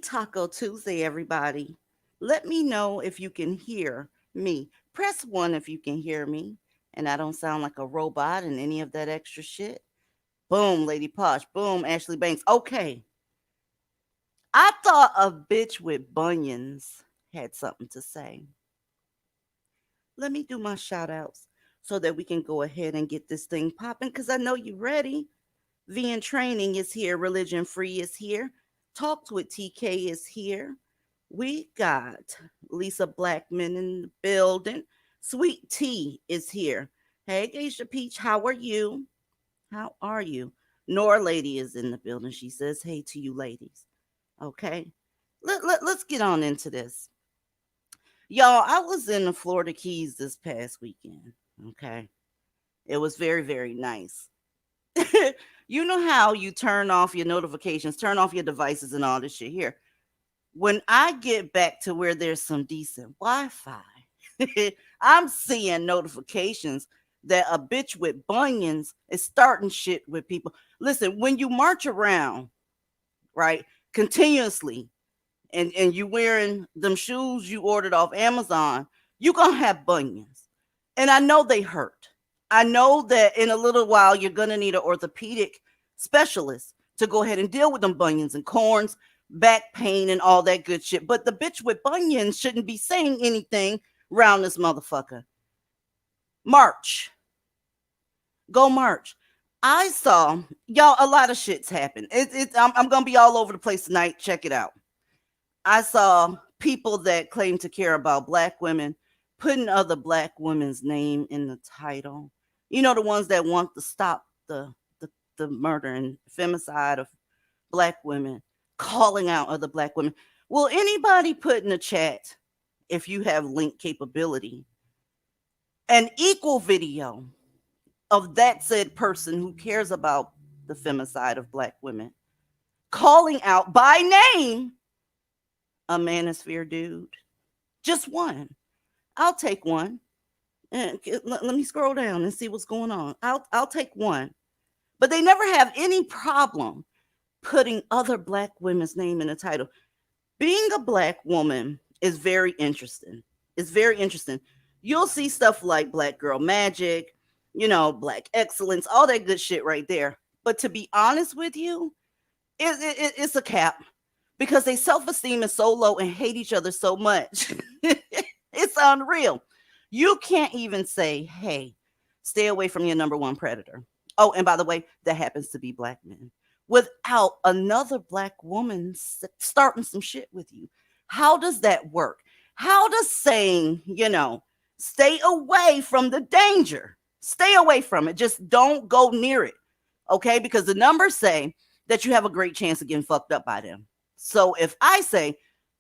Taco Tuesday, everybody. Let me know if you can hear me. Press 1 if you can hear me and I don't sound like a robot and any of that extra shit. Boom, Lady Posh. Boom, Ashley Banks. Okay. I thought a bitch with bunions had something to say. Let me do my shout outs so that we can go ahead and get this thing popping because I know you're ready. VN Training is here. Religion Free is here. Talks with TK is here. We got Lisa Blackman in the building. Sweet Tea is here. Hey, Geisha Peach, how are you? How are you? Nora Lady is in the building. She says, hey to you ladies. Okay. Let's get on into this. Y'all, I was in the Florida Keys this past weekend. Okay. It was very, very nice. You know how you turn off your notifications, turn off your devices, and all this shit here. When I get back to where there's some decent Wi-Fi, I'm seeing notifications that a bitch with bunions is starting shit with people. Listen, when you march around, right, continuously, and you wearing them shoes you ordered off Amazon, you gonna have bunions. And I know they hurt. I know that in a little while you're gonna need an orthopedic specialist to go ahead and deal with them bunions and corns, back pain, and all that good shit. But the bitch with bunions shouldn't be saying anything around this motherfucker. March. Go march. I saw y'all a lot of shits happen. I'm gonna be all over the place tonight. Check it out. I saw people that claim to care about black women putting other black women's name in the title. You know, the ones that want to stop the murder and femicide of black women, calling out other black women. Will anybody put in the chat, if you have link capability, an equal video of that said person who cares about the femicide of black women, calling out by name a Manosphere dude? Just one. I'll take one. And let me scroll down and see what's going on. I'll take one. But they never have any problem putting other black women's name in the title. Being a black woman is very interesting. It's very interesting. You'll see stuff like Black Girl Magic, you know, Black Excellence, all that good shit right there. But to be honest with you, it's a cap because their self-esteem is so low and hate each other so much. It's unreal. You can't even say, hey, stay away from your number one predator. Oh, and by the way, that happens to be black men. Without another black woman starting some shit with you. How does that work? How does saying, you know, stay away from the danger, stay away from it, just don't go near it, okay? Because the numbers say that you have a great chance of getting fucked up by them. So if I say,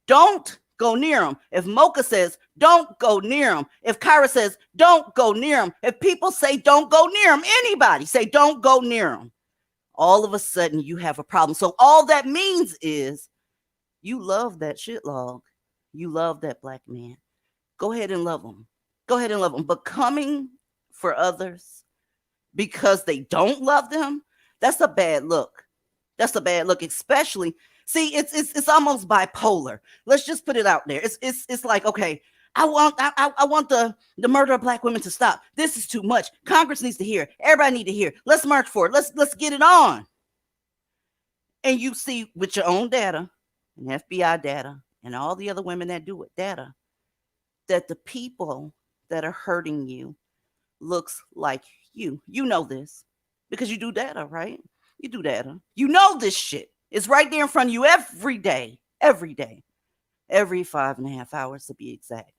don't go near them, if Mocha says, don't go near them, if Kyra says, don't go near them, if people say, don't go near them, anybody say, don't go near them, all of a sudden you have a problem. So all that means is you love that shit log. You love that black man. Go ahead and love them. Go ahead and love them. But coming for others because they don't love them, that's a bad look. That's a bad look, especially. See, it's almost bipolar. Let's just put it out there. It's like, okay, I want the murder of black women to stop. This is too much. Congress needs to hear. Everybody need to hear. Let's march for it. Let's get it on. And you see with your own data and FBI data and all the other women that do it data that the people that are hurting you looks like you. You know this because you do data, right? You do data. You know this shit. It's right there in front of you every day, every 5.5 hours to be exact.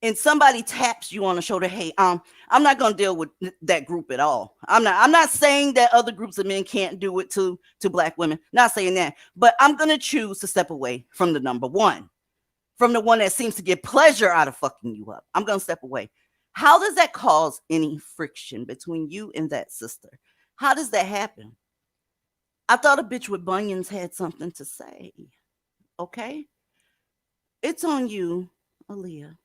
And somebody taps you on the shoulder, hey, I'm not gonna deal with that group at all. I'm not saying that other groups of men can't do it to black women. Not saying that, but I'm gonna choose to step away from the number one, from the one that seems to get pleasure out of fucking you up. I'm gonna step away. How does that cause any friction between you and that sister? How does that happen? I thought a bitch with bunions had something to say. Okay? It's on you, Aaliyah.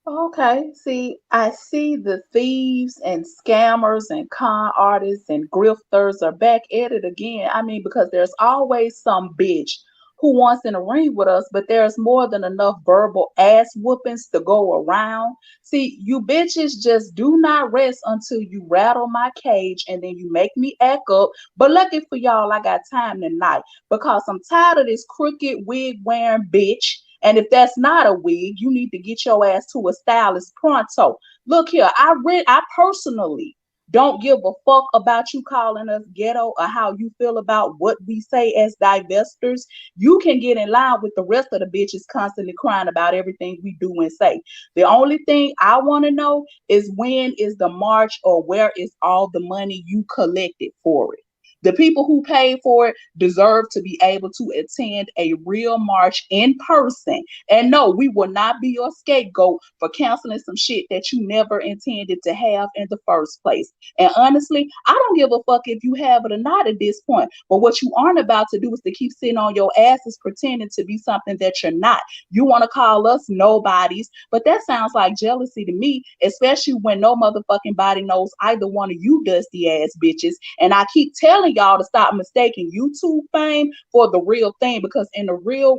Okay, see, I see the thieves and scammers and con artists and grifters are back at it again. I mean, because there's always some bitch who wants in a ring with us, but there's more than enough verbal ass whoopings to go around. See, you bitches just do not rest until you rattle my cage and then you make me act up. But lucky for y'all, I got time tonight because I'm tired of this crooked wig wearing bitch. And if that's not a wig, you need to get your ass to a stylist pronto. Look here, I personally don't give a fuck about you calling us ghetto or how you feel about what we say as divestors. You can get in line with the rest of the bitches constantly crying about everything we do and say. The only thing I want to know is when is the march or where is all the money you collected for it? The people who paid for it deserve to be able to attend a real march in person. And no, we will not be your scapegoat for canceling some shit that you never intended to have in the first place. And honestly, I don't give a fuck if you have it or not at this point. But what you aren't about to do is to keep sitting on your asses pretending to be something that you're not. You want to call us nobodies, but that sounds like jealousy to me, especially when no motherfucking body knows either one of you dusty ass bitches. And I keep telling y'all to stop mistaking YouTube fame for the real thing, because in the real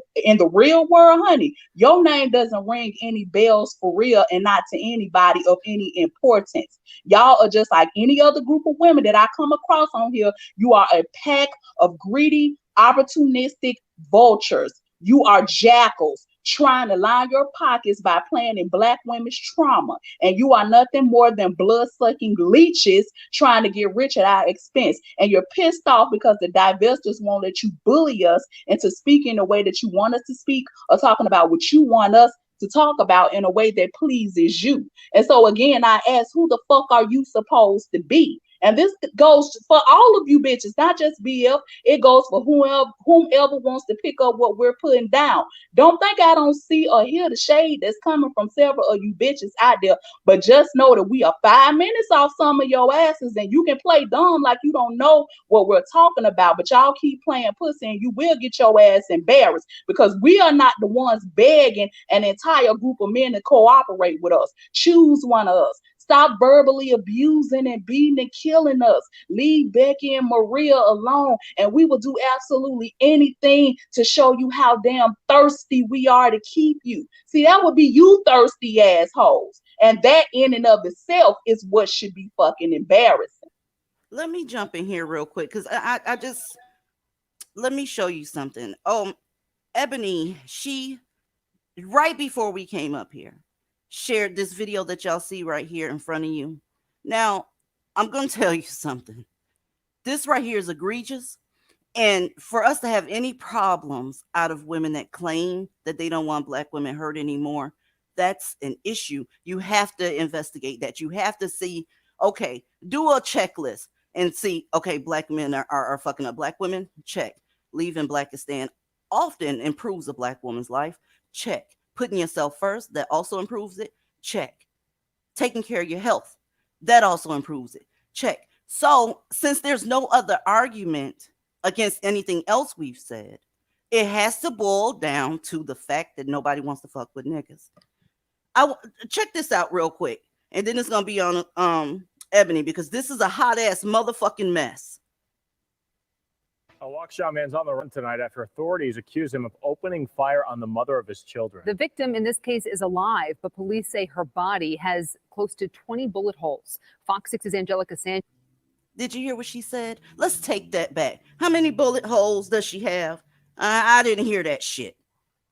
world, honey, your name doesn't ring any bells for real and not to anybody of any importance. Y'all are just like any other group of women that I come across on here. You are a pack of greedy, opportunistic vultures. You are jackals trying to line your pockets by playing in black women's trauma. And you are nothing more than blood sucking leeches trying to get rich at our expense. And you're pissed off because the divestors won't let you bully us into speaking the way that you want us to speak or talking about what you want us to talk about in a way that pleases you. And so again, I ask, who the fuck are you supposed to be? And this goes for all of you bitches, not just BF. It goes for whomever wants to pick up what we're putting down. Don't think I don't see or hear the shade that's coming from several of you bitches out there. But just know that we are 5 minutes off some of your asses, and you can play dumb like you don't know what we're talking about. But y'all keep playing pussy, and you will get your ass embarrassed, because we are not the ones begging an entire group of men to cooperate with us. Choose one of us. Stop verbally abusing and beating and killing us. Leave Becky and Maria alone, and we will do absolutely anything to show you how damn thirsty we are to keep you. See, that would be you thirsty assholes. And that in and of itself is what should be fucking embarrassing. Let me jump in here real quick because I just let me show you something. Ebony, she right before we came up here shared this video that y'all see right here in front of you. Now, I'm gonna tell you something. This right here is egregious. And for us to have any problems out of women that claim that they don't want black women hurt anymore, that's an issue. You have to investigate that. You have to see, okay, do a checklist and see, okay, black men are fucking up black women. Check. Leaving Blackistan often improves a black woman's life. Check. Putting yourself first, that also improves it. Check. Taking care of your health, that also improves it. Check. So, since there's no other argument against anything else we've said, it has to boil down to the fact that nobody wants to fuck with niggas. Check this out real quick, and then it's gonna be on Ebony, because this is a hot ass motherfucking mess. A Waukesha man's on the run tonight after authorities accuse him of opening fire on the mother of his children. The victim in this case is alive, but police say her body has close to 20 bullet holes. Fox 6's Angelica Sanchez. Did you hear what she said? Let's take that back. How many bullet holes does she have? I didn't hear that shit.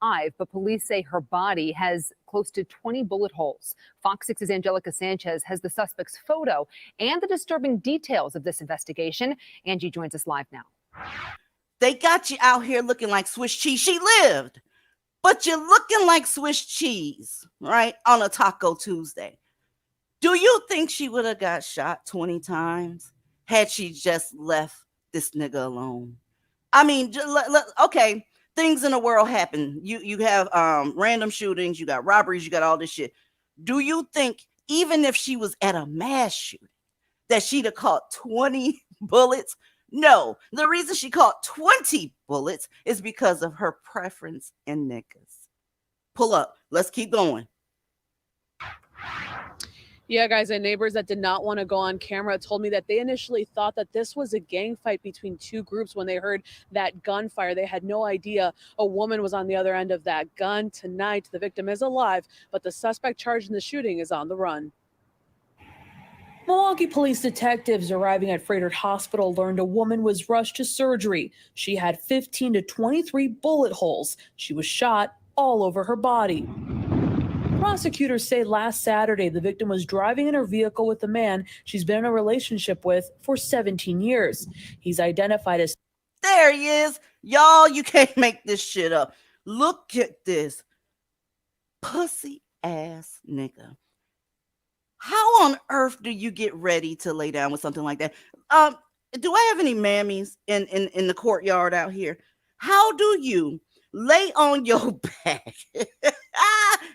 But police say her body has close to 20 bullet holes. Fox 6's Angelica Sanchez has the suspect's photo and the disturbing details of this investigation. Angie joins us live now. They got you out here looking like Swiss cheese. She lived, but you're looking like Swiss cheese, right? On a Taco Tuesday. Do you think she would have got shot 20 times had she just left this nigga alone? I mean, okay, things in the world happen. You have random shootings, you got robberies, you got all this shit. Do you think even if she was at a mass shooting that she'd have caught 20 bullets? No, the reason she caught 20 bullets is because of her preference in niggas. Pull up. Let's keep going. Yeah, guys, and neighbors that did not want to go on camera told me that they initially thought that this was a gang fight between two groups when they heard that gunfire. They had no idea a woman was on the other end of that gun. Tonight, the victim is alive, but the suspect charged in the shooting is on the run. Milwaukee police detectives arriving at Frederick Hospital learned a woman was rushed to surgery. She had 15 to 23 bullet holes. She was shot all over her body. Prosecutors say last Saturday the victim was driving in her vehicle with a man she's been in a relationship with for 17 years. He's identified as... There he is. Y'all, you can't make this shit up. Look at this pussy ass nigga. How on earth do you get ready to lay down with something like that? Do I have any mammies in the courtyard out here? How do you lay on your back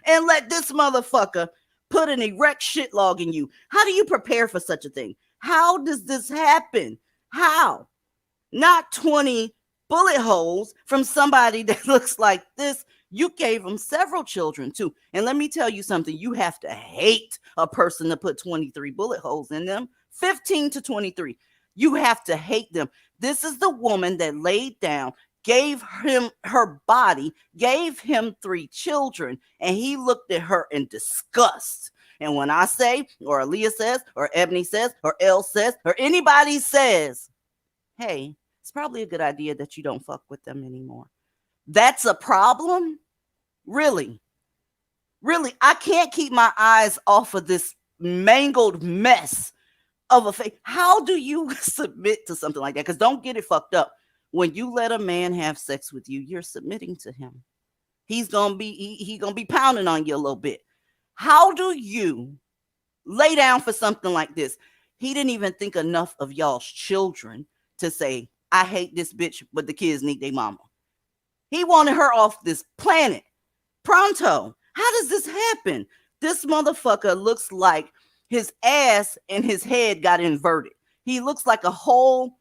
and let this motherfucker put an erect shit log in you? How do you prepare for such a thing? How does this happen? How? Not 20 bullet holes from somebody that looks like this. You gave them several children too. And let me tell you something. You have to hate a person to put 23 bullet holes in them. 15 to 23. You have to hate them. This is the woman that laid down, gave him her body, gave him 3 children, and he looked at her in disgust. And when I say, or Aaliyah says, or Ebony says, or Elle says, or anybody says, hey, it's probably a good idea that you don't fuck with them anymore. That's a problem? Really? Really? I can't keep my eyes off of this mangled mess of a face. How do you submit to something like that? Because don't get it fucked up. When you let a man have sex with you, you're submitting to him. He's gonna be pounding on you a little bit. How do you lay down for something like this? He didn't even think enough of y'all's children to say, I hate this bitch, but the kids need their mama. He wanted her off this planet. Pronto. How does this happen? This motherfucker looks like his ass and his head got inverted. He looks like a whole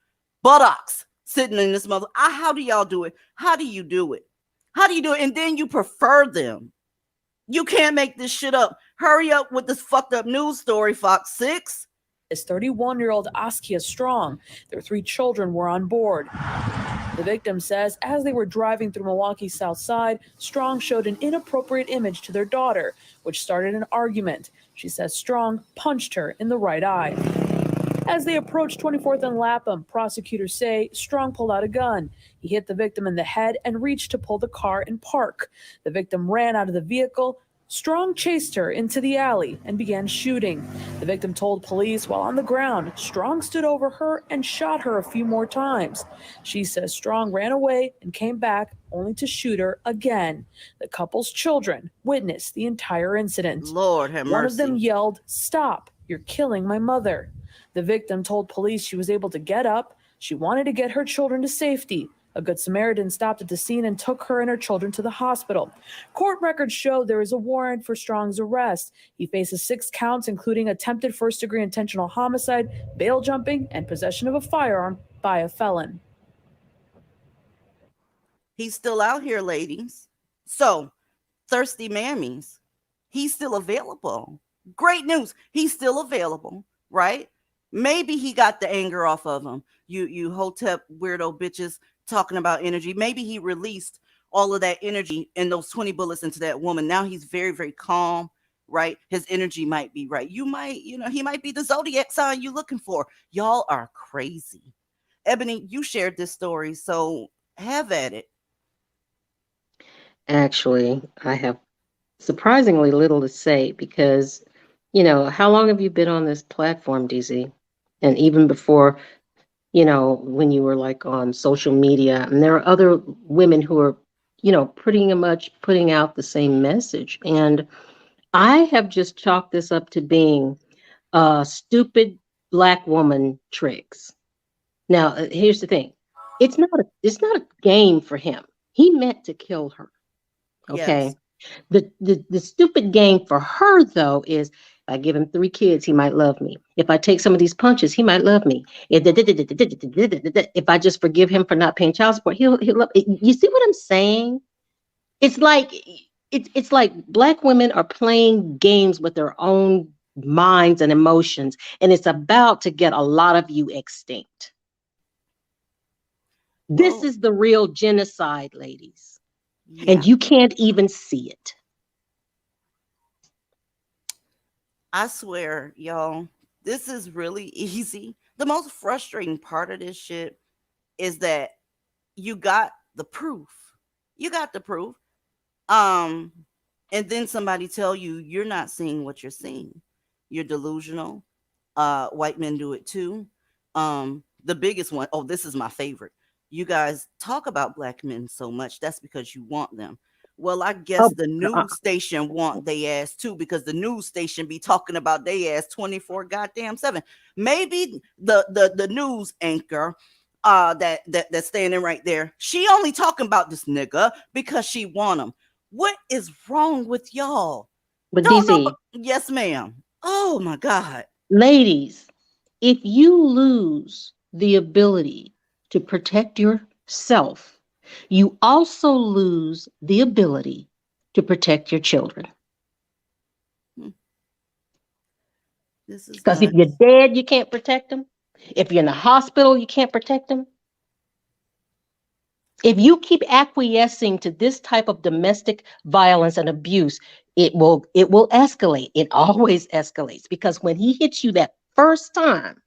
buttocks sitting in this mother. How do y'all do it? How do you do it? How do you do it? And then you prefer them. You can't make this shit up. Hurry up with this fucked up news story, Fox 6. Is 31-year-old Askia Strong. Their 3 children were on board. The victim says as they were driving through Milwaukee's South Side, Strong showed an inappropriate image to their daughter, which started an argument. She says Strong punched her in the right eye. As they approached 24th and Lapham, prosecutors say Strong pulled out a gun. He hit the victim in the head and reached to pull the car and park. The victim ran out of the vehicle. Strong chased her into the alley and began shooting. The victim told police while on the ground, Strong stood over her and shot her a few more times. She says Strong ran away and came back only to shoot her again. The couple's children witnessed the entire incident. Lord have mercy. One of them yelled, "Stop, you're killing my mother." The victim told police she was able to get up. She wanted to get her children to safety. A Good Samaritan stopped at the scene and took her and her children to the hospital. Court records show there is a warrant for Strong's arrest. He faces 6 counts, including attempted first-degree intentional homicide, bail jumping, and possession of a firearm by a felon. He's still out here, ladies. So, thirsty mammies, he's still available. Great news. He's still available, right? Maybe he got the anger off of him. You hotep weirdo bitches talking about energy. Maybe he released all of that energy and those 20 bullets into that woman. Now he's very, very calm, right? His energy might be right. He might be the zodiac sign you're looking for. Y'all are crazy. Ebony, you shared this story, so have at it. Actually, I have surprisingly little to say because, how long have you been on this platform, DZ? And even before, when you were like on social media, and there are other women who are, pretty much putting out the same message. And I have just chalked this up to being stupid Black woman tricks. Now, here's the thing. It's not a game for him. He meant to kill her. Okay. Yes. The stupid game for her, though, is if I give him 3 kids, he might love me. If I take some of these punches, he might love me. If I just forgive him for not paying child support, he'll love. You see what I'm saying? It's like Black women are playing games with their own minds and emotions, and it's about to get a lot of you extinct. This Well, is the real genocide, ladies, yeah. and you can't even see it. I swear, y'all, this is really easy. The most frustrating part of this shit is that you got the proof. You got the proof. And then somebody tell you you're not seeing what you're seeing. You're delusional. White men do it too. The biggest one, oh, this is my favorite. You guys talk about black men so much. That's because you want them. Well, I guess Oh, the news station want they ass too, because the news station be talking about they ass 24 goddamn 7. Maybe the news anchor that's standing right there, she only talking about this nigga because she want him. What is wrong with y'all? but Don't know. DC, Yes, ma'am. Oh my God. ladies, if you lose the ability to protect yourself, you also lose the ability to protect your children. This is Because if nuts. you're dead, you can't protect them. If you're in the hospital, you can't protect them. If you keep acquiescing to this type of domestic violence and abuse, it will escalate. It always escalates, because when he hits you that first time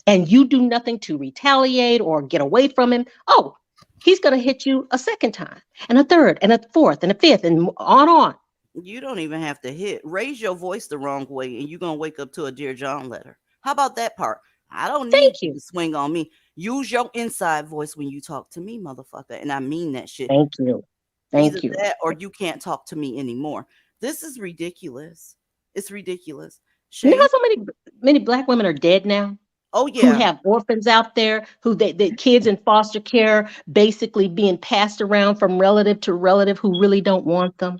and you do nothing to retaliate or get away from him, oh, he's going to hit you a second time and a third and a fourth and a fifth and on. You don't even have to hit. Raise your voice the wrong way and you're going to wake up to a Dear John letter. How about that part? I don't need Thank you you. to swing on me. Use your inside voice when you talk to me, motherfucker. And I mean that shit. Thank you. Either Thank you. that or you can't talk to me anymore. This is ridiculous. It's ridiculous. You know Shane? how so many black women are dead now? Oh, Who yeah. have orphans out there, who the kids in foster care, basically being passed around from relative to relative who really don't want them.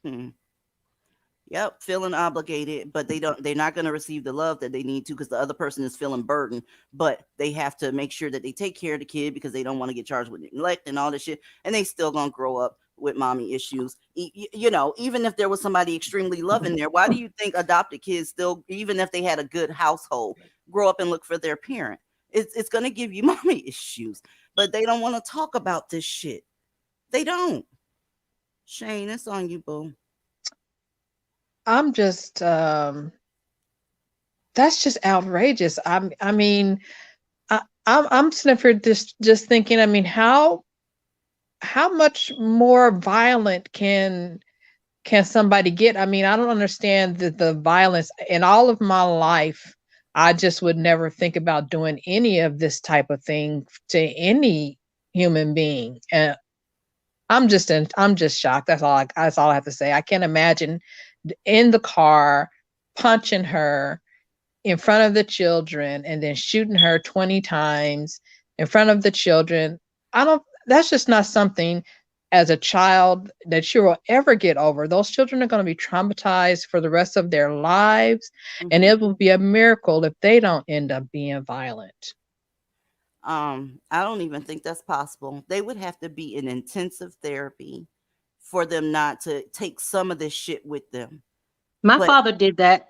Hmm. Yep, feeling obligated, but they're not going to receive the love that they need to because the other person is feeling burdened, but they have to make sure that they take care of the kid because they don't want to get charged with neglect and all this shit, and they still going to grow up with mommy issues. You know, even if there was somebody extremely loving there, why do you think adopted kids still, even if they had a good household, grow up and look for their parent? It's going to give you mommy issues, but they don't want to talk about this shit. They don't. Shane, it's on you, boo. I'm just that's just outrageous. I mean, I'm sitting here just thinking, I mean, how much more violent can somebody get? I mean, I don't understand the violence. In all of my life, I just would never think about doing any of this type of thing to any human being. And I'm just shocked. That's all I have to say. I can't imagine in the car punching her in front of the children and then shooting her 20 times in front of the children. That's just not something as a child that you will ever get over. Those children are going to be traumatized for the rest of their lives, and it will be a miracle if they don't end up being violent. I don't even think that's possible. They would have to be in intensive therapy for them not to take some of this shit with them. My But father did that.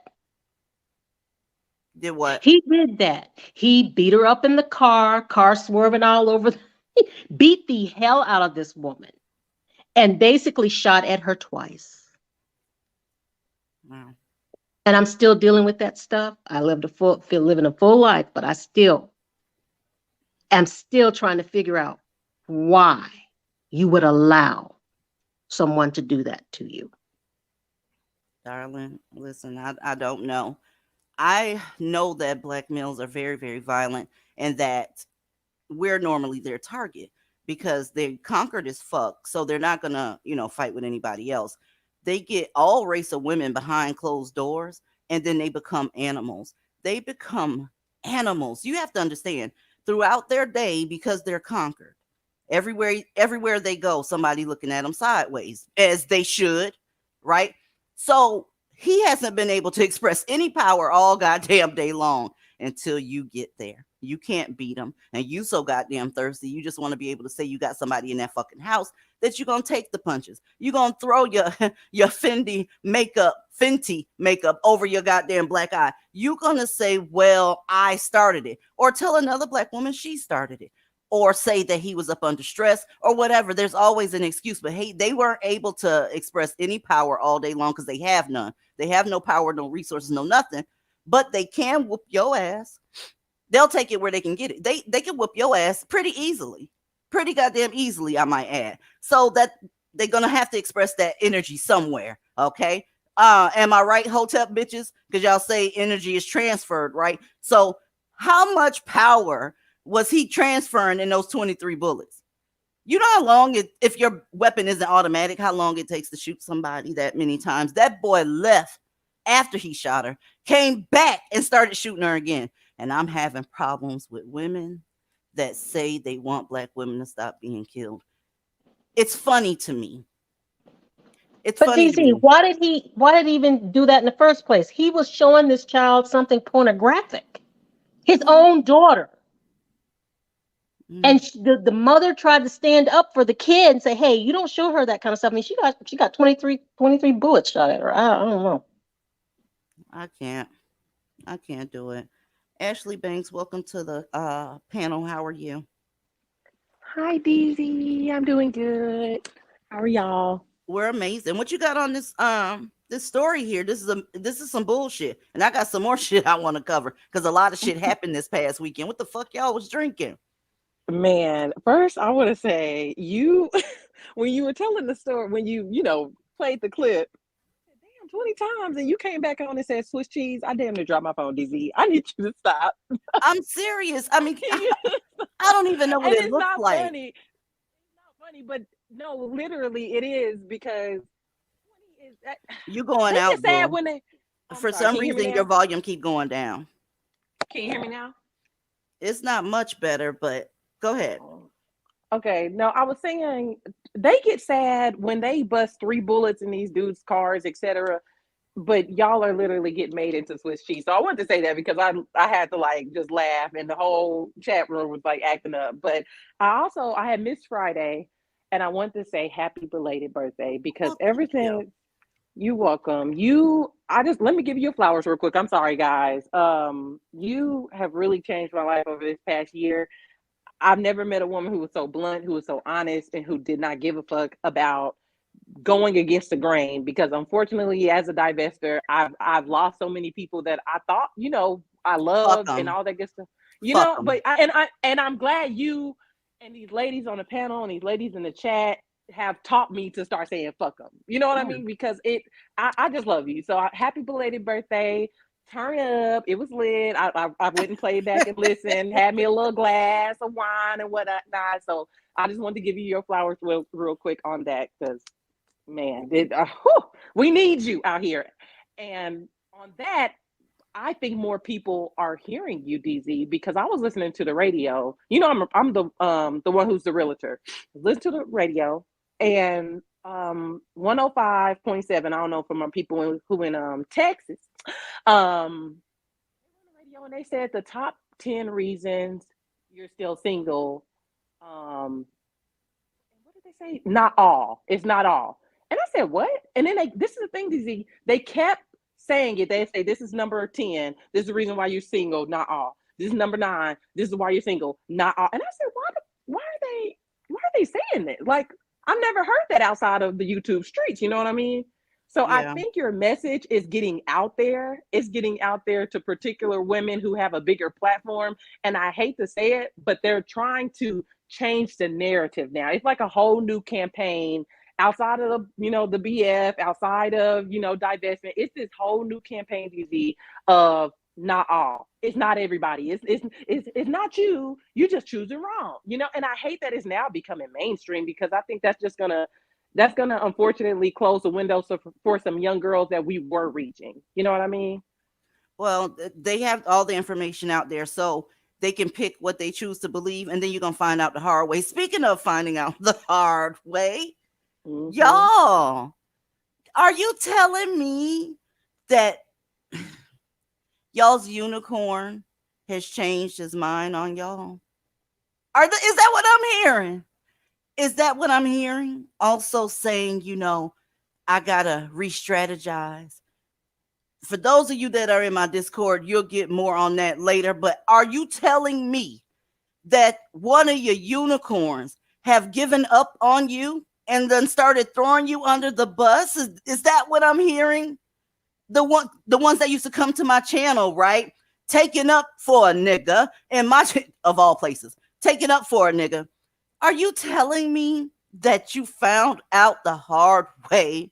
did what? He did that. He beat her up in the car swerving all over, beat the hell out of this woman, and basically shot at her twice. Wow. And I'm still dealing with that stuff. I living a full life, but I still am trying to figure out why you would allow someone to do that to you. Darling, listen, I don't know. I know that black males are very, very violent and that we're normally their target because they're conquered as fuck. So they're not going to, fight with anybody else. They get all race of women behind closed doors and then they become animals. They become animals. You have to understand, throughout their day, because they're conquered, everywhere they go, somebody looking at them sideways, as they should, right? So he hasn't been able to express any power all goddamn day long. until you get there. You can't beat them. And you so goddamn thirsty. You just want to be able to say you got somebody in that fucking house that you're going to take the punches. You're going to throw your Fenty makeup over your goddamn black eye. You're going to say, well, I started it. Or tell another black woman she started it. Or say that he was up under stress or whatever. There's always an excuse. But hey, they weren't able to express any power all day long because they have none. They have no power, no resources, no nothing. But they can whoop your ass. They'll take it where they can get it. They can whoop your ass pretty easily. Pretty goddamn easily, I might add. So that they're going to have to express that energy somewhere. Okay. Am I right, Hotep bitches? Because y'all say energy is transferred, right? So how much power was he transferring in those 23 bullets? You know how long if your weapon isn't automatic, how long it takes to shoot somebody that many times? That boy left after he shot her, came back and started shooting her again. And I'm having problems with women that say they want black women to stop being killed. It's funny to me. It's But funny to me. DZ, why did he even do that in the first place? He was showing this child something pornographic, his own daughter. And the mother tried to stand up for the kid and say, hey, you don't show her that kind of stuff. I mean, she got 23 bullets shot at her. I don't know. I can't do it. Ashley Banks, welcome to the panel. How are you? Hi, DZ. I'm doing good. How are y'all? We're amazing. What you got on this story here? This is some bullshit, and I got some more shit I want to cover because a lot of shit happened this past weekend. What the fuck y'all was drinking? Man, first I want to say you, when you were telling the story, when you played the clip, damn, 20 times, and you came back on and said Swiss cheese. I damn near dropped my phone, DZ. I need you to stop. I'm serious. I mean, I don't even know what it looks like. Funny. It's not funny, but no, literally it is because you going they out. get sad when they. For some reason, your volume keep going down. Can you hear me now? It's not much better, but go ahead. Okay, no, I was saying they get sad when they bust 3 bullets in these dudes' cars, etc. But y'all are literally getting made into Swiss cheese. So I wanted to say that because I had to like just laugh and the whole chat room was like acting up. But I had missed Friday and I want to say happy belated birthday because everything. You're welcome. Let me give you your flowers real quick. I'm sorry, guys. You have really changed my life over this past year. I've never met a woman who was so blunt, who was so honest, and who did not give a fuck about going against the grain. Because unfortunately, as a divestor, I've lost so many people that I thought, I loved and all that good stuff. But I'm glad you and these ladies on the panel and these ladies in the chat have taught me to start saying fuck them. You know what I mean? Because I just love you. So happy belated birthday. Turn up. It was lit. I went and played back and listened, had me a little glass of wine and whatnot. So I just wanted to give you your flowers real quick on that because, man, we need you out here. And on that, I think more people are hearing you, DZ, because I was listening to the radio. I'm the one who's the realtor. Listen to the radio and 105.7. I don't know, from people who in Texas. On the radio, and they said the top 10 reasons you're still single. What did they say? Not all. It's not all. And I said, what? And then this is the thing, DZ. They kept saying it. They say this is number 10. This is the reason why you're single. Not all. This is number 9. This is why you're single. Not all. And I said, why are they saying this? Like, I've never heard that outside of the YouTube streets. You know what I mean? So I think your message is getting out there. It's getting out there to particular women who have a bigger platform. And I hate to say it, but they're trying to change the narrative now. It's like a whole new campaign outside of the BF, outside of divestment. It's this whole new campaign, DZ, of not all. It's not everybody. It's not you. You're just choosing wrong. And I hate that it's now becoming mainstream because I think that's gonna unfortunately close the window for some young girls that we were reaching. You know what I mean? Well, they have all the information out there, so they can pick what they choose to believe, and then you're gonna find out the hard way. Speaking of finding out the hard way, y'all, are you telling me that y'all's unicorn has changed his mind on y'all? Is that what I'm hearing? Is that what I'm hearing? Also saying, I gotta re-strategize. For those of you that are in my Discord, you'll get more on that later. But are you telling me that one of your unicorns have given up on you and then started throwing you under the bus? Is that what I'm hearing? The ones that used to come to my channel, right? Taking up for a nigga in of all places, taking up for a nigga. Are you telling me that you found out the hard way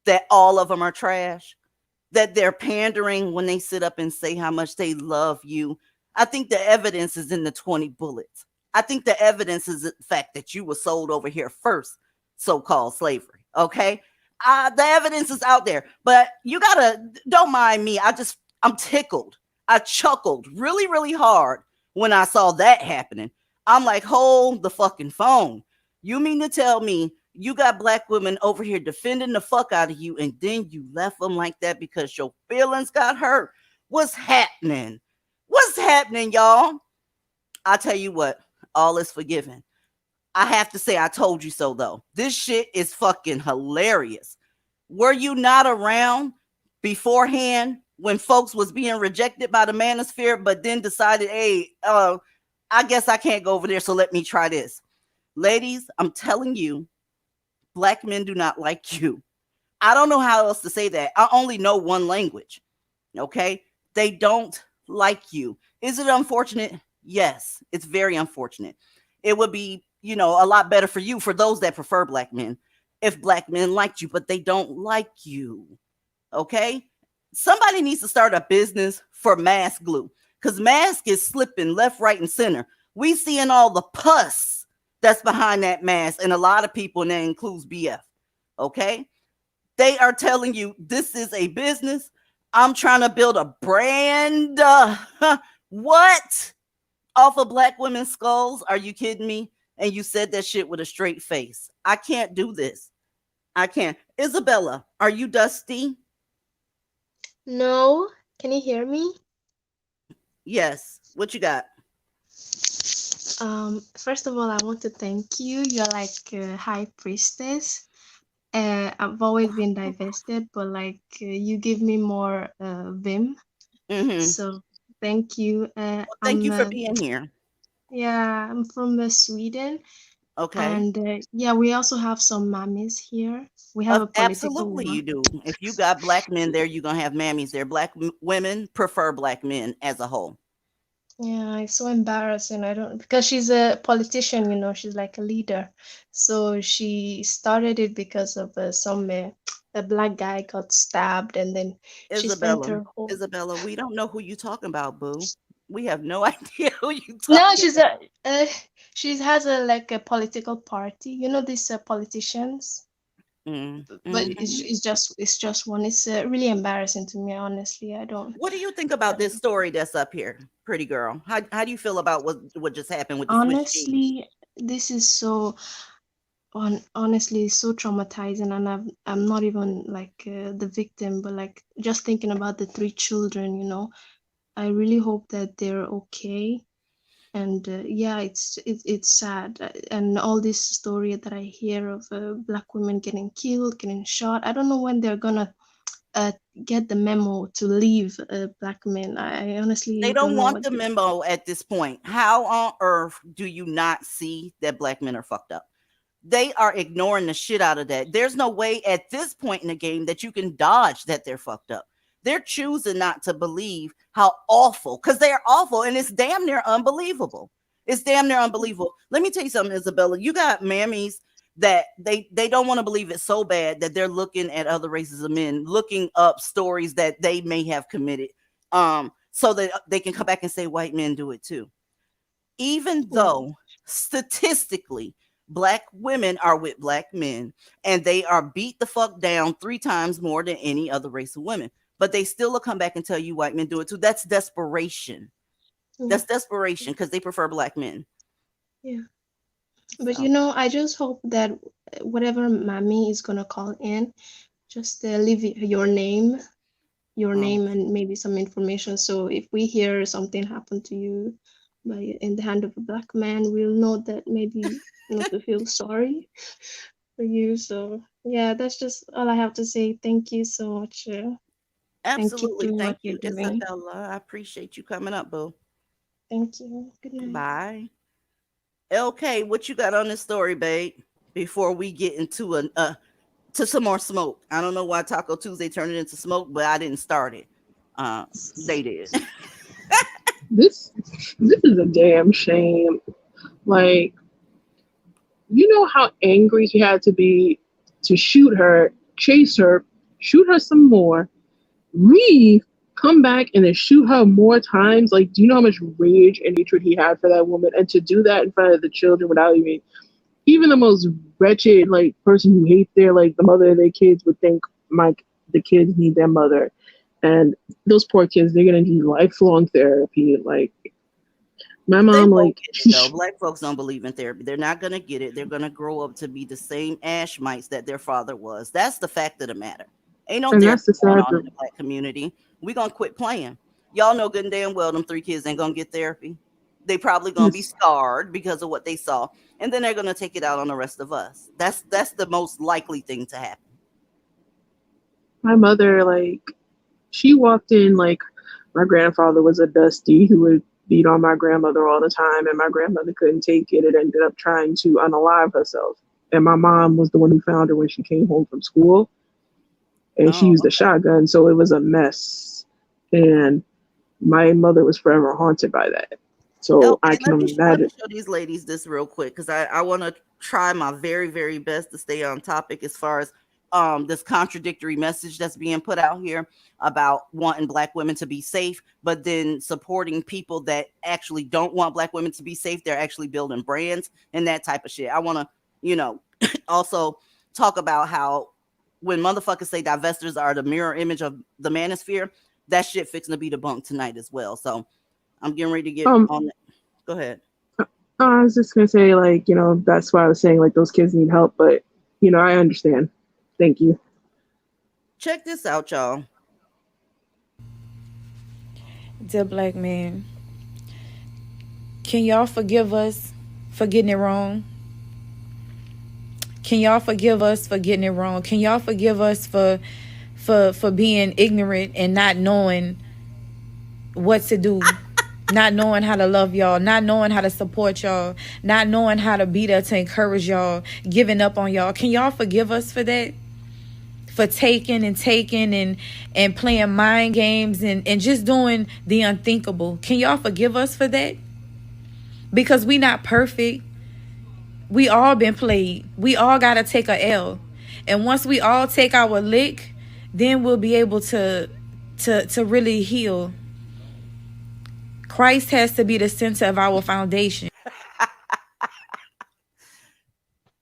that all of them are trash? That they're pandering when they sit up and say how much they love you? I think the evidence is in the 20 bullets. I think the evidence is the fact that you were sold over here first, so-called slavery. Okay. The evidence is out there, but you don't mind me. I'm tickled. I chuckled really, really hard when I saw that happening. I'm like, hold the fucking phone. You mean to tell me you got black women over here defending the fuck out of you, and then you left them like that because your feelings got hurt? What's happening? What's happening, y'all? I tell you what, all is forgiven. I have to say, I told you so, though. This shit is fucking hilarious. Were you not around beforehand when folks was being rejected by the Manosphere, but then decided, hey, I guess I can't go over there, so let me try this? Ladies, I'm telling you, black men do not like you. I don't know how else to say that. I only know one language. Okay? They don't like you. Is it unfortunate? Yes, it's very unfortunate. It would be, a lot better for you, for those that prefer black men, if black men liked you, but they don't like you. Okay? Somebody needs to start a business for mask glue, because mask is slipping left, right, and center. We seeing all the pus that's behind that mask, and a lot of people, and that includes BF. Okay? They are telling you this is a business. I'm trying to build a brand. What? Off of black women's skulls? Are you kidding me? And you said that shit with a straight face. I can't do this. I can't. Isabella, are you dusty? No, can you hear me? Yes. What you got? First of all, I want to thank you. You're like a high priestess. I've always been divested, but you give me more vim. Mm-hmm. So thank you. Thank you for being here. Yeah, I'm from Sweden. Okay. And we also have some mammies here. We have a political Absolutely, one. you do. If you got black men there, you're going to have mammies there. Black women prefer black men as a whole. Yeah, it's so embarrassing. Because she's a politician, she's like a leader. So she started it because of a black guy got stabbed, and then she spent her whole. Isabella, we don't know who you talking about, boo. We have no idea who you talking No, about. She has a political party. These politicians. But it's just one. It's really embarrassing to me, honestly. I don't. What do you think about this story that's up here, pretty girl? How do you feel about what just happened with the Swiss cheese? Honestly, this is so honestly so traumatizing, and I'm not even the victim, but just thinking about the three children. I really hope that they're okay. And it's sad, and all this story that I hear of black women getting killed, getting shot. I don't know when they're gonna get the memo to leave black men. I honestly They don't know want what the memo at this point. How on earth do you not see that black men are fucked up? They are ignoring the shit out of that. There's no way at this point in the game that you can dodge that they're fucked up. They're choosing not to believe how awful, because they're awful, and it's damn near unbelievable. It's damn near unbelievable. Let me tell you something, Isabella. You got mammies that they don't want to believe it so bad that they're looking at other races of men, looking up stories that they may have committed, so that they can come back and say white men do it too. Even though statistically black women are with black men and they are beat the fuck down 3 times more than any other race of women, but they still will come back and tell you white men do it too. That's desperation. That's desperation, because they prefer black men. Yeah. But I just hope that whatever mommy is gonna call in, just leave your name your Oh. name and maybe some information. So if we hear something happen to you in the hand of a black man, we'll know that maybe not to feel sorry for you. So yeah, that's just all I have to say. Thank you so much. And keep Absolutely. doing what Thank you're you, doing. Isabella. I appreciate you coming up, boo. Thank you. Good night. Bye. LK, what you got on this story, babe? Before we get into to some more smoke. I don't know why Taco Tuesday turned it into smoke, but I didn't start it. They did. This is a damn shame. Like, you know how angry she had to be to shoot her, chase her, shoot her some more, leave, come back, and then shoot her more times. Like, do you know how much rage and hatred he had for that woman? And to do that in front of the children without even the most wretched like person who hates their like the mother of their kids would think the kids need their mother. And those poor kids, they're gonna need lifelong therapy. Like my They mom, won't like get it though. Black folks don't believe in therapy. They're not gonna get it. They're gonna grow up to be the same ash mites that their father was. That's the fact of the matter. Ain't no and therapy that's the going sad on in the black community. We gonna quit playing. Y'all know good and damn well them 3 kids ain't gonna get therapy. They probably gonna be scarred because of what they saw, and then they're gonna take it out on the rest of us. That's the most likely thing to happen. my mother, like she walked in like my grandfather was a dusty who would beat on my grandmother all the time, and my grandmother couldn't take it and ended up trying to unalive herself. And my mom was the one who found her when she came home from school, and she used a shotgun, so it was a mess. And my mother was forever haunted by that. So I Okay, can let me imagine. show these ladies this real quick because I want to try my very, very best to stay on topic as far as this contradictory message that's being put out here about wanting black women to be safe, but then supporting people that actually don't want black women to be safe. They're actually building brands and that type of shit. I want to, also talk about how when motherfuckers say divestors are the mirror image of the manosphere, that shit fixing to be debunked tonight as well. So I'm getting ready to get on it. Go ahead. I was just gonna say, like, that's why I was saying like those kids need help, but I understand. Thank you. Check this out, y'all. Dear black man, can y'all forgive us for getting it wrong? Can y'all forgive us for getting it wrong? Can y'all forgive us for being ignorant and not knowing what to do? Not knowing how to love y'all, not knowing how to support y'all, not knowing how to be there to encourage y'all, giving up on y'all. Can y'all forgive us for that? For taking and playing mind games and just doing the unthinkable. Can y'all forgive us for that? Because we not perfect. We all been played. We all gotta take a L. And once we all take our lick, then we'll be able to really heal. Christ has to be the center of our foundation.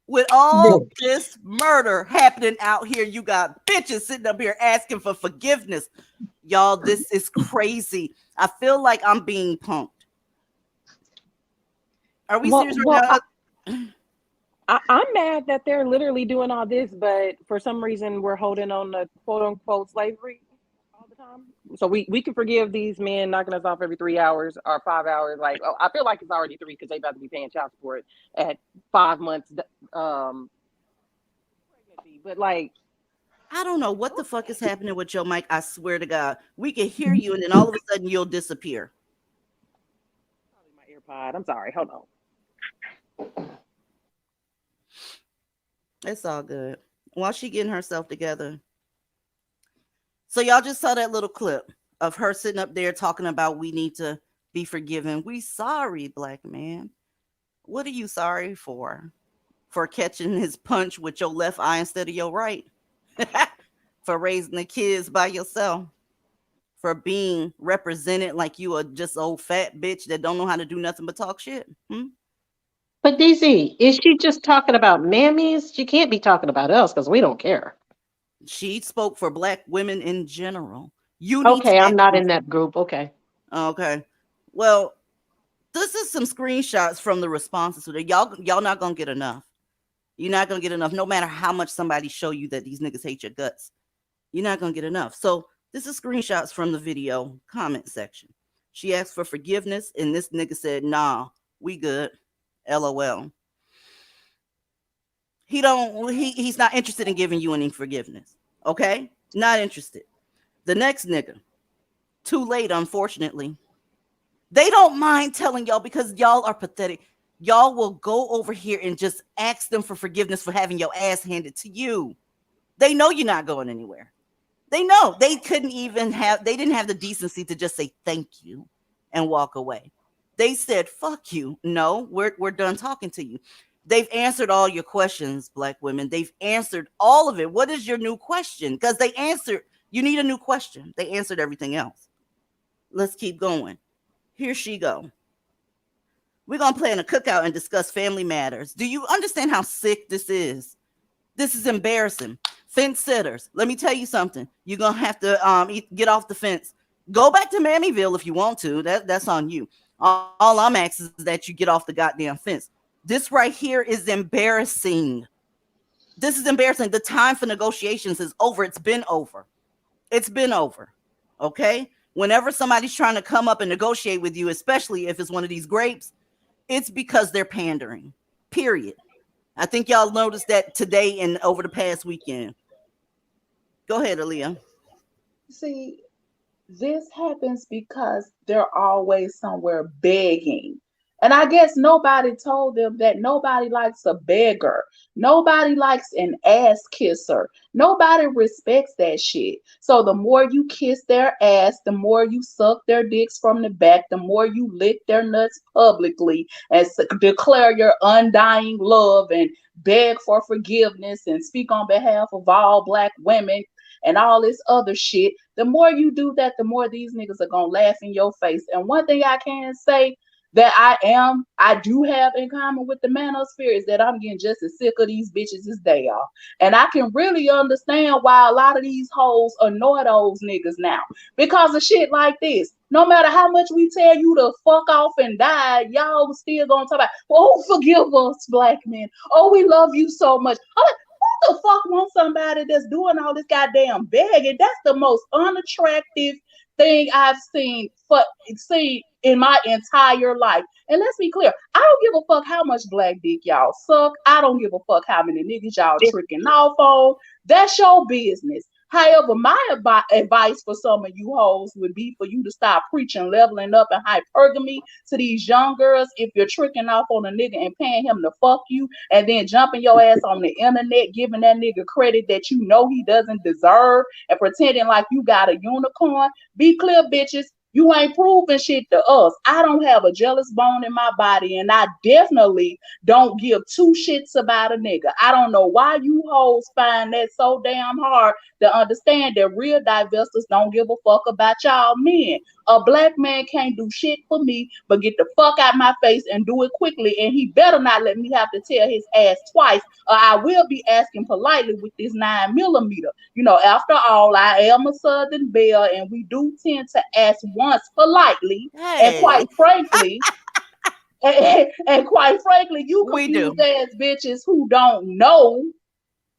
With all this murder happening out here, you got bitches sitting up here asking for forgiveness. Y'all, this is crazy. I feel like I'm being punked. Are we serious right now? I'm mad that they're literally doing all this, but for some reason we're holding on to quote unquote slavery all the time. So we can forgive these men knocking us off every 3 hours or 5 hours. Like, I feel like it's already 3 because they about to be paying child support at 5 months pregnancy. But like, I don't know what the fuck is happening with your mic. I swear to God, we can hear you, and then all of a sudden you'll disappear. Probably my AirPod. I'm sorry. Hold on. It's all good. While she getting herself together. So y'all just saw that little clip of her sitting up there talking about we need to be forgiven. We sorry, black man. What are you sorry for? For catching his punch with your left eye instead of your right? For raising the kids by yourself? For being represented like you are just old fat bitch that don't know how to do nothing but talk shit? But DZ, is she just talking about mammies? She can't be talking about us because we don't care. She spoke for black women in general. You Okay, I'm not in that group. Okay. Okay. Well, this is some screenshots from the responses. So y'all not gonna get enough. You're not gonna get enough, no matter how much somebody show you that these niggas hate your guts. You're not gonna get enough. So This is screenshots from the video comment section. She asked for forgiveness, and this nigga said, nah, we good. LOL. He's not interested in giving you any forgiveness. Okay? Not interested. The next nigga, too late, unfortunately. They don't mind telling y'all because y'all are pathetic. Y'all will go over here and just ask them for forgiveness for having your ass handed to you. They know you're not going anywhere. They know. They didn't have the decency to just say thank you and walk away. They said, fuck you. No, we're done talking to you. They've answered all your questions, black women. They've answered all of it. What is your new question? Because they answered, you need a new question. They answered everything else. Let's keep going. Here she go. We're going to plan a cookout and discuss family matters. Do you understand how sick this is? This is embarrassing. Fence sitters, let me tell you something. You're going to have to get off the fence. Go back to Mammyville if you want to. That's on you. All I'm asking is that you get off the goddamn fence. This right here is embarrassing. This is embarrassing. The time for negotiations is over. It's been over. It's been over. Okay? Whenever somebody's trying to come up and negotiate with you, especially if it's one of these grapes, it's because they're pandering. Period. I think y'all noticed that today and over the past weekend. Go ahead, Aaliyah. See, this happens because they're always somewhere begging. And I guess nobody told them that nobody likes a beggar. Nobody likes an ass kisser. Nobody respects that shit. So the more you kiss their ass, the more you suck their dicks from the back, the more you lick their nuts publicly and declare your undying love and beg for forgiveness and speak on behalf of all black women and all this other shit. The more you do that, the more these niggas are gonna laugh in your face. And one thing I can say that I do have in common with the Manosphere is that I'm getting just as sick of these bitches as they are. And I can really understand why a lot of these hoes annoy those niggas now. Because of shit like this. No matter how much we tell you to fuck off and die, y'all still gonna talk about, oh, forgive us, black men. Oh, we love you so much. I'm like, who the fuck wants somebody that's doing all this goddamn begging? That's the most unattractive thing I've seen in my entire life. And let's be clear, I don't give a fuck how much black dick y'all suck. I don't give a fuck how many niggas y'all tricking off on. That's your business. However, my advice for some of you hoes would be for you to stop preaching leveling up and hypergamy to these young girls if you're tricking off on a nigga and paying him to fuck you and then jumping your ass on the internet, giving that nigga credit that you know he doesn't deserve and pretending like you got a unicorn. Be clear, bitches. You ain't proving shit to us. I don't have a jealous bone in my body, and I definitely don't give two shits about a nigga. I don't know why you hoes find that so damn hard to understand that real divestors don't give a fuck about y'all men. A black man can't do shit for me but get the fuck out my face and do it quickly, and he better not let me have to tell his ass twice, or I will be asking politely with this 9mm. You know, after all, I am a Southern belle, and we do tend to ask once politely, and quite frankly, and quite frankly, you confused ass bitches who don't know,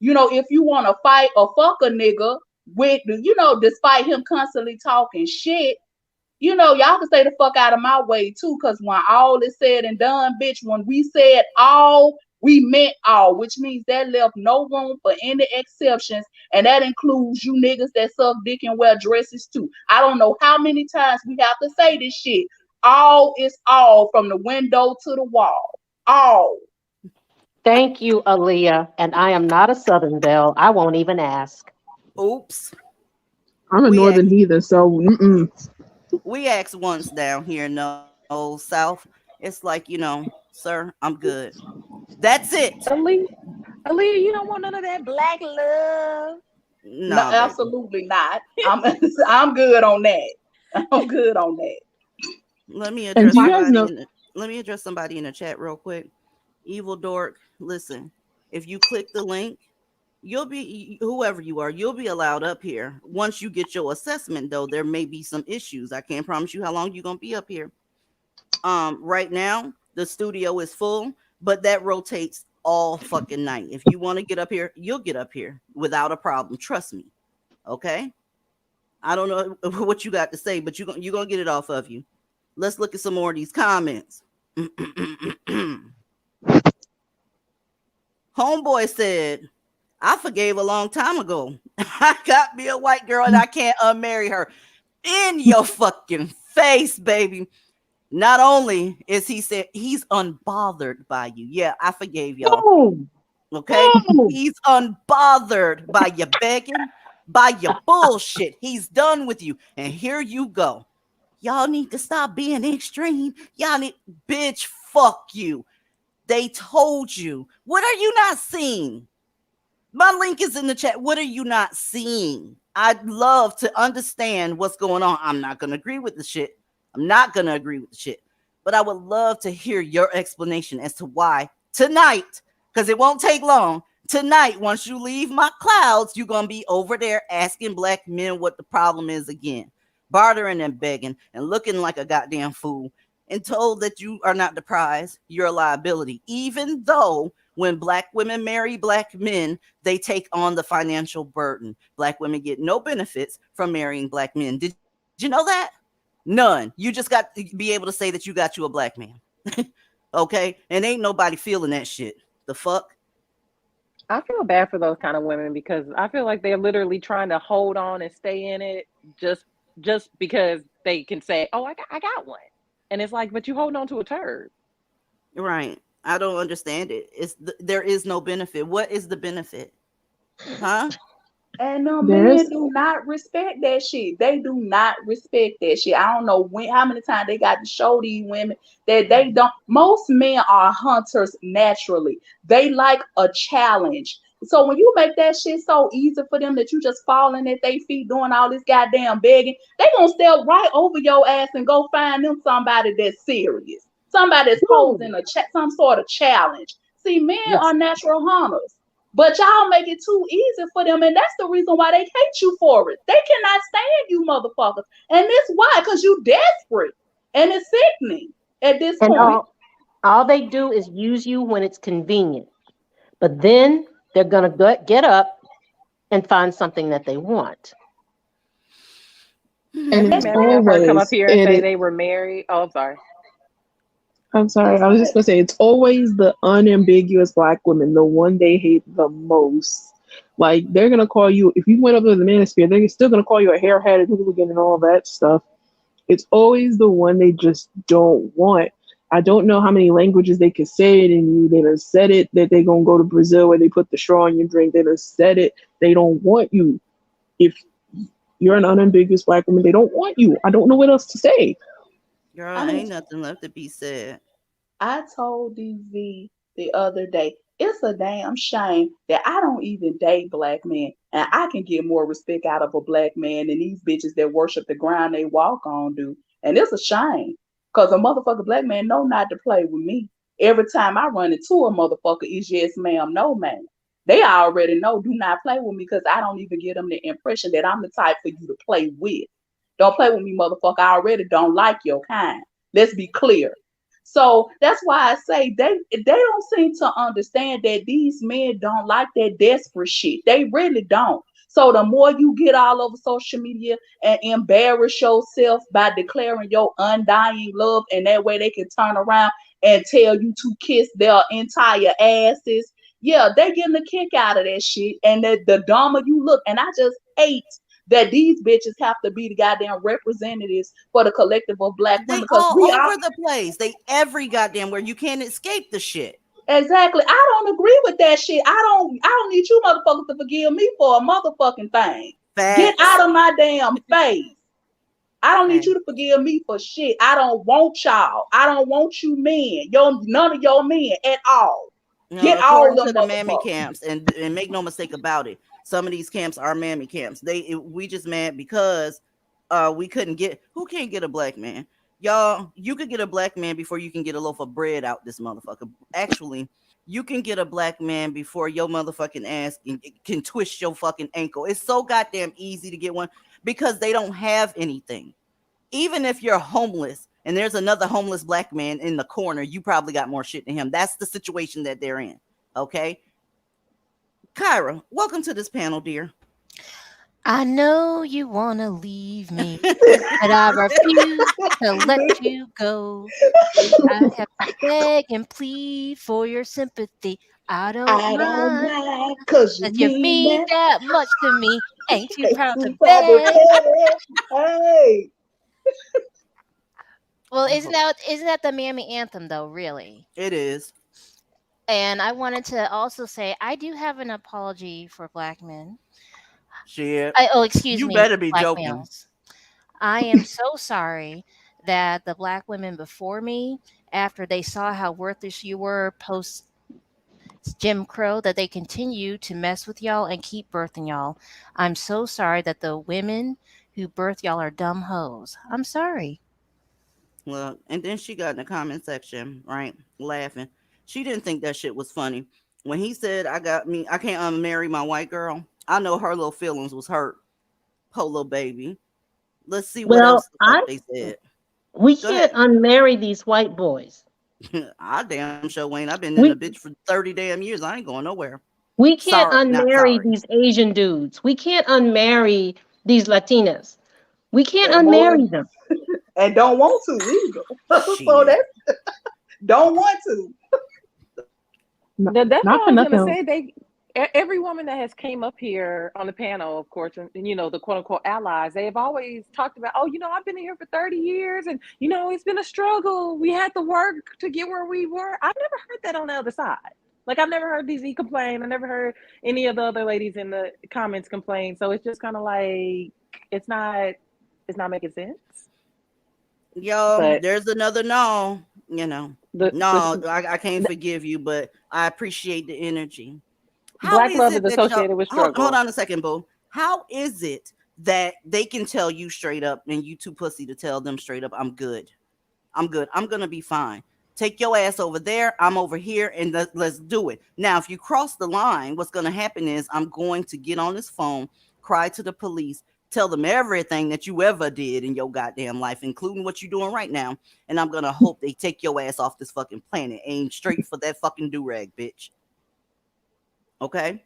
you know, if you want to fight or fuck a nigga with, you know, despite him constantly talking shit, you know, y'all can stay the fuck out of my way too, because when all is said and done, bitch, when we said all, we meant all, which means that left no room for any exceptions, and that includes you niggas that suck dick and wear dresses too. I don't know how many times we have to say this shit. All is all, from the window to the wall. All. Thank you, Aaliyah. And I am not a Southern belle. I won't even ask. Oops. I'm a Northern heathen, so we asked once down here in the old South. It's like, you know, sir, I'm good. That's it. Aaliyah, you don't want none of that black love. No, absolutely not. I'm good on that. I'm good on that. Let me address somebody in the chat real quick. Evil Dork, listen, if you click the link, you'll be, whoever you are, you'll be allowed up here. Once you get your assessment, though, there may be some issues. I can't promise you how long you're gonna be up here. Right now the studio is full, but that rotates all fucking night. If you want to get up here, you'll get up here without a problem. Trust me. Okay. I don't know what you got to say, but you're gonna get it off of you. Let's look at some more of these comments. Homeboy said, I forgave a long time ago. I got me a white girl and I can't unmarry her. In your fucking face, baby. Not only is he said he's unbothered by you. Yeah, I forgave y'all. Boom. Okay? Boom. He's unbothered by your begging, by your bullshit. He's done with you. And here you go. Y'all need to stop being extreme. Y'all need, bitch, fuck you. They told you. What are you not seeing? My link is in the chat. What are you not seeing? I'd love to understand what's going on. I'm not going to agree with the shit. I'm not going to agree with the shit. But I would love to hear your explanation as to why tonight, because it won't take long. Tonight, once you leave my clouds, you're going to be over there asking black men what the problem is again. Bartering and begging and looking like a goddamn fool and told that you are not the prize. You're a liability. Even though when black women marry black men, they take on the financial burden. Black women get no benefits from marrying black men. Did you know that? None. You just got to be able to say that you got you a black man. Okay? And ain't nobody feeling that shit. The fuck? I feel bad for those kind of women because I feel like they're literally trying to hold on and stay in it just because they can say, "Oh, I got one," and it's like, but you holding on to a turd. Right. I don't understand it. There is no benefit. What is the benefit? Huh? And There's men do not respect that shit. They do not respect that shit. I don't know how many times they got to show these women that they don't. Most men are hunters naturally. They like a challenge. So when you make that shit so easy for them that you just falling at their feet doing all this goddamn begging, they gonna step right over your ass and go find them somebody that's serious. Somebody that's posing some sort of challenge. See, men are natural hunters. But y'all make it too easy for them, and that's the reason why they hate you for it. They cannot stand you, motherfuckers, and this why? Because you desperate, and it's sickening at this And point. all they do is use you when it's convenient. But then they're going to get up and find something that they want. and Every it's man I've heard come up always here and say they were married. Oh, I'm sorry. I'm sorry, I was just gonna say it's always the unambiguous black women, the one they hate the most. Like they're gonna call you if you went up to the Manosphere, they're still gonna call you a hairheaded hooligan and all that stuff. It's always the one they just don't want. I don't know how many languages they could say it in you. They done said it that they gonna go to Brazil where they put the straw in your drink. They done said it. They don't want you. If you're an unambiguous black woman, they don't want you. I don't know what else to say. Girl, I mean, ain't nothing left to be said. I told DV the other day, it's a damn shame that I don't even date black men, and I can get more respect out of a black man than these bitches that worship the ground they walk on do. And it's a shame, cause a motherfucker black man know not to play with me. Every time I run into a motherfucker, it's yes ma'am, no ma'am. They already know, do not play with me, cause I don't even give them the impression that I'm the type for you to play with. Don't play with me, motherfucker. I already don't like your kind. Let's be clear. So that's why I say they don't seem to understand that these men don't like that desperate shit. They really don't. So the more you get all over social media and embarrass yourself by declaring your undying love, and that way they can turn around and tell you to kiss their entire asses. Yeah, they getting a kick out of that shit. And the dumber you look, and I just hate that these bitches have to be the goddamn representatives for the collective of black They women, because all we are over the place. They every goddamn where you can't escape the shit. exactly. I don't agree with that shit. I don't need you motherfuckers to forgive me for a motherfucking thing. Get Facts. out of my damn face. I don't need Facts. you to forgive me for shit. I don't want y'all. I don't want you men. None of your men at all. Get all According them to the mammy motherfuckers. camps, and make no mistake about it, some of these camps are mammy camps. We just mad because we couldn't get who can't get a black man. Y'all, you could get a black man before you can get a loaf of bread out this motherfucker. Actually, you can get a black man before your motherfucking ass can twist your fucking ankle. It's so goddamn easy to get one because they don't have anything. Even if you're homeless and there's another homeless black man in the corner, you probably got more shit than him. That's the situation that they're in. Okay. Kyra, welcome to this panel, dear. I know you want to leave me, but I refuse to let you go. I have to beg and plead for your sympathy. I don't I don't mind, mind, cause you 'cause you mean mean that. that much to me. Ain't you Ain't proud to too proud to beg? beg. Hey. Well, I isn't hope that the Mammy anthem though, really? it is. And I wanted to also say I do have an apology for black men. Shit. Excuse You me, better be black joking. males. I am so sorry that the black women before me, after they saw how worthless you were post Jim Crow, that they continue to mess with y'all and keep birthing y'all. I'm so sorry that the women who birth y'all are dumb hoes. I'm sorry. Look, and then she got in the comment section, right, laughing. She didn't think that shit was funny. When he said, I can't unmarry my white girl, I know her little feelings was hurt. Poor little baby. Let's see what Well, else the fuck they said. we Go ahead. can't unmarry these white boys. I damn sure Wayne. I've been in the We bitch for 30 damn years. I ain't going nowhere. we can't Sorry, not unmarry sorry. these Asian dudes. We can't unmarry these Latinas. We can't And more, unmarry them. and don't want to either. So Shit. that's don't want to. That's Not what for I was gonna nothing. say. Every woman that has came up here on the panel, of course, and the quote unquote allies, they have always talked about, oh, I've been here for 30 years, and it's been a struggle. We had to work to get where we were. I've never heard that on the other side. Like, I've never heard DZ complain. I never heard any of the other ladies in the comments complain. So it's just kind of like it's not making sense. Yo, But there's another no. the No, I can't forgive you, but I appreciate the energy. How black is love it is that y'all associated with hold struggle. on a second, boo? How is it that they can tell you straight up and you too pussy to tell them straight up, I'm good. I'm good. I'm gonna be fine. Take your ass over there. I'm over here, and let's do it. Now, if you cross the line, what's gonna happen is I'm going to get on this phone, cry to the police, tell them everything that you ever did in your goddamn life, including what you're doing right now, and I'm gonna hope they take your ass off this fucking planet. Aim straight for that fucking do-rag, bitch. Okay?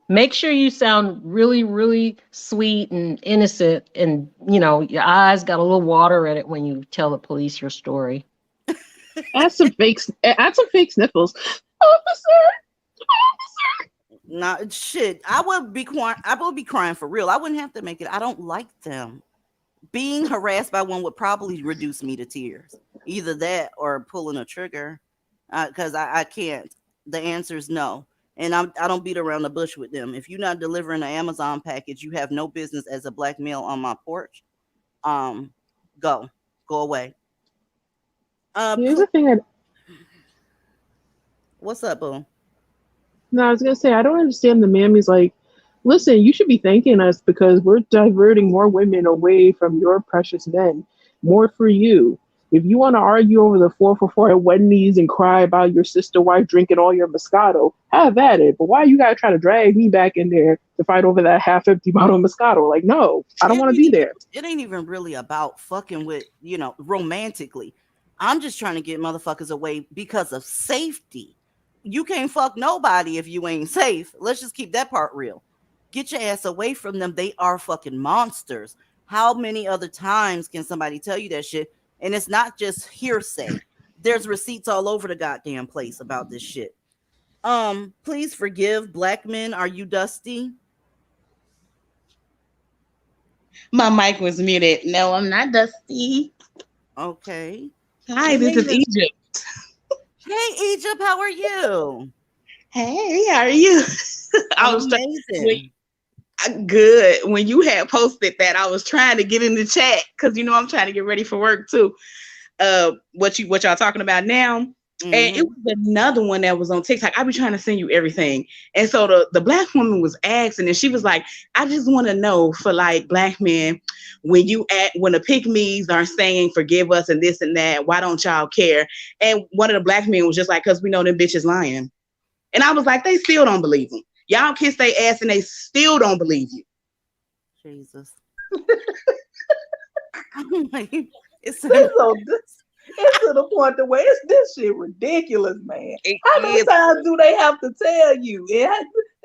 Make sure you sound really, really sweet and innocent, and your eyes got a little water in it when you tell the police your story. Add some fake sniffles. Officer, Nah, shit. I would be crying. I would be crying for real. I wouldn't have to make it. I don't like them. Being harassed by one would probably reduce me to tears. Either that or pulling a trigger, because I can't. The answer is no, and I don't beat around the bush with them. If you're not delivering an Amazon package, you have no business as a black male on my porch. Um, go away. here's the thing. What's up, boo? No, I was gonna say I don't understand the mammies. Like, listen, you should be thanking us because we're diverting more women away from your precious men. More for you. If you want to argue over the 444 at Wendy's and cry about your sister wife drinking all your Moscato, have at it. But why you gotta try to drag me back in there to fight over that half-empty bottle of Moscato? Like, no, I don't want to be there. It ain't even really about fucking with, romantically. I'm just trying to get motherfuckers away because of safety. You can't fuck nobody if you ain't safe. Let's just keep that part real. Get your ass away from them. They are fucking monsters. How many other times can somebody tell you that shit? And it's not just hearsay. There's receipts all over the goddamn place about this shit. Please forgive black men. Are you dusty? My mic was muted. No, I'm not Dusty. Okay. Hi, this is Egypt. Hey, Egypt, how are you? Hey, how are you? I was amazing. Good. When you had posted that, I was trying to get in the chat because I'm trying to get ready for work too. What y'all talking about now? Mm-hmm. And it was another one that was on TikTok. I be trying to send you everything. And so the black woman was asking, and she was like, I just want to know for like black men, when the pick-me's are saying forgive us and this and that, why don't y'all care? And one of the black men was just like, because we know them bitches lying. And I was like, they still don't believe them. Y'all kiss their ass and they still don't believe you. Jesus. I'm like, it's to the point to where this shit ridiculous, man. How many times do they have to tell you?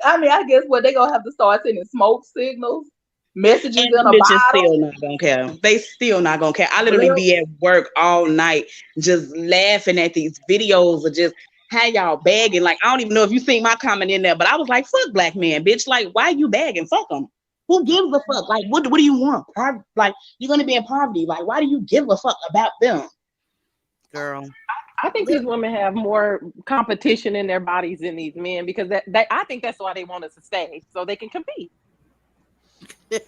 I mean, I guess what they gonna have to start sending smoke signals, messages And in them a bitches bottle, still not gonna care. They still not gonna care. I literally blip. be at work all night just laughing at these videos of just how y'all bagging. Like, I don't even know if you seen my comment in there, but I was like, fuck black men, bitch. Like, why you bagging? Fuck them. Who gives a fuck? Like, what do you want? Like, you're gonna be in poverty. Like, why do you give a fuck about them? Girl. I think these women have more competition in their bodies than these men because I think that's why they want us to stay so they can compete. The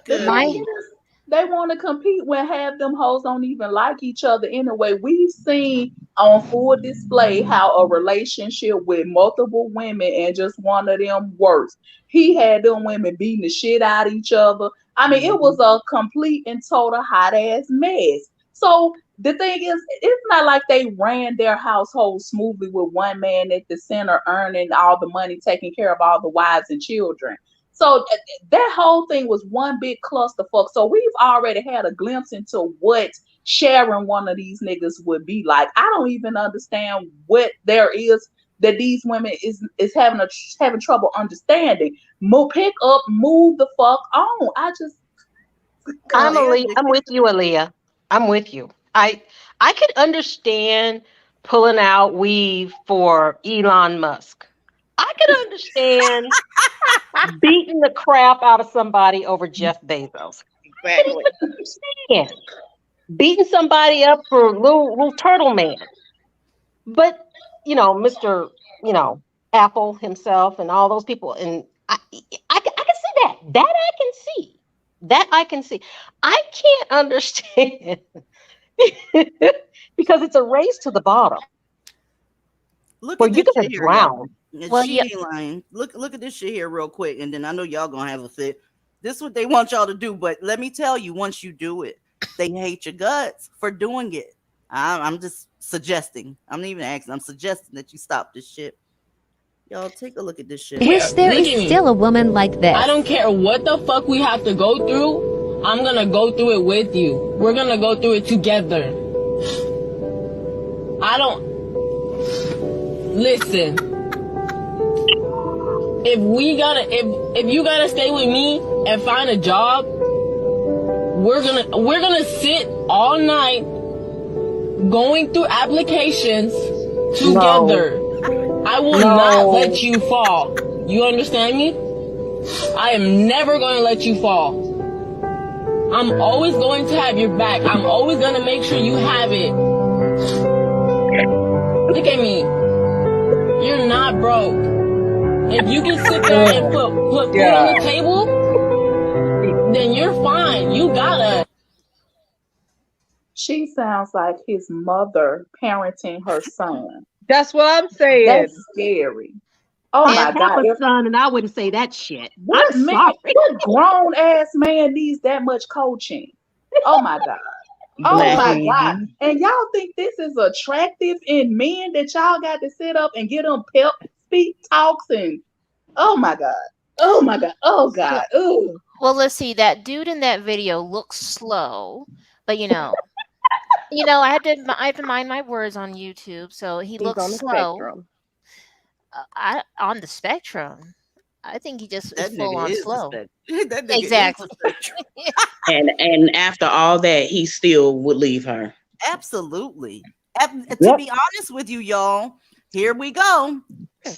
Good. thing is, they want to compete when half them hoes don't even like each other anyway. We've seen on full display how a relationship with multiple women and just one of them works. He had them women beating the shit out of each other. I mean, it was a complete and total hot ass mess. So the thing is, it's not like they ran their household smoothly with one man at the center earning all the money, taking care of all the wives and children. So that whole thing was one big clusterfuck. So we've already had a glimpse into what sharing one of these niggas would be like. I don't even understand what there is that these women is having trouble understanding. Pick up, move the fuck on. I'm with you, Aaliyah. I'm with you. I could understand pulling out weave for Elon Musk. I could understand beating the crap out of somebody over Jeff Bezos. Exactly. I could understand beating somebody up for little turtle man. But Mr. Apple himself and all those people, and I can see that. That I can see. That I can see. I can't understand because it's a race to the bottom. Look where at you're this gonna shit here, drown. y'all. Well, She yeah. ain't lying. Look at this shit here real quick, and then I know y'all gonna have a fit. This is what they want y'all to do, but let me tell you, once you do it, they hate your guts for doing it. I'm just suggesting. I'm not even asking. I'm suggesting that you stop this shit. Y'all take a look at this shit. Wish there is still a woman like this. I don't care what the fuck we have to go through. I'm gonna go through it with you. We're gonna go through it together. I don't listen. If you gotta stay with me and find a job, we're gonna sit all night going through applications together. I will not let you fall. You understand me? I am never going to let you fall. I'm always going to have your back. I'm always going to make sure you have it. Look at me. You're not broke. If you can sit there and put food on the table, then you're fine. You gotta. She sounds like his mother parenting her son. That's what I'm saying. That's scary. Oh I my have God. a son, and I wouldn't say that shit. What I'm man? sorry. What grown ass man needs that much coaching? Oh my God. Oh Black my man. God. And y'all think this is attractive in men that y'all got to sit up and get them pep speak talks and oh my God. Oh my God. Oh God. Ooh. Well, let's see. That dude in that video looks slow, but I have to mind my words on YouTube. So he He's looks on the slow. spectrum. On the spectrum. I think he just is That full nigga on is the slow. spectrum. That nigga Exactly. is the spectrum. And after all that, he still would leave her. Absolutely. To be honest with you, y'all, here we go.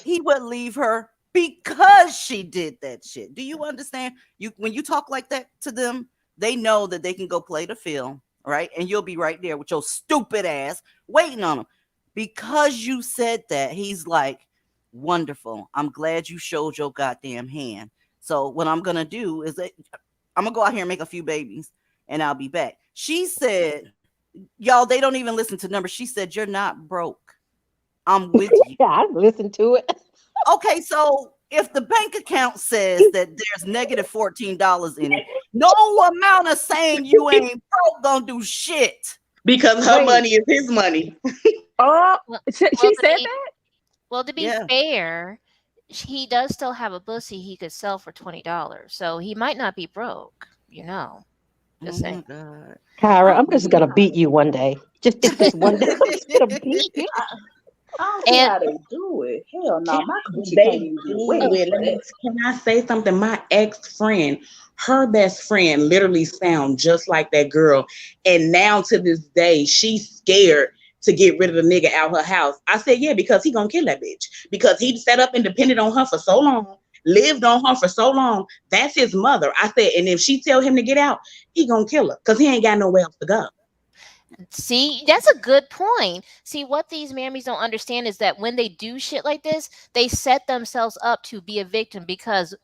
He would leave her because she did that shit. Do you understand? When you talk like that to them, they know that they can go play the field, right? And you'll be right there with your stupid ass waiting on them. Because you said that, he's like, wonderful. I'm glad you showed your goddamn hand. So what I'm gonna do is I'm gonna go out here and make a few babies, and I'll be back. She said, y'all, they don't even listen to numbers. She said, you're not broke. I'm with you. Yeah, I listened to it. Okay, so if the bank account says that there's negative $14 in it, no amount of saying you ain't broke gonna do shit. Because her money is his money. Oh, she said that? Well, to be fair, he does still have a pussy he could sell for $20, so he might not be broke. Just saying. God. Kyra, I'm just gonna beat you one day. Just one day. I'm just gonna beat you. I don't see And how they do it. Hell no, my coochie they can't even get do wet it. for that. Can I say something? My ex friend, her best friend, literally sound just like that girl, and now to this day, she's scared to get rid of the nigga out her house. I said, yeah, because he gonna kill that bitch because he set up and depended on her for so long, lived on her for so long. That's his mother. I said, and if she tell him to get out, he gonna kill her because he ain't got nowhere else to go. See, that's a good point. See, what these mammies don't understand is that when they do shit like this, they set themselves up to be a victim because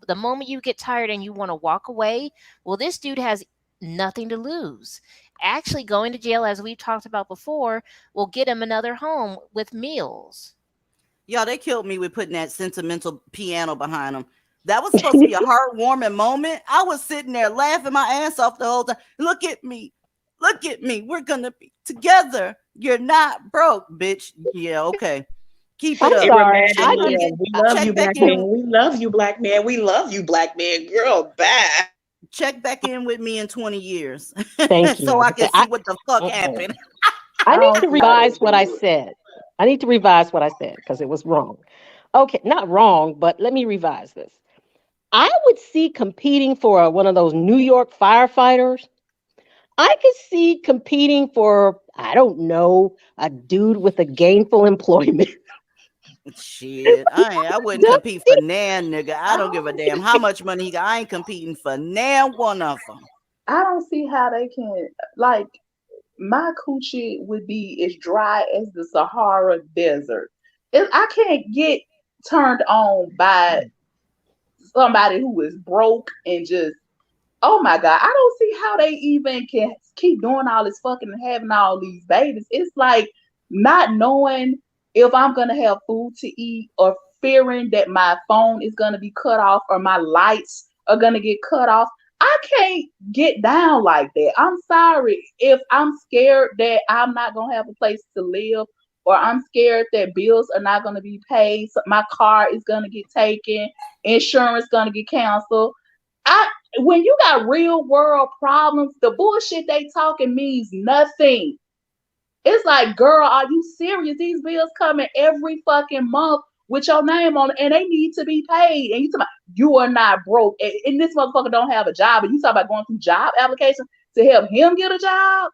the moment you get tired and you want to walk away, well, this dude has nothing to lose. Actually, going to jail, as we've talked about before, will get him another home with meals. Y'all, they killed me with putting that sentimental piano behind them. That was supposed to be a heartwarming moment. I was sitting there laughing my ass off the whole time. Look at me. Look at me. We're going to be together. You're not broke, bitch. Yeah, okay. Keep it I'm up. It sorry. reminded I me just of we love Check you, back black man. in. We love you, black man. We love you, black man. Girl, bye. Check back in with me in 20 years. thank So you. I can see what the fuck Mm-mm. happened. I I need don't to see how they revise what do I it. said. I need to revise what I said because it was wrong. Okay, not wrong, but let me revise this. I would see competing for one of those New York firefighters. I could see competing for, I don't know, a dude with a gainful employment. Shit, I wouldn't Don't compete for you nan, nigga. I I don't give a don't, damn how much money he got. I ain't competing for nan one of them. I don't see how they can like my coochie would be as dry as the Sahara Desert. I can't get turned on by somebody who is broke and just oh my god, I don't see how they even can keep doing all this fucking and having all these babies. It's like not knowing if I'm gonna have food to eat or fearing that my phone is gonna be cut off or my lights are gonna get cut off. I can't get down like that. I'm sorry if I'm scared that I'm not gonna have a place to live or I'm scared that bills are not gonna be paid, so my car is gonna get taken, insurance gonna get canceled. I when you got real world problems, the bullshit they talking means nothing. It's like, girl, are you serious? These bills coming every fucking month with your name on it, and they need to be paid. And you talking about you are not broke, and this motherfucker don't have a job, and you talk about going through job applications to help him get a job,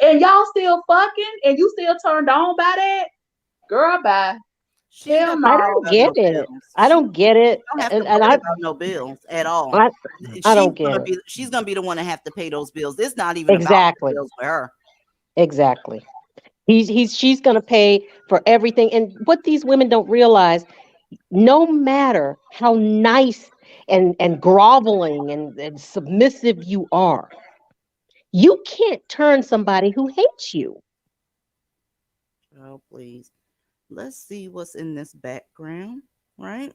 and y'all still fucking, and you still turned on by that, girl. Bye. She ain't Hell got to I worry don't no. about get no it. bills. I don't get She it. don't have to And worry I, about no bills at all. I, I She's don't get gonna it. be the one to have to pay those bills. It's not even about the Exactly. bills for her. Exactly. She's going to pay for everything. And what these women don't realize, no matter how nice and groveling and submissive you are, you can't turn somebody who hates you. Oh, please. Let's see what's in this background, right?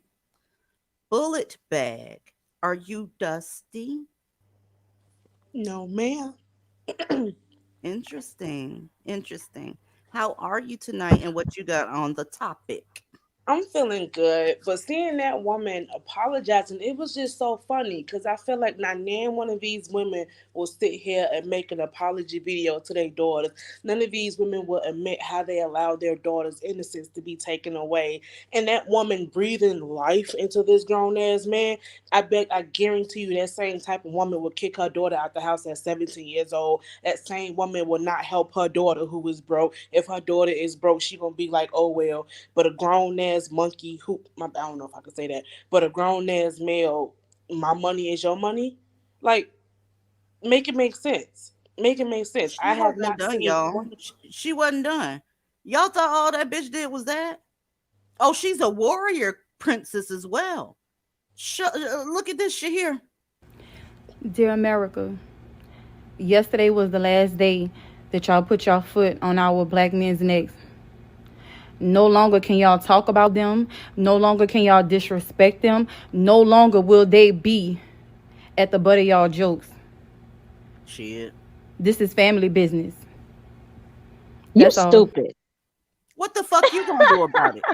Bullet bag. Are you dusty? No, ma'am. Interesting. Interesting. How are you tonight and what you got on the topic? I'm feeling good, but seeing that woman apologizing, it was just so funny because I feel like not none one of these women will sit here and make an apology video to their daughters. None of these women will admit how they allowed their daughter's innocence to be taken away. And that woman breathing life into this grown ass man, I guarantee you that same type of woman will kick her daughter out the house at 17 years old. That same woman will not help her daughter who is broke. If her daughter is broke, she gonna be like, oh well. But a grown ass monkey who I don't know if I could say that, but a grown ass male, my money is your money. Like, make it make sense. Make it make sense. She I have wasn't not done, seen y'all. one. She wasn't done. Y'all thought all that bitch did was that? Oh, she's a warrior princess as well. Look at this shit here. Dear America, yesterday was the last day that y'all put your foot on our black men's necks. No longer can y'all talk about them. No longer can y'all disrespect them. No longer will they be at the butt of y'all jokes. Shit. This is family business. You That's all. stupid. What the fuck you gonna do about it?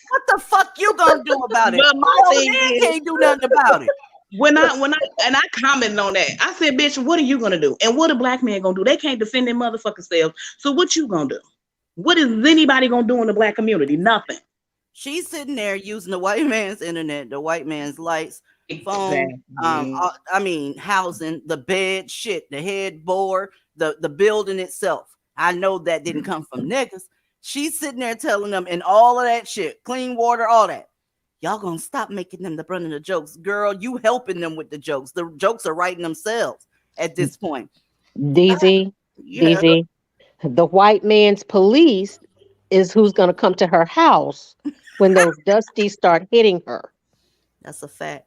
What the fuck you gonna do about it? But my Oh, thing man is, can't do nothing about it. when I commented on that, I said, bitch, what are you gonna do? And what a black man gonna do? They can't defend their motherfucking selves. So what you gonna do? What is anybody gonna do in the black community? Nothing. She's sitting there using the white man's internet, the white man's lights, phone, Exactly. I mean, housing, the bed, shit, the headboard, the building itself. I know that didn't come from niggas. She's sitting there telling them and all of that shit, clean water, all that. Y'all gonna stop making them the brunt of the jokes. Girl, you helping them with the jokes. The jokes are writing themselves at this point. DZ, Yeah, DZ, the white man's police is who's going to come to her house when those dusties start hitting her. that's a fact.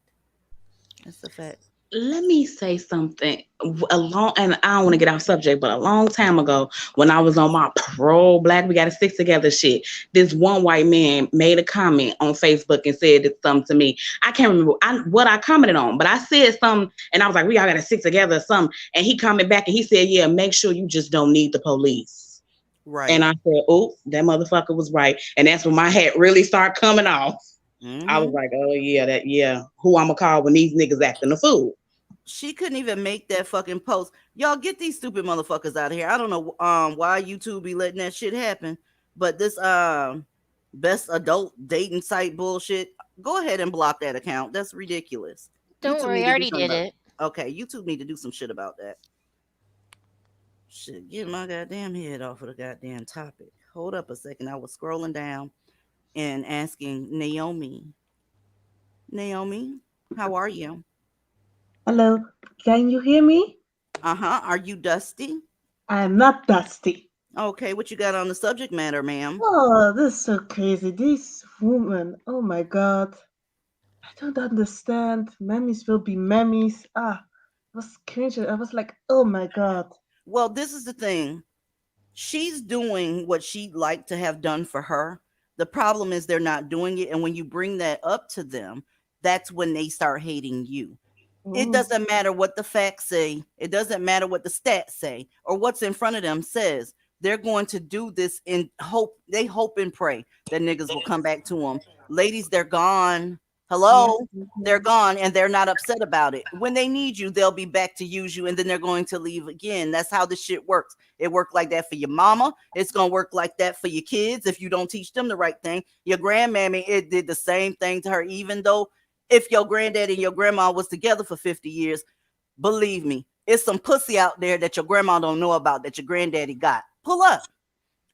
That's a fact. Let me say something. And I don't want to get off subject, but a long time ago, when I was on my pro black, we got to stick together shit, this one white man made a comment on Facebook and said something to me. I can't remember what I commented on, but I said something and I was like, we all got to stick together or something. And he commented back and he said, yeah, make sure you just don't need the police. Right. And I said, oh, that motherfucker was right. And that's when my hat really started coming off. I was like, oh yeah, who I'm gonna call when these niggas acting a fool. She couldn't even make that fucking post. Y'all get these stupid motherfuckers out of here. I don't know why YouTube be letting that shit happen, but this best adult dating site bullshit, go ahead and block that account. That's ridiculous. Don't YouTube worry, need I to do already something did about it. Okay, YouTube need to do some shit about that. Shit, get my goddamn head off of the goddamn topic. Hold up a second. I was scrolling down and asking Naomi, how are you? Hello, can you hear me? Uh-huh. Are you dusty? I'm not dusty. Okay, what you got on the subject matter, ma'am? Oh, this is so crazy. This woman, oh my God. I don't understand. Memes will be memes. It was cringe. I was like, oh my God. Well, this is the thing. She's doing what she'd like to have done for her. The problem is they're not doing it. And when you bring that up to them, that's when they start hating you. It doesn't matter what the facts say. It doesn't matter what the stats say or what's in front of them says. They're going to do this in hope. They hope and pray that niggas will come back to them. Ladies, they're gone. Hello, they're gone and they're not upset about it. When they need you, they'll be back to use you and then they're going to leave again. That's how this shit works. It worked like that for your mama. It's going to work like that for your kids if you don't teach them the right thing. Your grandmammy, it did the same thing to her, even though if your granddad and your grandma was together for 50 years, believe me, it's some pussy out there that your grandma don't know about that your granddaddy got. Pull up.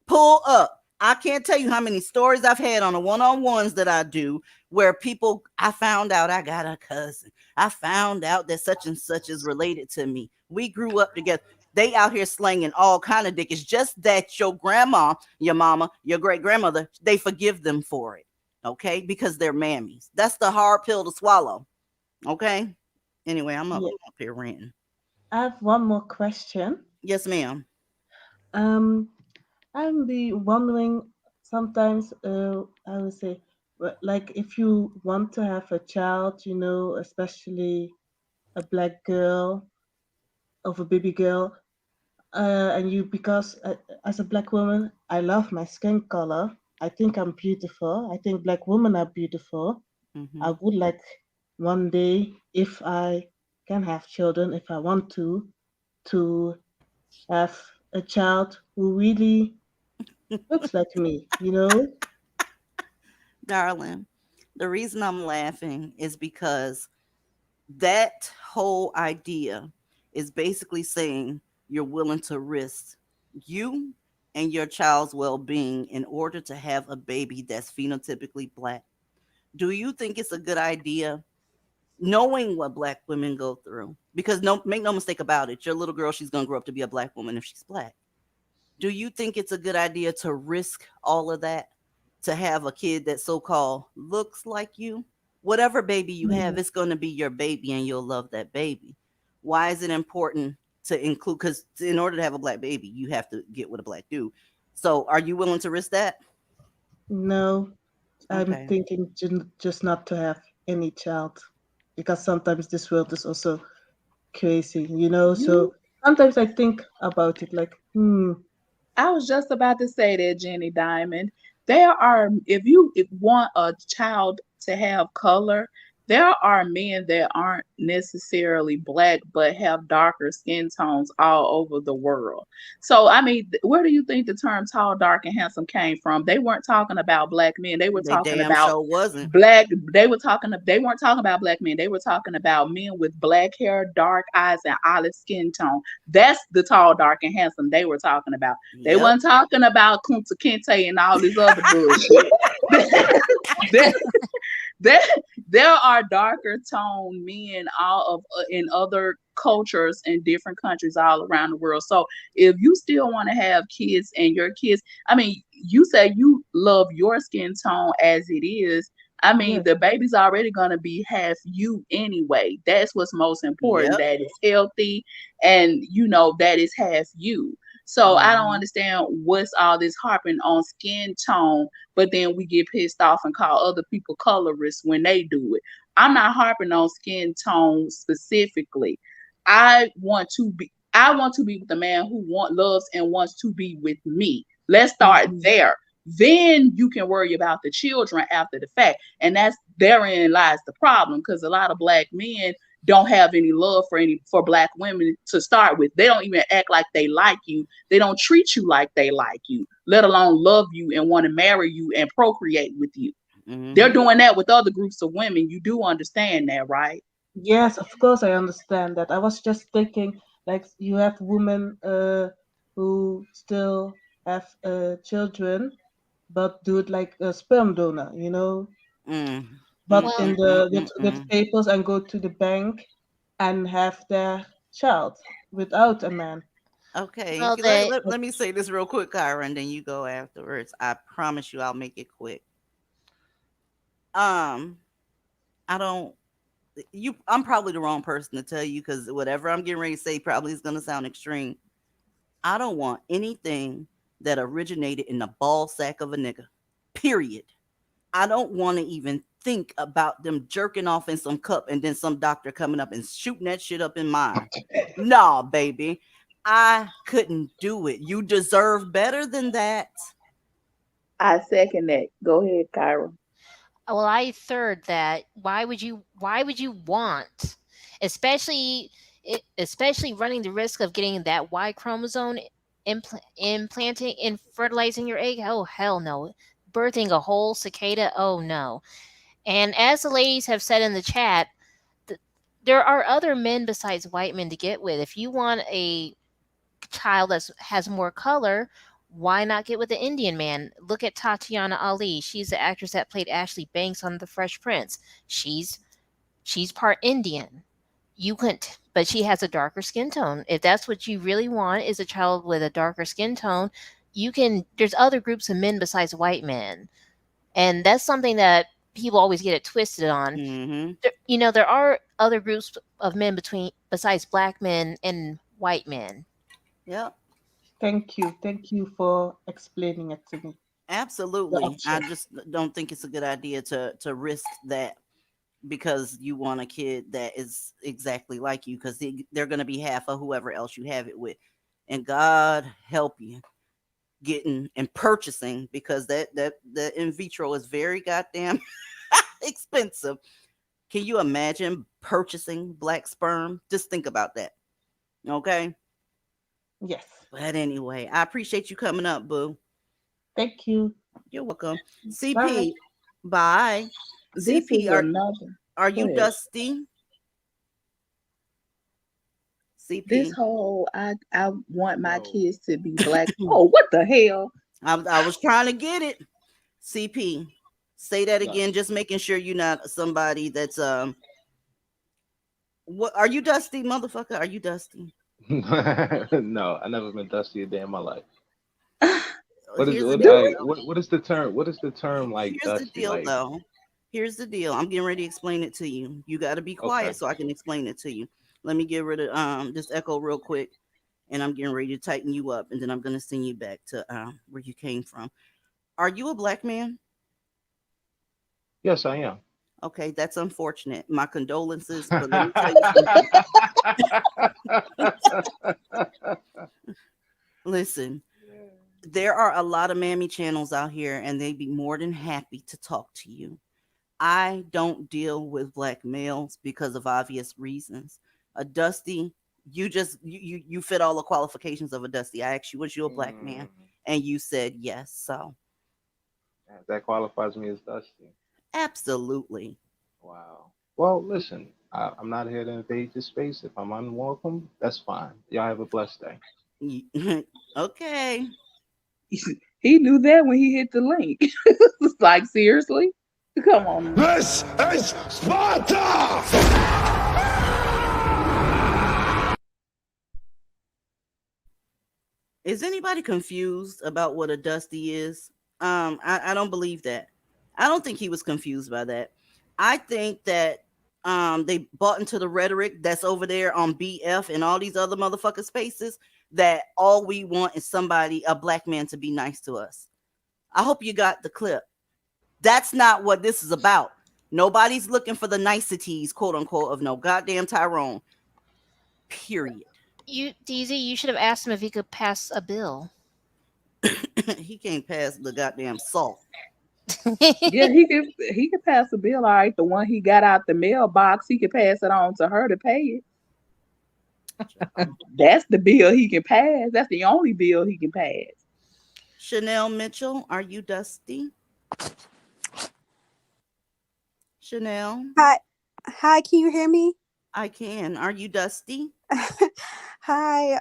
Pull up. I can't tell you how many stories I've had on the one-on-ones that I do where people, I found out I got a cousin. I found out that such and such is related to me. We grew up together. They out here slanging all kind of dick. It's just that your grandma, your mama, your great-grandmother, they forgive them for it. Okay? Because they're mammies. That's the hard pill to swallow. Okay? Anyway, I'm up here ranting. I have one more question. Yes, ma'am. I'm be wondering sometimes, I would say, like if you want to have a child, especially a black girl of a baby girl, and because as a black woman, I love my skin color. I think I'm beautiful. I think black women are beautiful. Mm-hmm. I would like one day, if I can have children, if I want to have a child who really looks like me, Darling, the reason I'm laughing is because that whole idea is basically saying you're willing to risk you and your child's well-being in order to have a baby that's phenotypically black. Do you think it's a good idea knowing what black women go through? Because make no mistake about it, your little girl, she's going to grow up to be a black woman if she's black. Do you think it's a good idea to risk all of that to have a kid that so-called looks like you? Whatever baby you have, it's going to be your baby and you'll love that baby. Why is it important to include? Because in order to have a black baby, you have to get with a black dude. So are you willing to risk that? No, I'm Okay. thinking just not to have any child, because sometimes this world is also crazy, So sometimes I think about it like, I was just about to say that, Jenny Diamond. If you want a child to have color, there are men that aren't necessarily black but have darker skin tones all over the world. So I mean, where do you think the term tall, dark, and handsome came from? They weren't talking about black men. They were They talking damn about sure wasn't. black. They weren't talking about black men. They were talking about men with black hair, dark eyes, and olive skin tone. That's the tall, dark, and handsome they were talking about. They Yep. weren't talking about Kunta Kinte and all this other bullshit. there, there, there are darker toned men all of in other cultures in different countries all around the world. So if you still want to have kids and your kids, I mean, you say you love your skin tone as it is. I mean, Yes. the baby's already gonna be half you anyway. That's what's most important. Yep. That it's healthy, and you know that is half you. So I don't Mhm. understand what's all this harping on skin tone, but then we get pissed off and call other people colorists when they do it. I'm not harping on skin tone specifically. I want to be with the man who loves and wants to be with me. Let's start Mhm. there. Then you can worry about the children after the fact. And that's therein lies the problem, because a lot of black men don't have any love for black women to start with. They don't even act like they like you. They don't treat you like they like you, let alone love you and want to marry you and procreate with you. They're Mhm. doing that with other groups of women. You do understand that, right? Yes, of course I understand that. I was just thinking, like, you have women who still have children, but do it like a sperm donor, you know, Mm. but Mm. in Mm. the Mm. Mm. get Mm. papers and go to the bank and have their child without a man. Okay. Well, Let, they let, let me say this real quick, Kyra, and then you go afterwards. I promise you I'll make it quick. Um, I don't I'm probably the wrong person to tell you, because whatever I'm getting ready to say probably is gonna sound extreme. I don't want anything that originated in the ball sack of a nigga. Period. I don't want to even think about them jerking off in some cup and then some doctor coming up and shooting that shit up in mine. Nah, baby. I couldn't do it. You deserve better than that. I second that. Go ahead, Kyra. well, I third that. Why would you want, especially especially running the risk of getting that Y chromosome implanting and fertilizing your egg? Oh hell no. Birthing a whole cicada? Oh no. And as the ladies have said in the chat, th- there are other men besides white men to get with. If you want a child that has more color, why not get with the Indian man? Look at Tatiana Ali. She's the actress that played Ashley Banks on The Fresh Prince. She's she's part Indian. You couldn't, but she has a darker skin tone. If that's what you really want, is a child with a darker skin tone, you can. There's other groups of men besides white men, and that's something that people always get it twisted on. Mm-hmm. There are other groups of men besides black men and white men. Yep. Thank you for explaining it to me. The Absolutely. I option. just don't think it's a good idea to risk that because you want a kid that is exactly like you, because they're going to be half of whoever else you have it with. And God help you getting and purchasing, because that the in vitro is very goddamn expensive. Can you imagine purchasing black sperm? Just think about that. Okay. Yes. But anyway, I appreciate you coming up, boo. Thank you. You're welcome. Bye. CP, bye. This is CP, another. are Go you ahead. dusty? This CP. whole I want my No. kids to be black. Oh, what the hell? I was trying to get it. CP, say that No. again, just making sure you're not somebody that's what are you, dusty motherfucker? Are you dusty? No, I never been dusty a day in my life. What is Here's the what deal I though. what is the term? What is the term like Here's the dusty? deal Like though. Here's the deal. I'm getting ready to explain it to you. You got to be okay, quiet so I can explain it to you. Let me get rid of this echo real quick, and I'm getting ready to tighten you up, and then I'm gonna send you back to where you came from. Are you a black man? yes, I am. Okay, that's unfortunate. My condolences, but let me tell you something. Listen, there are a lot of mammy channels out here, and they'd be more than happy to talk to you. I don't deal with black males because of obvious reasons. A Dusty, you fit all the qualifications of a Dusty. I asked you, was you a black man? And you said yes. So That qualifies me as Dusty. absolutely. Wow. Well, listen, I'm not here to invade your space. If I'm unwelcome, that's fine. Y'all have a blessed day. Okay. He knew that when he hit the link. It's like, seriously? Come on. This is Sparta! Is anybody confused about what a Dusty is? I don't believe that. I don't think he was confused by that. I think that they bought into the rhetoric that's over there on BF and all these other motherfucker spaces that all we want is somebody, a black man, to be nice to us. I hope you got the clip. That's not what this is about. Nobody's looking for the niceties, quote unquote, of no goddamn Tyrone. Period. You, DZ, you should have asked him if he could pass a bill. He can't pass the goddamn salt. Yeah, he could pass the bill. All right, the one he got out the mailbox, he could pass it on to her to pay it. That's the bill he can pass. That's the only bill he can pass. Chanel Mitchell, are you Dusty? Chanel? Hi, can you hear me? I can. Are you Dusty? Hi.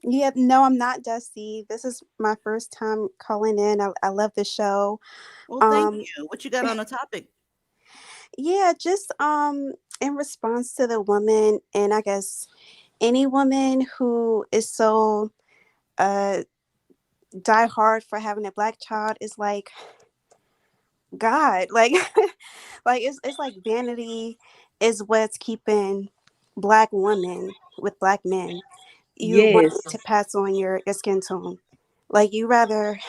Yeah, no, I'm not Dusty. This is my first time calling in. I love the show. Well, thank you. What you got on the topic? Yeah, just in response to the woman, and I guess any woman who is so die hard for having a black child is like God. Like like it's like vanity is what's keeping black women with black men. You want Yes. to pass on your skin tone. Like you rather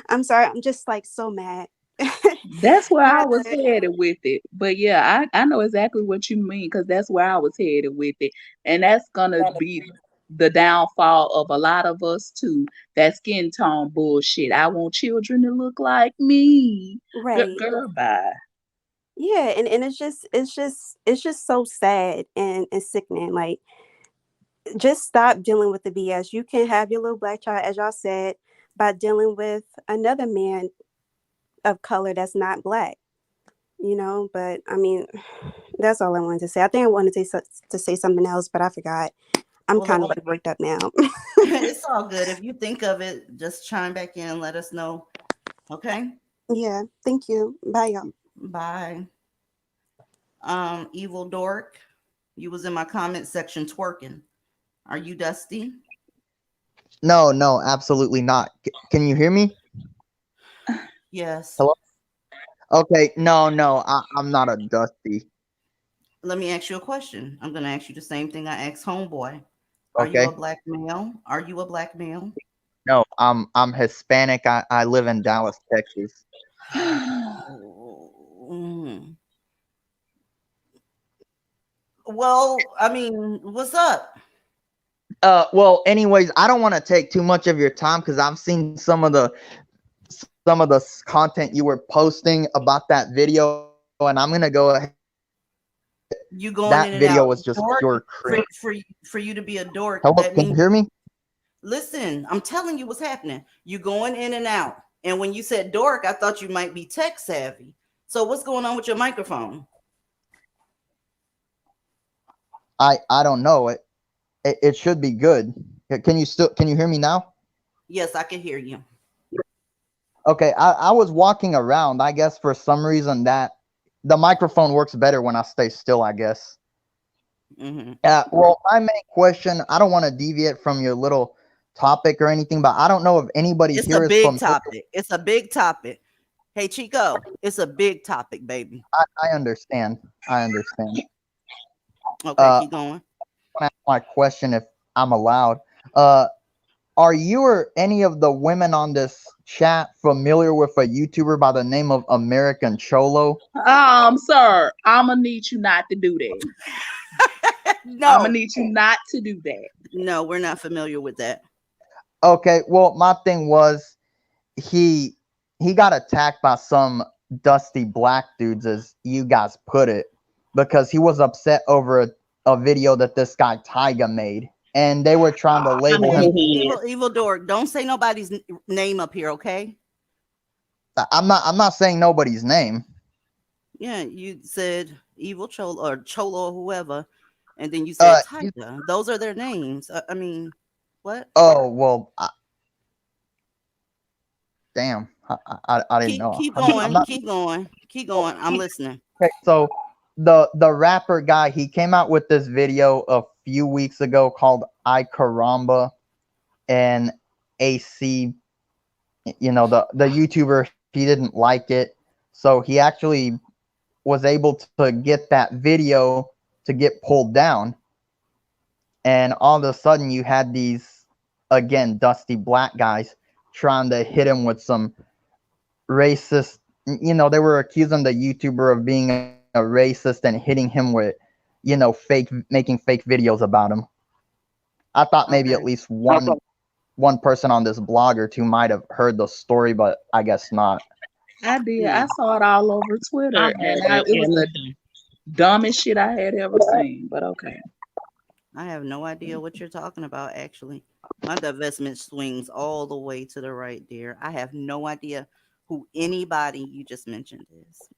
I'm sorry, I'm just like so mad. That's where You I was rather headed with it. But yeah, I know exactly what you mean because that's where I was headed with it. And that's gonna be the downfall of a lot of us too. That skin tone bullshit. I want children to look like me. right. Girl, bye. Yeah, and it's just so sad and sickening. Like just stop dealing with the BS. You can have your little black child, as y'all said, by dealing with another man of color that's not black. But I mean, that's all I wanted to say. I think I wanted to say something else, but I forgot. I'm Well, kind of like worked up now. it's all good. If you think of it, just chime back in and let us know. Okay? Yeah, thank you. Bye, y'all. Bye. Evil Dork, you was in my comment section twerking. Are you Dusty? No, absolutely not. Can you hear me? Yes. Hello? Okay, no, I'm not a Dusty. Let me ask you a question. I'm going to ask you the same thing I asked Homeboy. Are you Okay. a black male? Are you a black male? No, I'm Hispanic. I live in Dallas, Texas. Well, I mean, what's up? Well, anyways, I don't want to take too much of your time because I've seen some of the content you were posting about that video, and I'm gonna go ahead. You going That in and video out. was just Dork, pure cringe. for you to be a dork, Hello, that can you means hear me? listen, I'm telling you what's happening. You going in and out. And when you said dork, I thought you might be tech savvy. So what's going on with your microphone? I don't know. It should be good. Can you hear me now? Yes, I can hear you. Okay, I was walking around. I guess for some reason that the microphone works better when I stay still, I guess. Mm-hmm. Well, my main question, I don't want to deviate from your little topic or anything, but I don't know if anybody It's here a is big familiar. topic. It's a big topic. Hey, Chico, it's a big topic, baby. I understand. Okay, keep going. I want to ask my question if I'm allowed. Are you or any of the women on this chat familiar with a YouTuber by the name of American Cholo? Sir, I'm gonna need you not to do that. No. I'm gonna need you not to do that. No, we're not familiar with that. Okay, well, my thing was he got attacked by some dusty black dudes, as you guys put it, because he was upset over a video that this guy Tyga made, and they were trying to label him. Evil dork. Don't say nobody's name up here, okay? I'm not saying nobody's name. Yeah, you said evil Cholo or whoever, and then you said Tyga. Those are their names. I mean, what? Oh well, damn, I didn't know. Keep going. Keep going. I'm listening. Okay, so the rapper guy, he came out with this video a few weeks ago called "I Caramba," and AC, you know, the YouTuber, he didn't like it, so he actually was able to get that video to get pulled down, and all of a sudden you had these, again, dusty black guys trying to hit him with some racist, you know, they were accusing the YouTuber of being a racist and hitting him with, you know, making fake videos about him. I thought maybe at least one person on this blog or two might have heard the story, but I guess not. I did. I saw it all over Twitter, and it was the dumbest shit I had ever seen. But okay. I have no idea what you're talking about, actually. My divestment swings all the way to the right, dear. I have no idea who anybody you just mentioned is.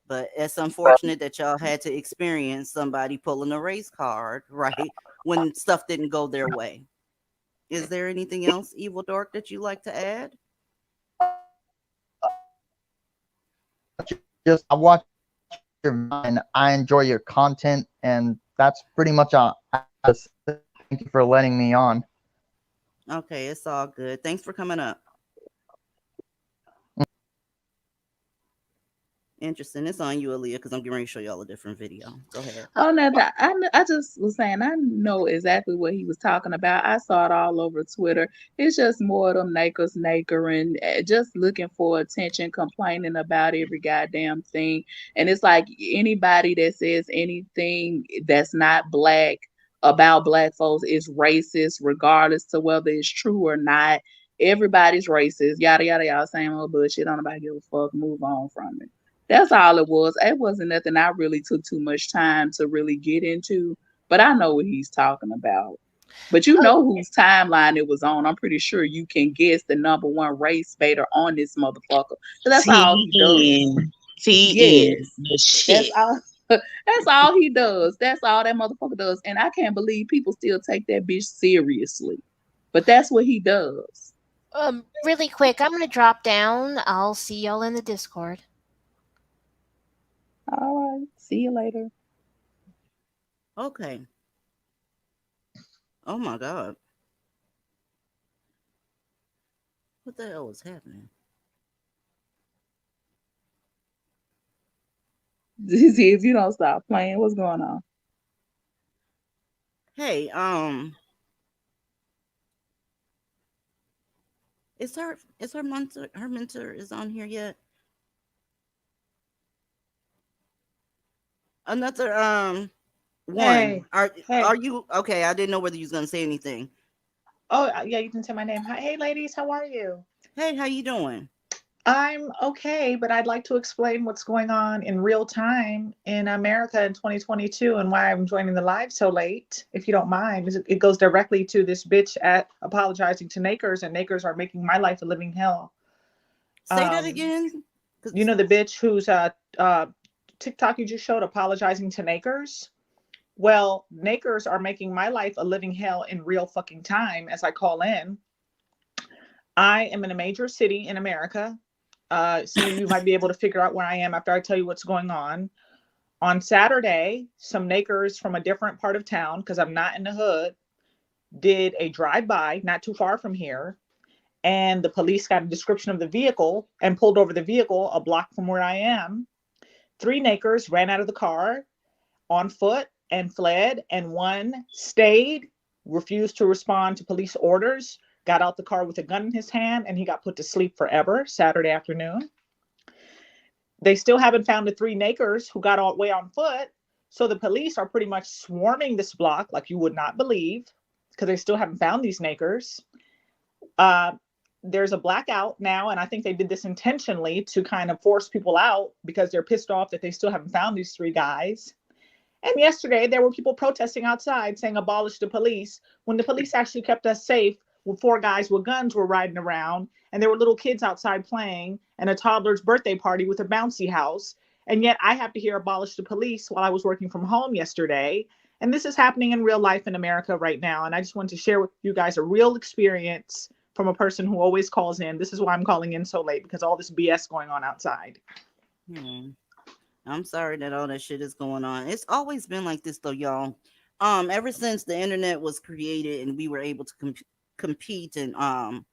But it's unfortunate that y'all had to experience somebody pulling a race card, right, when stuff didn't go their way. Is there anything else, Evil Dork, that you like to add? Just I watch your and I enjoy your content, and that's pretty much all. Thank you for letting me on. Okay, it's all good. Thanks for coming up. Interesting. It's on you, Aaliyah, because I'm getting ready to show y'all a different video. Go ahead. Oh no, I just was saying I know exactly what he was talking about. I saw it all over Twitter. It's just more of them nakering, just looking for attention, complaining about every goddamn thing. And it's like anybody that says anything that's not black about black folks is racist, regardless to whether it's true or not. Everybody's racist. Yada yada yada. Same old bullshit. Don't nobody give a fuck. Move on from it. That's all it was. It wasn't nothing I really took too much time to really get into, but I know what he's talking about. But you know whose timeline it was on. I'm pretty sure you can guess the number one race baiter on this motherfucker. So that's all he does. Yes, the shit. That's all he does. That's all that motherfucker does. And I can't believe people still take that bitch seriously. But that's what he does. Really quick, I'm gonna drop down. I'll see y'all in the Discord. All right. See you later. Okay. Oh my God. What the hell is happening? See if you don't stop playing. What's going on? Hey, is her mentor is on here yet? Another one. Hey, are you okay? I didn't know whether you was gonna say anything. Oh yeah, you can say my name. Hi, hey ladies, how are you? Hey, how you doing? I'm okay, but I'd like to explain what's going on in real time in America in 2022 and why I'm joining the live so late, if you don't mind. It goes directly to this bitch at apologizing to Nakers, and Nakers are making my life a living hell. Say that again. You know the bitch who's TikTok you just showed apologizing to Nakers? Well, Nakers are making my life a living hell in real fucking time as I call in. I am in a major city in America. Some of you might be able to figure out where I am after I tell you what's going on. On Saturday, some Nakers from a different part of town, because I'm not in the hood, did a drive-by not too far from here. And the police got a description of the vehicle and pulled over the vehicle a block from where I am. 3 Nakers ran out of the car on foot and fled, and 1 stayed, refused to respond to police orders, got out the car with a gun in his hand, and he got put to sleep forever Saturday afternoon. They still haven't found the 3 Nakers who got all the way on foot, so the police are pretty much swarming this block like you would not believe, because they still haven't found these Nakers. there's a blackout now, and I think they did this intentionally to kind of force people out because they're pissed off that they still haven't found these 3 guys. And yesterday there were people protesting outside saying abolish the police, when the police actually kept us safe when 4 guys with guns were riding around, and there were little kids outside playing, and a toddler's birthday party with a bouncy house. And yet I have to hear abolish the police while I was working from home yesterday. And this is happening in real life in America right now. And I just wanted to share with you guys a real experience from a person who always calls in. This is why I'm calling in so late, because all this BS going on outside. I'm sorry that all that shit is going on. It's always been like this though, y'all. Ever since the internet was created and we were able to compete and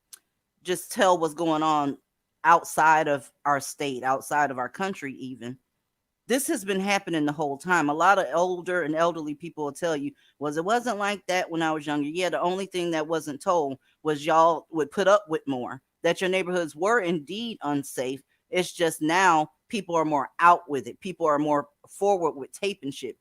just tell what's going on outside of our state, outside of our country even. This has been happening the whole time. A lot of older and elderly people will tell you, it wasn't like that when I was younger. Yeah, the only thing that wasn't told was y'all would put up with more, that your neighborhoods were indeed unsafe. It's just now people are more out with it. People are more forward with taping shit.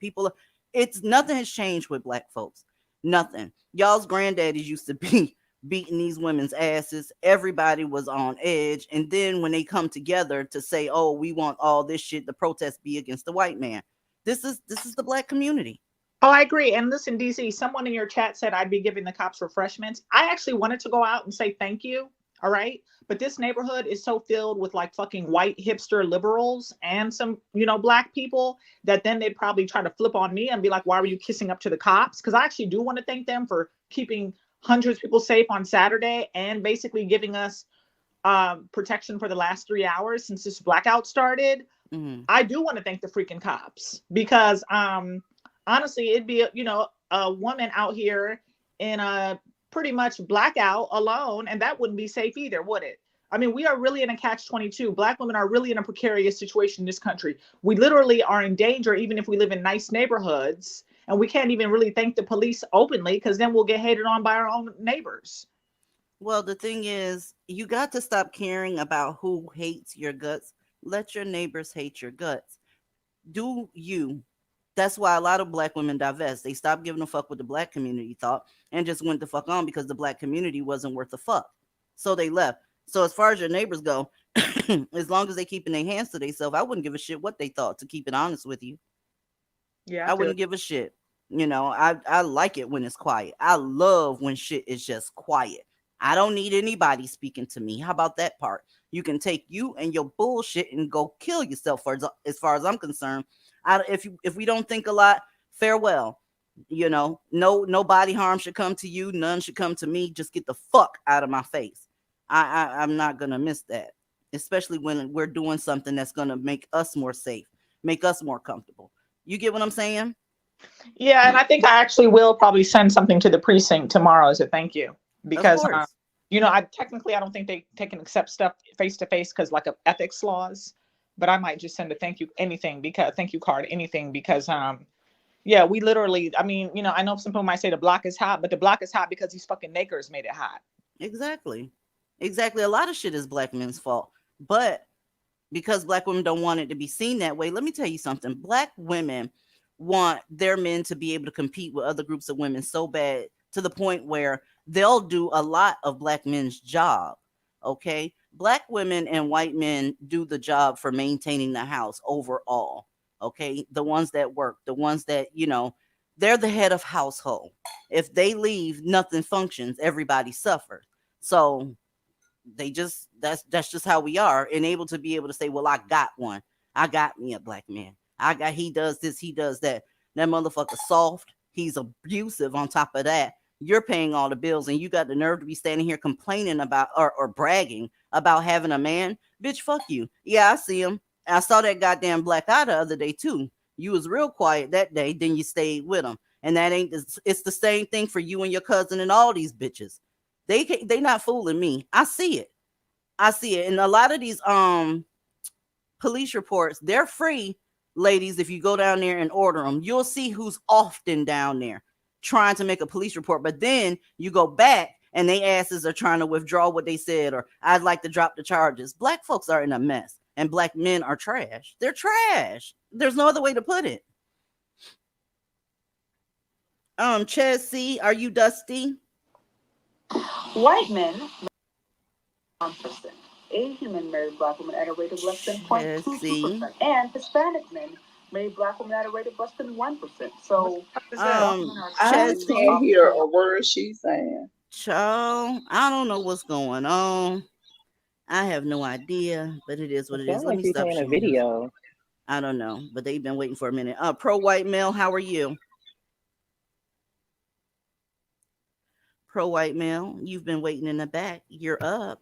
Nothing has changed with black folks. Nothing. Y'all's granddaddies used to be beating these women's asses. Everybody was on edge. And then when they come together to say, oh, we want all this shit, the protest be against the white man. This is the black community. Oh, I agree. And listen, DC, someone in your chat said I'd be giving the cops refreshments. I actually wanted to go out and say thank you. All right. But this neighborhood is so filled with like fucking white hipster liberals and some, black people that then they'd probably try to flip on me and be like, why were you kissing up to the cops? Because I actually do want to thank them for keeping hundreds of people safe on Saturday and basically giving us protection for the last 3 hours since this blackout started. I do want to thank the freaking cops because honestly, it'd be, a woman out here in a pretty much blackout alone, and that wouldn't be safe either, would it? I mean, we are really in a catch-22. Black women are really in a precarious situation in this country. We literally are in danger even if we live in nice neighborhoods. And we can't even really thank the police openly because then we'll get hated on by our own neighbors. Well, the thing is, you got to stop caring about who hates your guts. Let your neighbors hate your guts. Do you. That's why a lot of black women divest. They stopped giving a fuck what the black community thought and just went the fuck on because the black community wasn't worth a fuck. So they left. So as far as your neighbors go, as long as they keeping their hands to themselves, I wouldn't give a shit what they thought, to keep it honest with you. Yeah, I wouldn't give a shit. I like it when it's quiet. I love when shit is just quiet. I don't need anybody speaking to me. How about that part? You can take you and your bullshit and go kill yourself. As far as I'm concerned, if we don't think a lot, farewell. No body harm should come to you. None should come to me. Just get the fuck out of my face. I'm not gonna miss that, especially when we're doing something that's gonna make us more safe, make us more comfortable. You get what I'm saying? Yeah, and I think I actually will probably send something to the precinct tomorrow as a thank you because I don't think they can accept stuff face to face because like of ethics laws, but I might just send a thank you card, anything because we literally, I know some people might say the block is hot, but the block is hot because these fucking nakers made it hot. Exactly. A lot of shit is black men's fault, but because black women don't want it to be seen that way, let me tell you something. Black women want their men to be able to compete with other groups of women so bad to the point where they'll do a lot of black men's job. Okay. Black women and white men do the job for maintaining the house overall. Okay. The ones that work, the ones that, they're the head of household. If they leave, nothing functions. Everybody suffers. So that's just how we are, and able to be able to say, well, I got one. I got me a black man. He does this, he does that. That motherfucker soft. He's abusive on top of that. You're paying all the bills and you got the nerve to be standing here complaining about or bragging about having a man. Bitch, fuck you. Yeah, I see him. I saw that goddamn black eye the other day too. You was real quiet that day, then you stayed with him. And it's the same thing for you and your cousin and all these bitches. They not fooling me. I see it. And a lot of these police reports, they're free, ladies. If you go down there and order them, you'll see who's often down there trying to make a police report. But then you go back and they asses are trying to withdraw what they said, or I'd like to drop the charges. Black folks are in a mess and black men are trash. They're trash. There's no other way to put it. Chelsea, are you dusty? White men. 1%. Asian men married black women at a rate of less than Jesse. 0.22%. And Hispanic men married black women at a rate of less than 1%. So black women are I can't Chessie. hear a word she's saying. Child, I don't know what's going on. I have no idea, but it is what It it is. sounds Let like me you're stop playing a sharing this. video. I don't know, but they've been waiting for a minute. Pro white male, how are you? Pro white male, you've been waiting in the back. You're up.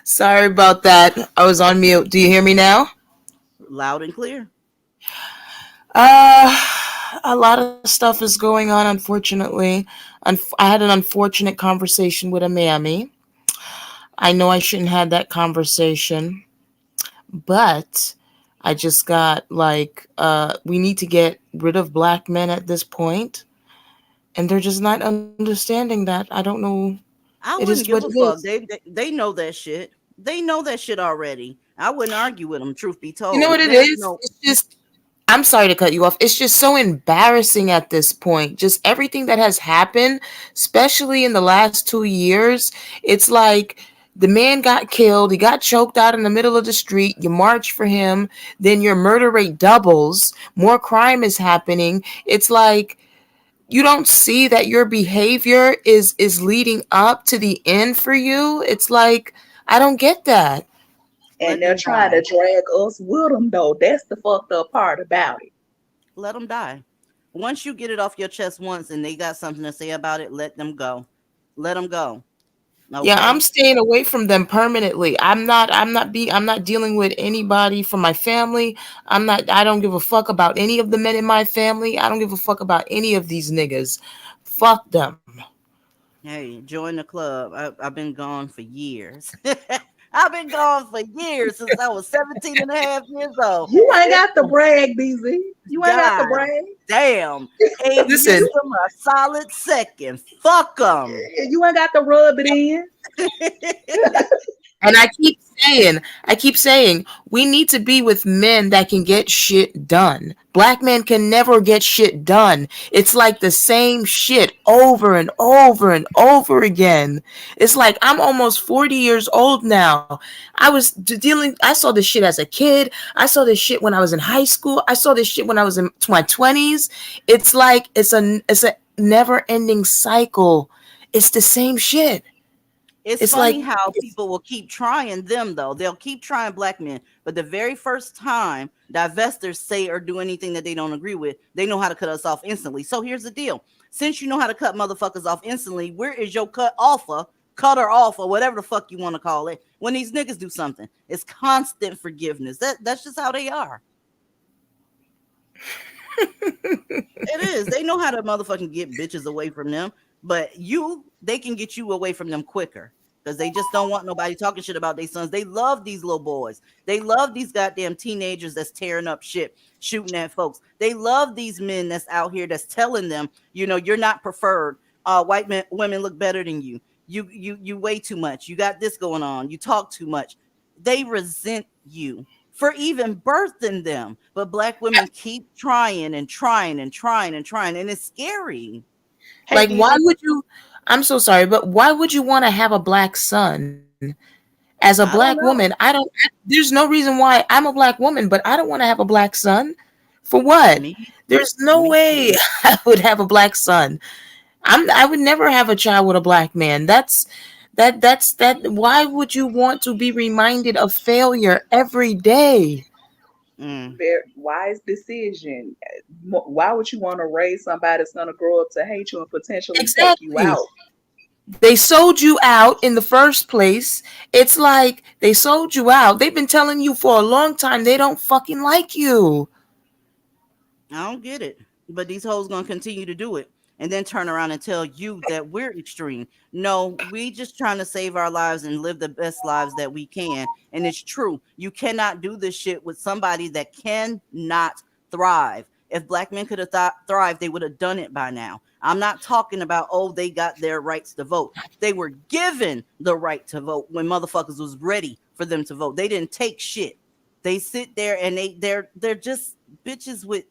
Sorry about that. I was on mute. Do you hear me now? Loud and clear. Uh, a lot of stuff is going on, unfortunately. I had an unfortunate conversation with a mammy. I know I shouldn't have that conversation, but I just got like, we need to get rid of black men at this point, and they're just not understanding that. I don't know. It I is what wouldn't it give a is. fuck. They know that shit. They know that shit already. I wouldn't argue with them. Truth be You know what told, it there's is? no. It's just, I'm sorry to cut you off. It's just so embarrassing at this point. Just everything that has happened, especially in the last 2 years. It's like the man got killed. He got choked out in the middle of the street. You march for him. Then your murder rate doubles. More crime is happening. It's like you don't see that your behavior is leading up to the end for you. It's like I don't get that. And Let they're them trying to die. drag us with them, though. That's the fucked up part about it. Let them die. Once you get it off your chest once and they got something to say about it, let them go. Let them go. Yeah, I'm Okay? staying away from them permanently. I'm not dealing with anybody from my family. I don't give a fuck about any of the men in my family. I don't give a fuck about any of these niggas. Fuck them. Hey, join the club. I've been gone for years. I've been gone for years since I was 17 and a half years old. You ain't got to brag, BZ. You ain't got to God brag. damn. 8 years Listen, to my solid second. Fuck them. You ain't got to rub it in. and I keep saying, we need to be with men that can get shit done. Black men can never get shit done. It's like the same shit over and over and over again. It's like I'm almost 40 years old now. I saw this shit as a kid. I saw this shit when I was in high school. I saw this shit when I was in my 20s. It's like it's a never ending cycle. It's the same shit. It's It's like funny how people will keep trying them, though. They'll keep trying black men, but the very first time divestors say or do anything that they don't agree with, they know how to cut us off instantly. So here's the deal. Since you know how to cut motherfuckers off instantly, where is your cutter off, or whatever the fuck you want to call it, when these niggas do something? It's constant forgiveness. That's just how they are. It is. They know how to motherfucking get bitches away from them, but they can get you away from them quicker because they just don't want nobody talking shit about their sons. They love these little boys. They love these goddamn teenagers that's tearing up shit, shooting at folks. They love these men that's out here that's telling them, you're not preferred. Women look better than you. You weigh too much. You got this going on. You talk too much. They resent you for even birthing them. But black women keep trying and trying and trying and trying, and it's scary. Hey, Like, why DZ. would you? I'm so sorry, but why would you want to have a black son? As a black I don't woman, know. there's no reason why I'm a black woman, but I don't want to have a black son. For what? Me, There's no me way too. I would have a black son. I would never have a child with a black man. That's why would you want to be reminded of failure every day? Mm. Very wise decision. Why would you want to raise somebody that's going to grow up to hate you and potentially take you Exactly. out? They sold you out in the first place. It's like they sold you out. They've been telling you for a long time they don't fucking like you. I don't get it. But these hoes gonna continue to do it and then turn around and tell you that we're extreme. No, we just trying to save our lives and live the best lives that we can. And it's true. You cannot do this shit with somebody that cannot thrive. If black men could have thrived, they would have done it by now. I'm not talking about, they got their rights to vote. They were given the right to vote when motherfuckers was ready for them to vote. They didn't take shit. They sit there and they're just bitches with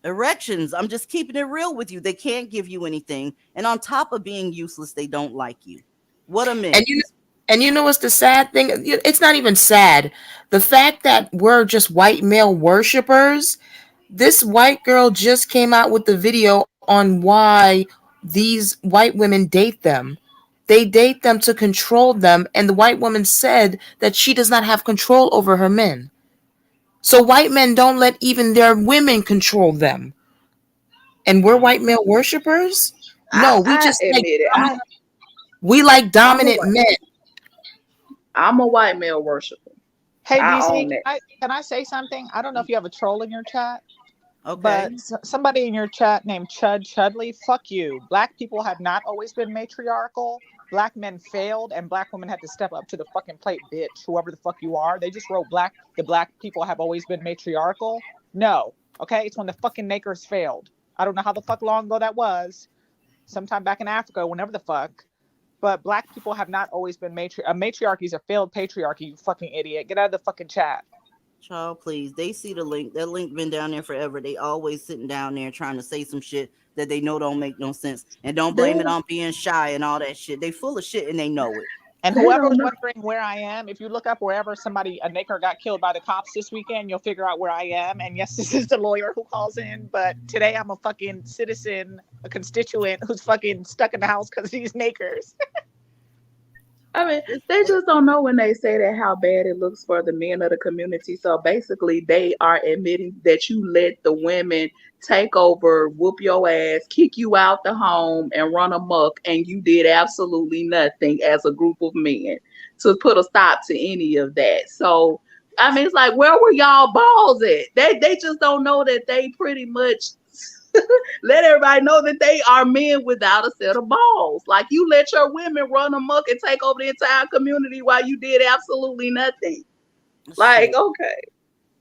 erections. I'm just keeping it real with you. They can't give you anything. And on top of being useless, they don't like you. What a And you mix. And you know what's the sad thing? It's not even sad. The fact that we're just white male worshipers. This white girl just came out with the video on why these white women date them. They date them to control them, and the white woman said that she does not have control over her men. So white men don't let even their women control them. And we're white male worshipers? No, we I just like admit it. we like I'm a dominant white, men. I'm a white male worshiper. Hey, I DC, own that. can I say something? I don't know if you have a troll in your chat, Okay. but somebody in your chat named Chudley, fuck you. Black people have not always been matriarchal. Black men failed, and black women had to step up to the fucking plate, bitch. Whoever the fuck you are, they just wrote the black people have always been matriarchal. No, okay, it's when the fucking Nakers failed. I don't know how the fuck long ago that was. Sometime back in Africa, whenever the fuck. But black people have not always been matriarchy is a failed patriarchy, you fucking idiot. Get out of the fucking chat. Child, please. They see the link. That link been down there forever. They always sitting down there trying to say some shit that they know don't make no sense. And don't blame it on being shy and all that shit. They full of shit and they know it. And whoever's wondering where I am, if you look up wherever a Naker got killed by the cops this weekend, you'll figure out where I am. And yes, this is the lawyer who calls in, but today I'm a fucking citizen, a constituent who's fucking stuck in the house because of these Nakers. I mean, they just don't know when they say that how bad it looks for the men of the community. So basically, they are admitting that you let the women take over, whoop your ass, kick you out the home, and run amok, and you did absolutely nothing as a group of men to put a stop to any of that. So, I mean, it's like, where were y'all balls at? They just don't know that they pretty much let everybody know that they are men without a set of balls. Like, you let your women run amok and take over the entire community while you did absolutely nothing. Like, okay.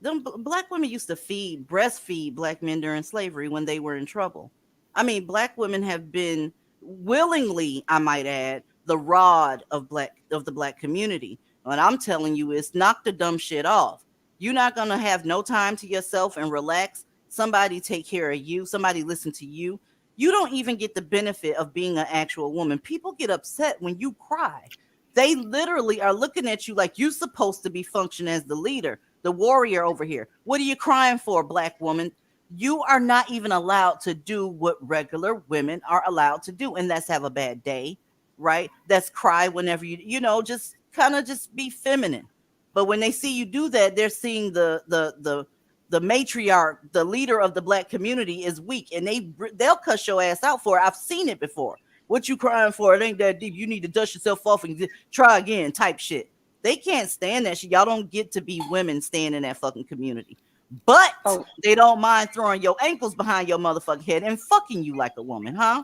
Them black women used to breastfeed black men during slavery when they were in trouble. I mean, black women have been willingly, I might add, the rod of the black community. What I'm telling you is knock the dumb shit off. You're not gonna have no time to yourself and relax. Somebody take care of you. Somebody listen to you. You don't even get the benefit of being an actual woman. People get upset when you cry. They literally are looking at you like you're supposed to be functioning as the leader, the warrior over here. What are you crying for, black woman? You are not even allowed to do what regular women are allowed to do, and that's have a bad day, right? That's cry whenever just kind of just be feminine. But when they see you do that, they're seeing the matriarch, the leader of the black community is weak, and they'll cuss your ass out for it. I've seen it before. What you crying for? It ain't that deep. You need to dust yourself off and try again type shit. They can't stand that shit. Y'all don't get to be women staying in that fucking community. But they don't mind throwing your ankles behind your motherfucking head and fucking you like a woman, huh?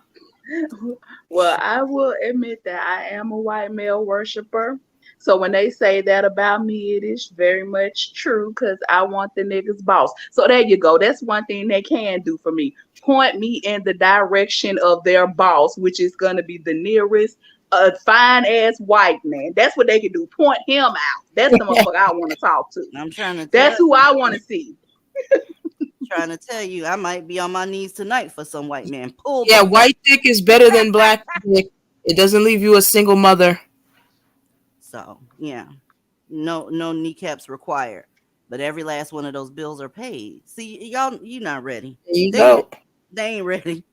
Well, I will admit that I am a white male worshiper. So when they say that about me, it is very much true because I want the niggas boss. So there you go. That's one thing they can do for me. Point me in the direction of their boss, which is going to be the nearest fine ass white man. That's what they can do. Point him out. That's the motherfucker I want to talk to. I'm trying to. That's who I want to see. Trying to tell you, I might be on my knees tonight for some white man. White dick is better than black dick. It doesn't leave you a single mother. So yeah, no kneecaps required. But every last one of those bills are paid. See, y'all, you're not ready. They ain't ready.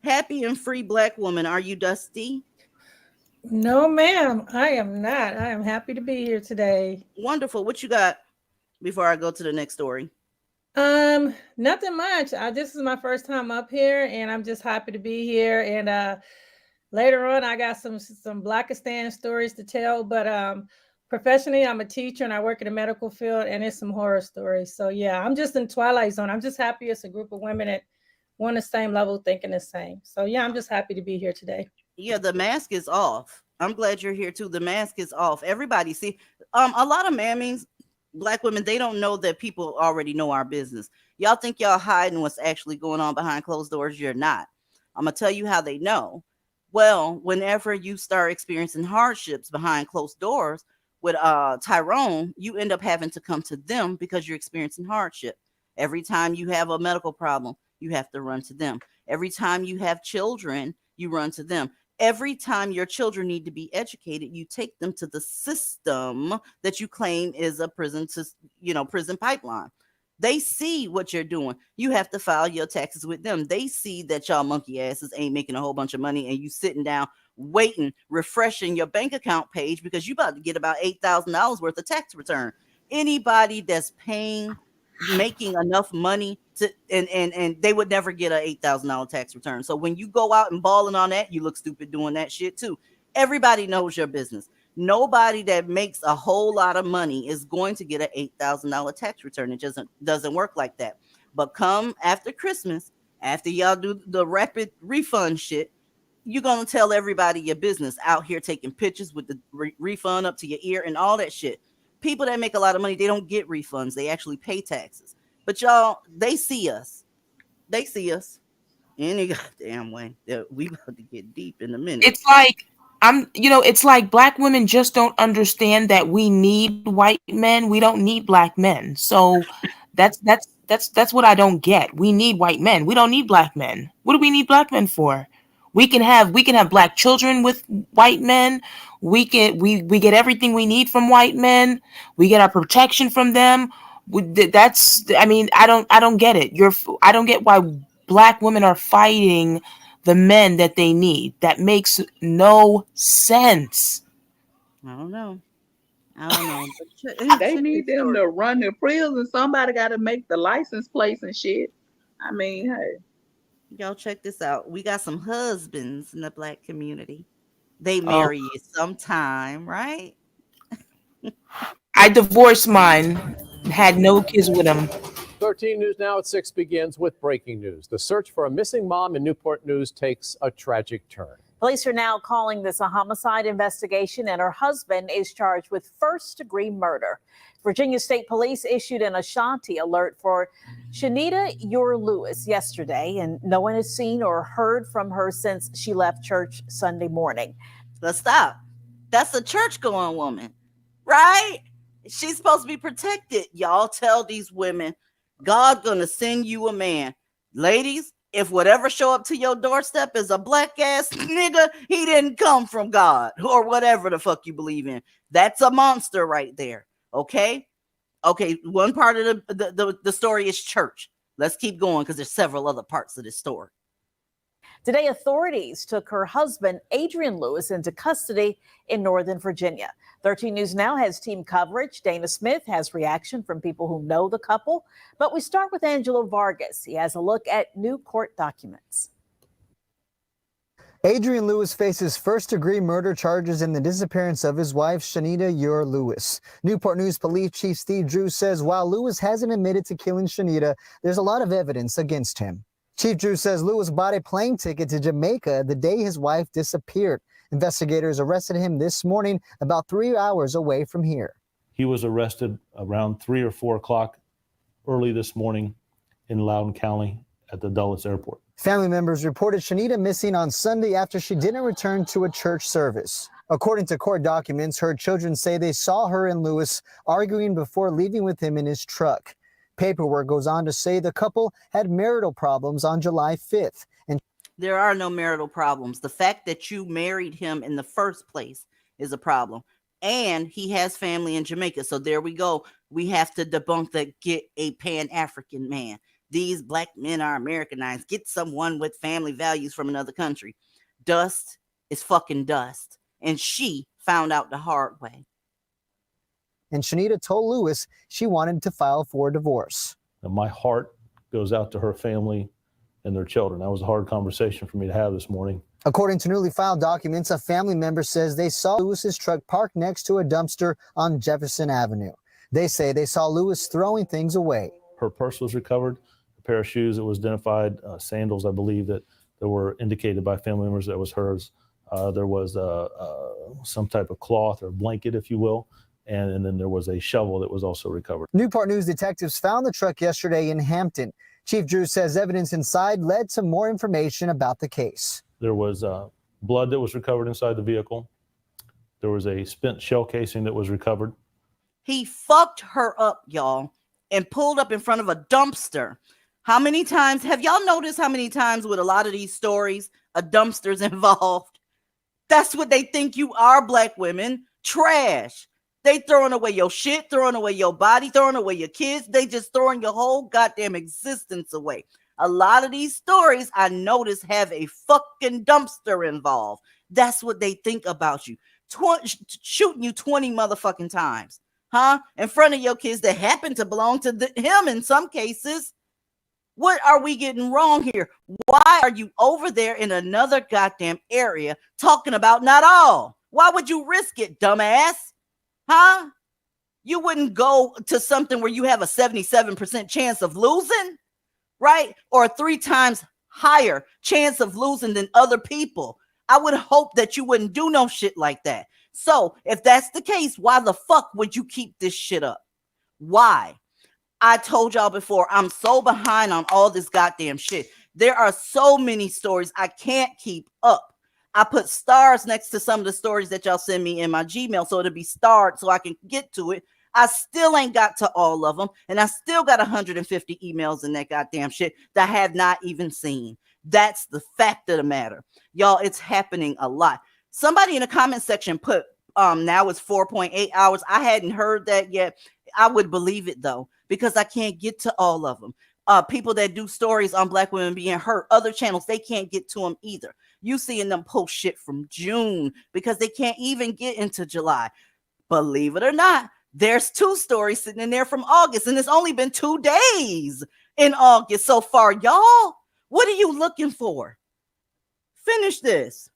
Happy and free black woman, are you Dusty? No, ma'am, I am not. I am happy to be here today. Wonderful. What you got before I go to the next story? Nothing much. This is my first time up here, and I'm just happy to be here. And later on, I got some Blackistan stories to tell. But professionally, I'm a teacher and I work in the medical field, and it's some horror stories. So yeah, I'm just in Twilight Zone. I'm just happy it's a group of women that want the same level, thinking the same. So yeah, I'm just happy to be here today. Yeah, the mask is off. I'm glad you're here too. The mask is off. Everybody see, a lot of mammies, black women, they don't know that people already know our business. Y'all think y'all hiding what's actually going on behind closed doors. You're not. I'm gonna tell you how they know. Well, whenever you start experiencing hardships behind closed doors with Tyrone, you end up having to come to them because you're experiencing hardship. Every time you have a medical problem, you have to run to them. Every time you have children, you run to them. Every time your children need to be educated, you take them to the system that you claim is a prison pipeline. They see what you're doing. You have to file your taxes with them. They see that y'all monkey asses ain't making a whole bunch of money and you sitting down waiting, refreshing your bank account page because you about to get about $8,000 worth of tax return. Anybody that's making enough money to and they would never get a $8,000 tax return. So when you go out and balling on that, you look stupid doing that shit too. Everybody knows your business. Nobody that makes a whole lot of money is going to get an $8,000 tax return. It doesn't work like that. But come after Christmas, after y'all do the rapid refund shit, you're going to tell everybody your business out here taking pictures with the refund up to your ear and all that shit. People that make a lot of money, they don't get refunds. They actually pay taxes. But y'all, they see us. They see us any goddamn way. We about to get deep in a minute. It's like it's like black women just don't understand that we need white men. We don't need black men. So that's what I don't get. We need white men. We don't need black men. What do we need black men for? We can have black children with white men. We get everything we need from white men. We get our protection from them. I don't get it. I don't get why black women are fighting the men that they need. That makes no sense. I don't know. They need them to run the prison. Somebody got to make the license plates and shit. I mean, hey. Y'all check this out. We got some husbands in the black community. They marry you sometime, right? I divorced mine. Had no kids with him. 13 News Now at 6 begins with breaking news. The search for a missing mom in Newport News takes a tragic turn. Police are now calling this a homicide investigation, and her husband is charged with first-degree murder. Virginia State Police issued an Ashanti alert for Shanita Lewis yesterday, and no one has seen or heard from her since she left church Sunday morning. Let's stop. That's a church-going woman, right? She's supposed to be protected. Y'all tell these women, God's gonna send you a man. Ladies, if whatever show up to your doorstep is a black ass nigga, he didn't come from God or whatever the fuck you believe in. That's a monster right there. Okay. One part of the story is church. Let's keep going because there's several other parts of this story. Today, authorities took her husband, Adrian Lewis, into custody in Northern Virginia. 13 News Now has team coverage. Dana Smith has reaction from people who know the couple. But we start with Angelo Vargas. He has a look at new court documents. Adrian Lewis faces first-degree murder charges in the disappearance of his wife, Shanita Lewis. Newport News Police Chief Steve Drew says while Lewis hasn't admitted to killing Shanita, there's a lot of evidence against him. Chief Drew says Lewis bought a plane ticket to Jamaica the day his wife disappeared. Investigators arrested him this morning about 3 hours away from here. He was arrested around 3 or 4 o'clock early this morning in Loudoun County at the Dulles Airport. Family members reported Shanita missing on Sunday after she didn't return to a church service. According to court documents, her children say they saw her and Lewis arguing before leaving with him in his truck. Paperwork goes on to say the couple had marital problems on July 5th. And there are no marital problems. The fact that you married him in the first place is a problem. And he has family in Jamaica. So there we go. We have to debunk that. Get a Pan-African man. These black men are Americanized. Get someone with family values from another country. Dust is fucking dust. And she found out the hard way. And Shanita told Lewis she wanted to file for divorce. And my heart goes out to her family and their children. That was a hard conversation for me to have this morning. According to newly filed documents, a family member says they saw Lewis's truck parked next to a dumpster on Jefferson Avenue. They say they saw Lewis throwing things away. Her purse was recovered, a pair of shoes that was identified, sandals, I believe, that were indicated by family members that was hers. There was some type of cloth or blanket, if you will. And then there was a shovel that was also recovered. Newport News detectives found the truck yesterday in Hampton. Chief Drew says evidence inside led to more information about the case. There was blood that was recovered inside the vehicle. There was a spent shell casing that was recovered. He fucked her up, y'all, and pulled up in front of a dumpster. How many times have y'all noticed how many times with a lot of these stories, a dumpster's involved? That's what they think you are, black women. Trash. They throwing away your shit, throwing away your body, throwing away your kids. They just throwing your whole goddamn existence away. A lot of these stories I notice have a fucking dumpster involved. That's what they think about you. Shooting you 20 motherfucking times, huh? In front of your kids that happen to belong to him in some cases. What are we getting wrong here? Why are you over there in another goddamn area talking about not all? Why would you risk it, dumbass? Huh? You wouldn't go to something where you have a 77% chance of losing, right? Or a 3 times higher chance of losing than other people. I would hope that you wouldn't do no shit like that. So if that's the case, why the fuck would you keep this shit up? Why? I told y'all before, I'm so behind on all this goddamn shit. There are so many stories I can't keep up. I put stars next to some of the stories that y'all send me in my Gmail so it'll be starred so I can get to it. I still ain't got to all of them, and I still got 150 emails in that goddamn shit that I have not even seen. That's the fact of the matter. Y'all, it's happening a lot. Somebody in the comment section put now it's 4.8 hours. I hadn't heard that yet. I would believe it though, because I can't get to all of them. People that do stories on black women being hurt, other channels, they can't get to them either. You seeing them post shit from June because they can't even get into July. Believe it or not, there's 2 stories sitting in there from August, and it's only been 2 days in August so far. Y'all, what are you looking for? Finish this.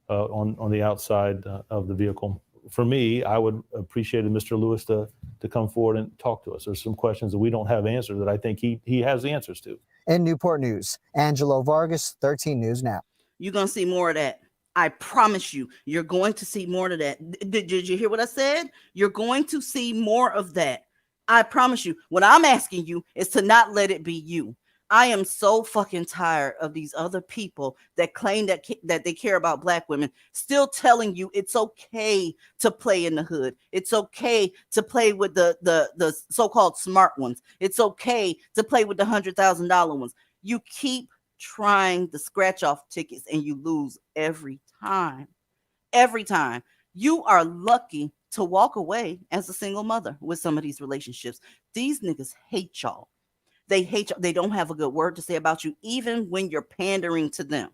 On the outside of the vehicle. For me, I would appreciate Mr. Lewis to come forward and talk to us. There's some questions that we don't have answered that I think he has the answers to. In Newport News, Angelo Vargas, 13 News Now. You're going to see more of that. I promise you, you're going to see more of that. Did you hear what I said? You're going to see more of that. I promise you. What I'm asking you is to not let it be you. I am so fucking tired of these other people that claim that they care about black women still telling you it's okay to play in the hood. It's okay to play with the so-called smart ones. It's okay to play with the $100,000 ones. You keep trying the scratch off tickets and you lose every time. Every time. You are lucky to walk away as a single mother with some of these relationships. These niggas hate y'all. They hate you. They don't have a good word to say about you, even when you're pandering to them.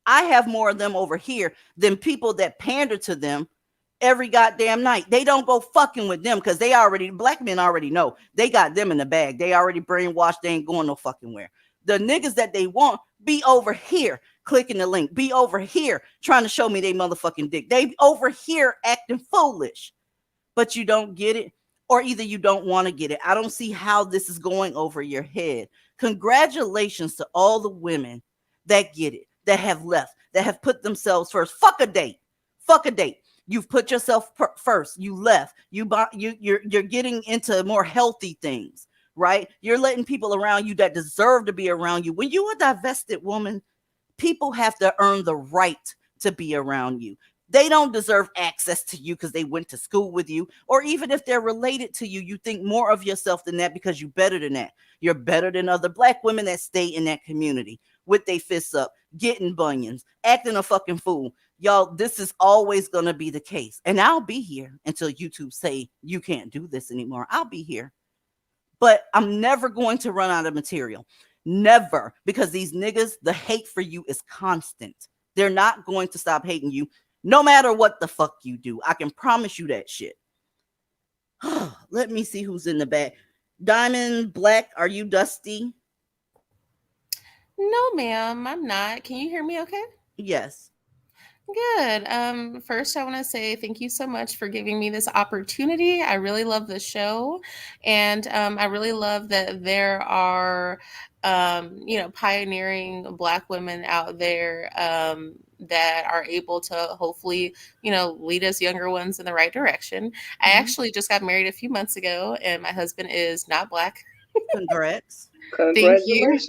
I have more of them over here than people that pander to them every goddamn night. They don't go fucking with them because black men already know. They got them in the bag. They already brainwashed. They ain't going no fucking where. The niggas that they want be over here clicking the link. Be over here trying to show me they motherfucking dick. They over here acting foolish. But you don't get it. Or either you don't want to get it. I don't see how this is going over your head. Congratulations to all the women that get it, that have left, that have put themselves first. Fuck a date. Fuck a date. You've put yourself first. You left. You're getting into more healthy things, right? You're letting people around you that deserve to be around you. When you're a divested woman, people have to earn the right to be around you. They don't deserve access to you because they went to school with you, or even if they're related to you, you think more of yourself than that because you're better than that. You're better than other black women that stay in that community with their fists up, getting bunions, acting a fucking fool. Y'all, this is always going to be the case. And I'll be here until YouTube say you can't do this anymore. I'll be here. But I'm never going to run out of material. Never. Because these niggas, the hate for you is constant. They're not going to stop hating you. No matter what the fuck you do. I can promise you that shit. Let me see who's in the back. Diamond Black, are you dusty? No, ma'am, I'm not. Can you hear me okay? Yes. Good. First, I want to say thank you so much for giving me this opportunity. I really love the show, and I really love that there are, pioneering Black women out there that are able to hopefully, lead us younger ones in the right direction. I actually just got married a few months ago, and my husband is not Black. Congrats. Thank you.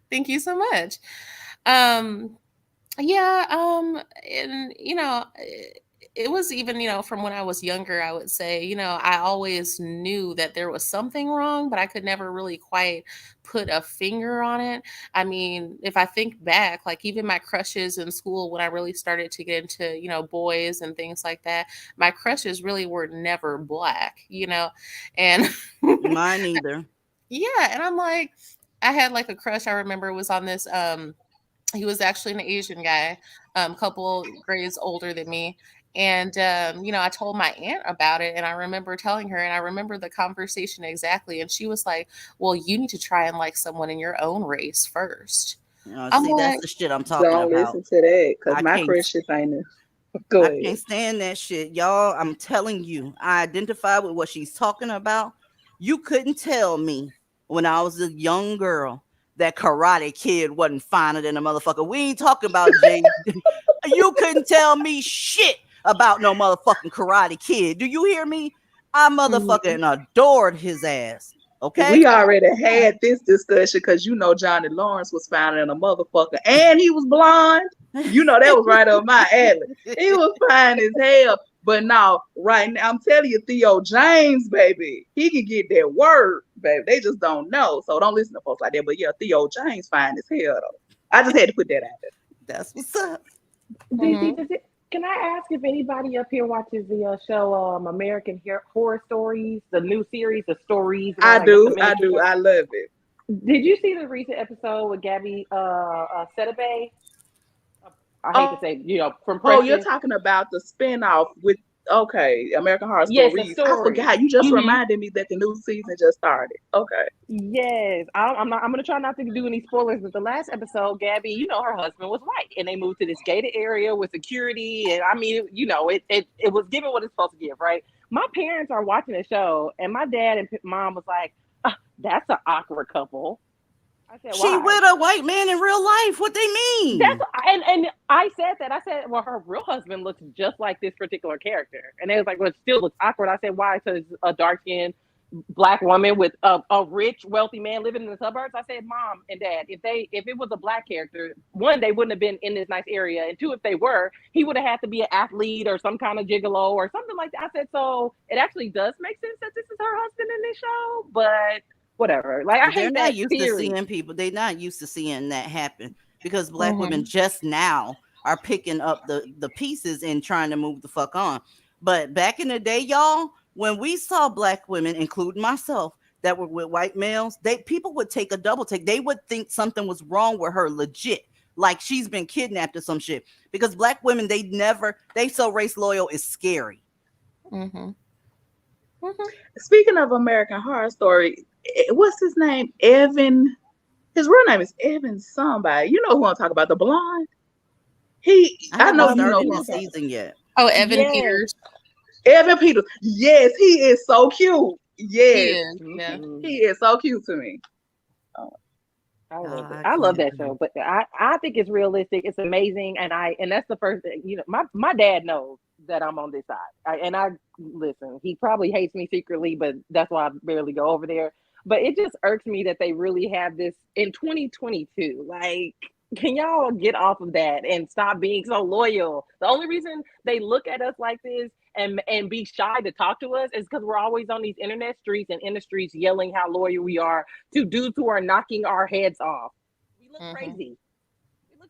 Thank you so much. And it was even, from when I was younger, I would say, I always knew that there was something wrong, but I could never really quite put a finger on it. I mean, if I think back, like even my crushes in school, when I really started to get into, boys and things like that, my crushes really were never black, and Mine either. yeah. And I'm like, I had like a crush I remember was on this, he was actually an Asian guy, couple grades older than me. And, I told my aunt about it, and I remember telling her, and I remember the conversation exactly. And she was like, well, you need to try and like someone in your own race first. I'm See, that's like, the shit I'm talking Don't about. listen to that, because I my can't crushes ain't go I ahead. can't stand that shit, y'all. I'm telling you, I identify with what she's talking about. You couldn't tell me when I was a young girl that Karate Kid wasn't finer than a motherfucker. We ain't talking about Jay. You couldn't tell me shit about no motherfucking Karate Kid. Do you hear me? I motherfucking adored his ass. Okay? We already had this discussion because Johnny Lawrence was found in a motherfucker and he was blonde. That was right up my alley. He was fine as hell. But now, right now, I'm telling you, Theo James, baby, he can get that word, baby. They just don't know. So don't listen to folks like that. But yeah, Theo James fine as hell, though. I just had to put that out there. That's what's up. Can I ask if anybody up here watches the show American Horror Stories, the new series, the stories? I do. I love it. Did you see the recent episode with Gabby Sedabay? I hate to say, from Oh, you're Precious. talking about the spinoff with American Horror Yes, the Stories. story. I forgot. You just reminded me that the new season just started. Okay. Yes, I'm gonna try not to do any spoilers. But the last episode, Gabby, her husband was white, and they moved to this gated area with security, and I mean, it was giving what it's supposed to give, right? My parents are watching the show, and my dad and mom was like, "That's an awkward couple." I said, She "Why?" with a white man in real life. What they mean? And I said that. I said, well, her real husband looks just like this particular character. And they was like, well, it still looks awkward. I said, why? Because a dark-skinned black woman with a rich, wealthy man living in the suburbs. I said, Mom and Dad, if it was a black character, one, they wouldn't have been in this nice area. And two, if they were, he would have had to be an athlete or some kind of gigolo or something like that. I said, so it actually does make sense that this is her husband in this show, but whatever. Like, I They're hate not that used theory. to seeing people. They're not used to seeing that happen because black women just now are picking up the pieces and trying to move the fuck on. But back in the day, y'all, when we saw black women, including myself, that were with white males, people would take a double take. They would think something was wrong with her, legit, like she's been kidnapped or some shit. Because black women, they so race loyal is scary. Speaking of American Horror Story, what's his name? Evan. His real name is Evan somebody. You know who I'm talking about? The blonde. I know haven't you know started who I'm this talking season yet. Oh, Evan Peters. Evan Peters. Yes, he is so cute. Yes. He is, yeah. He is so cute to me. I love it. I love that show, but I think it's realistic. It's amazing, and that's the first thing. My dad knows that I'm on this side, and I listen. He probably hates me secretly, but that's why I barely go over there. But it just irks me that they really have this in 2022. Like, can y'all get off of that and stop being so loyal? The only reason they look at us like this and be shy to talk to us is because we're always on these internet streets and in the streets yelling how loyal we are to dudes who are knocking our heads off. We look crazy.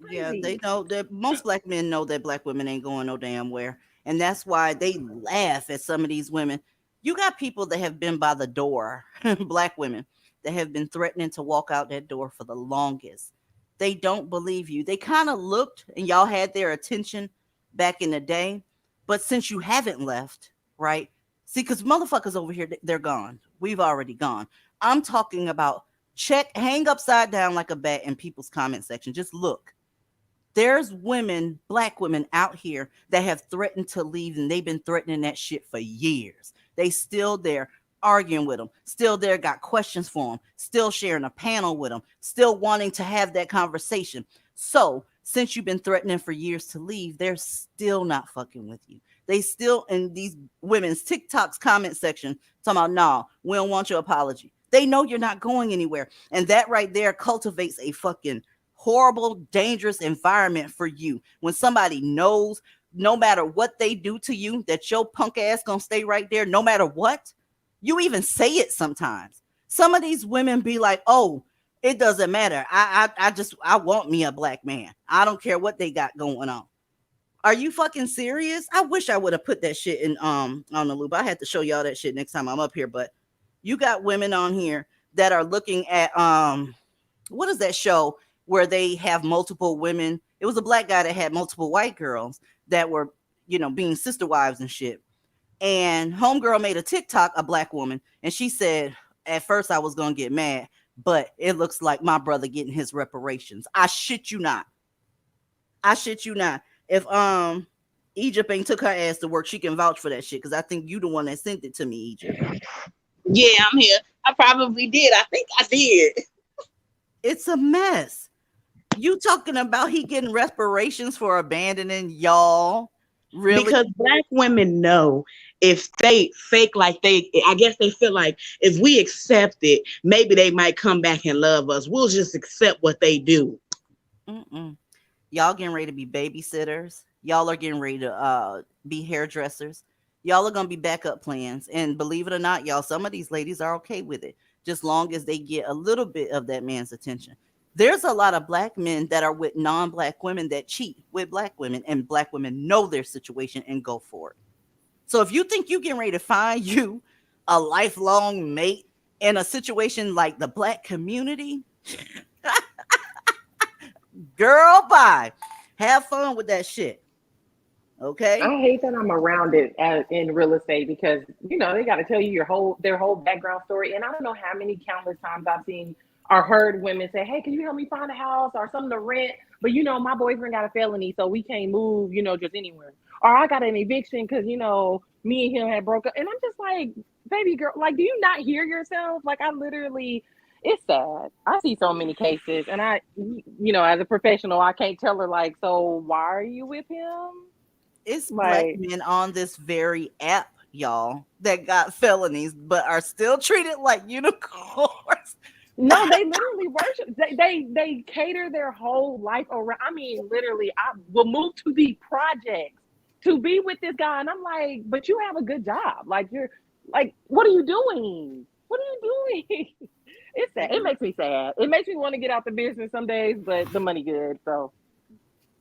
Yeah, they know that most black men know that black women ain't going no damn where. And that's why they laugh at some of these women. You got people that have been by the door, black women, that have been threatening to walk out that door for the longest. They don't believe you. They kind of looked and y'all had their attention back in the day. But since you haven't left, right? See, because motherfuckers over here, they're gone. We've already gone. I'm talking about hang upside down like a bat in people's comment section. Just look. There's women, black women out here that have threatened to leave, and they've been threatening that shit for years. They still there arguing with them, still there, got questions for them, still sharing a panel with them, still wanting to have that conversation. So since you've been threatening for years to leave, they're still not fucking with you. They still in these women's TikTok's comment section talking about, nah, we don't want your apology. They know you're not going anywhere. And that right there cultivates a fucking horrible, dangerous environment for you. When somebody knows no matter what they do to you, that your punk ass gonna stay right there no matter what? You even say it sometimes. Some of these women be like, oh, it doesn't matter. I want me a black man. I don't care what they got going on. Are you fucking serious? I wish I would have put that shit in on the loop. I had to show y'all that shit next time I'm up here, but you got women on here that are looking at what is that show where they have multiple women? It was a black guy that had multiple white girls that were, you know, being sister wives and shit. And homegirl made a TikTok, a black woman, and she said, at first I was gonna get mad, but it looks like my brother getting his reparations. I shit you not. I shit you not. If Egypt ain't took her ass to work, she can vouch for that shit, because I think you the one that sent it to me, Egypt. Yeah, I'm here. I probably did. I think I did. It's a mess. You talking about he getting reparations for abandoning y'all? Really? Because black women know if they fake like I guess they feel like if we accept it, maybe they might come back and love us. We'll just accept what they do. Y'all getting ready to be babysitters. Y'all are getting ready to be hairdressers. Y'all are going to be backup plans. And believe it or not, y'all, some of these ladies are okay with it, just long as they get a little bit of that man's attention. There's a lot of black men that are with non-black women that cheat with black women, and black women know their situation and go for it. So if you think you getting ready to find you a lifelong mate in a situation like the black community, girl, bye. Have fun with that shit. Okay. I hate that I'm around it in real estate because, you know, they got to tell you their whole background story. And I don't know how many countless times I've seen or heard women say, hey, can you help me find a house or something to rent? But, you know, my boyfriend got a felony, so we can't move, you know, just anywhere. Or I got an eviction because, you know, me and him had broke up. And I'm just like, baby girl, like, do you not hear yourself? Like, I literally, it's sad. I see so many cases. And I, you know, as a professional, I can't tell her, like, so why are you with him? It's black men on this very app, y'all, that got felonies but are still treated like unicorns. No, they literally worship. They cater their whole life around. I mean, literally, I will move to the projects to be with this guy, and I'm like, but you have a good job. Like you're, like, what are you doing? What are you doing? It's sad. It makes me sad. It makes me want to get out the business some days, but the money good. So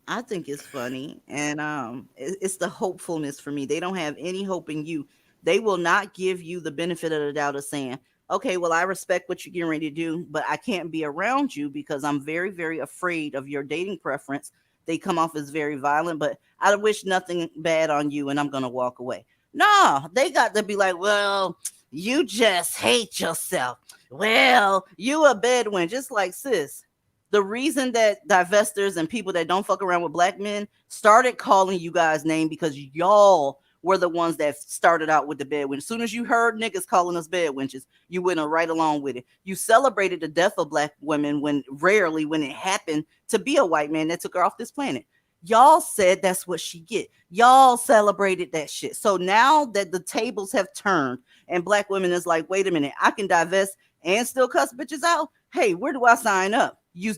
I think it's funny, and it's the hopefulness for me. They don't have any hope in you. They will not give you the benefit of the doubt of saying, okay, well, I respect what you're getting ready to do, but I can't be around you because I'm very, very afraid of your dating preference. They come off as very violent, but I wish nothing bad on you, and I'm going to walk away. No, they got to be like, well, you just hate yourself. Well, you a bedouin, just like sis. The reason that divestors and people that don't fuck around with black men started calling you guys name because y'all were the ones that started out with the bedwin. As soon as you heard niggas calling us bedwinches, you went right along with it. You celebrated the death of black women when rarely when it happened to be a white man that took her off this planet. Y'all said that's what she get. Y'all celebrated that shit. So now that the tables have turned and black women is like, wait a minute, I can divest and still cuss bitches out. Hey, where do I sign up? You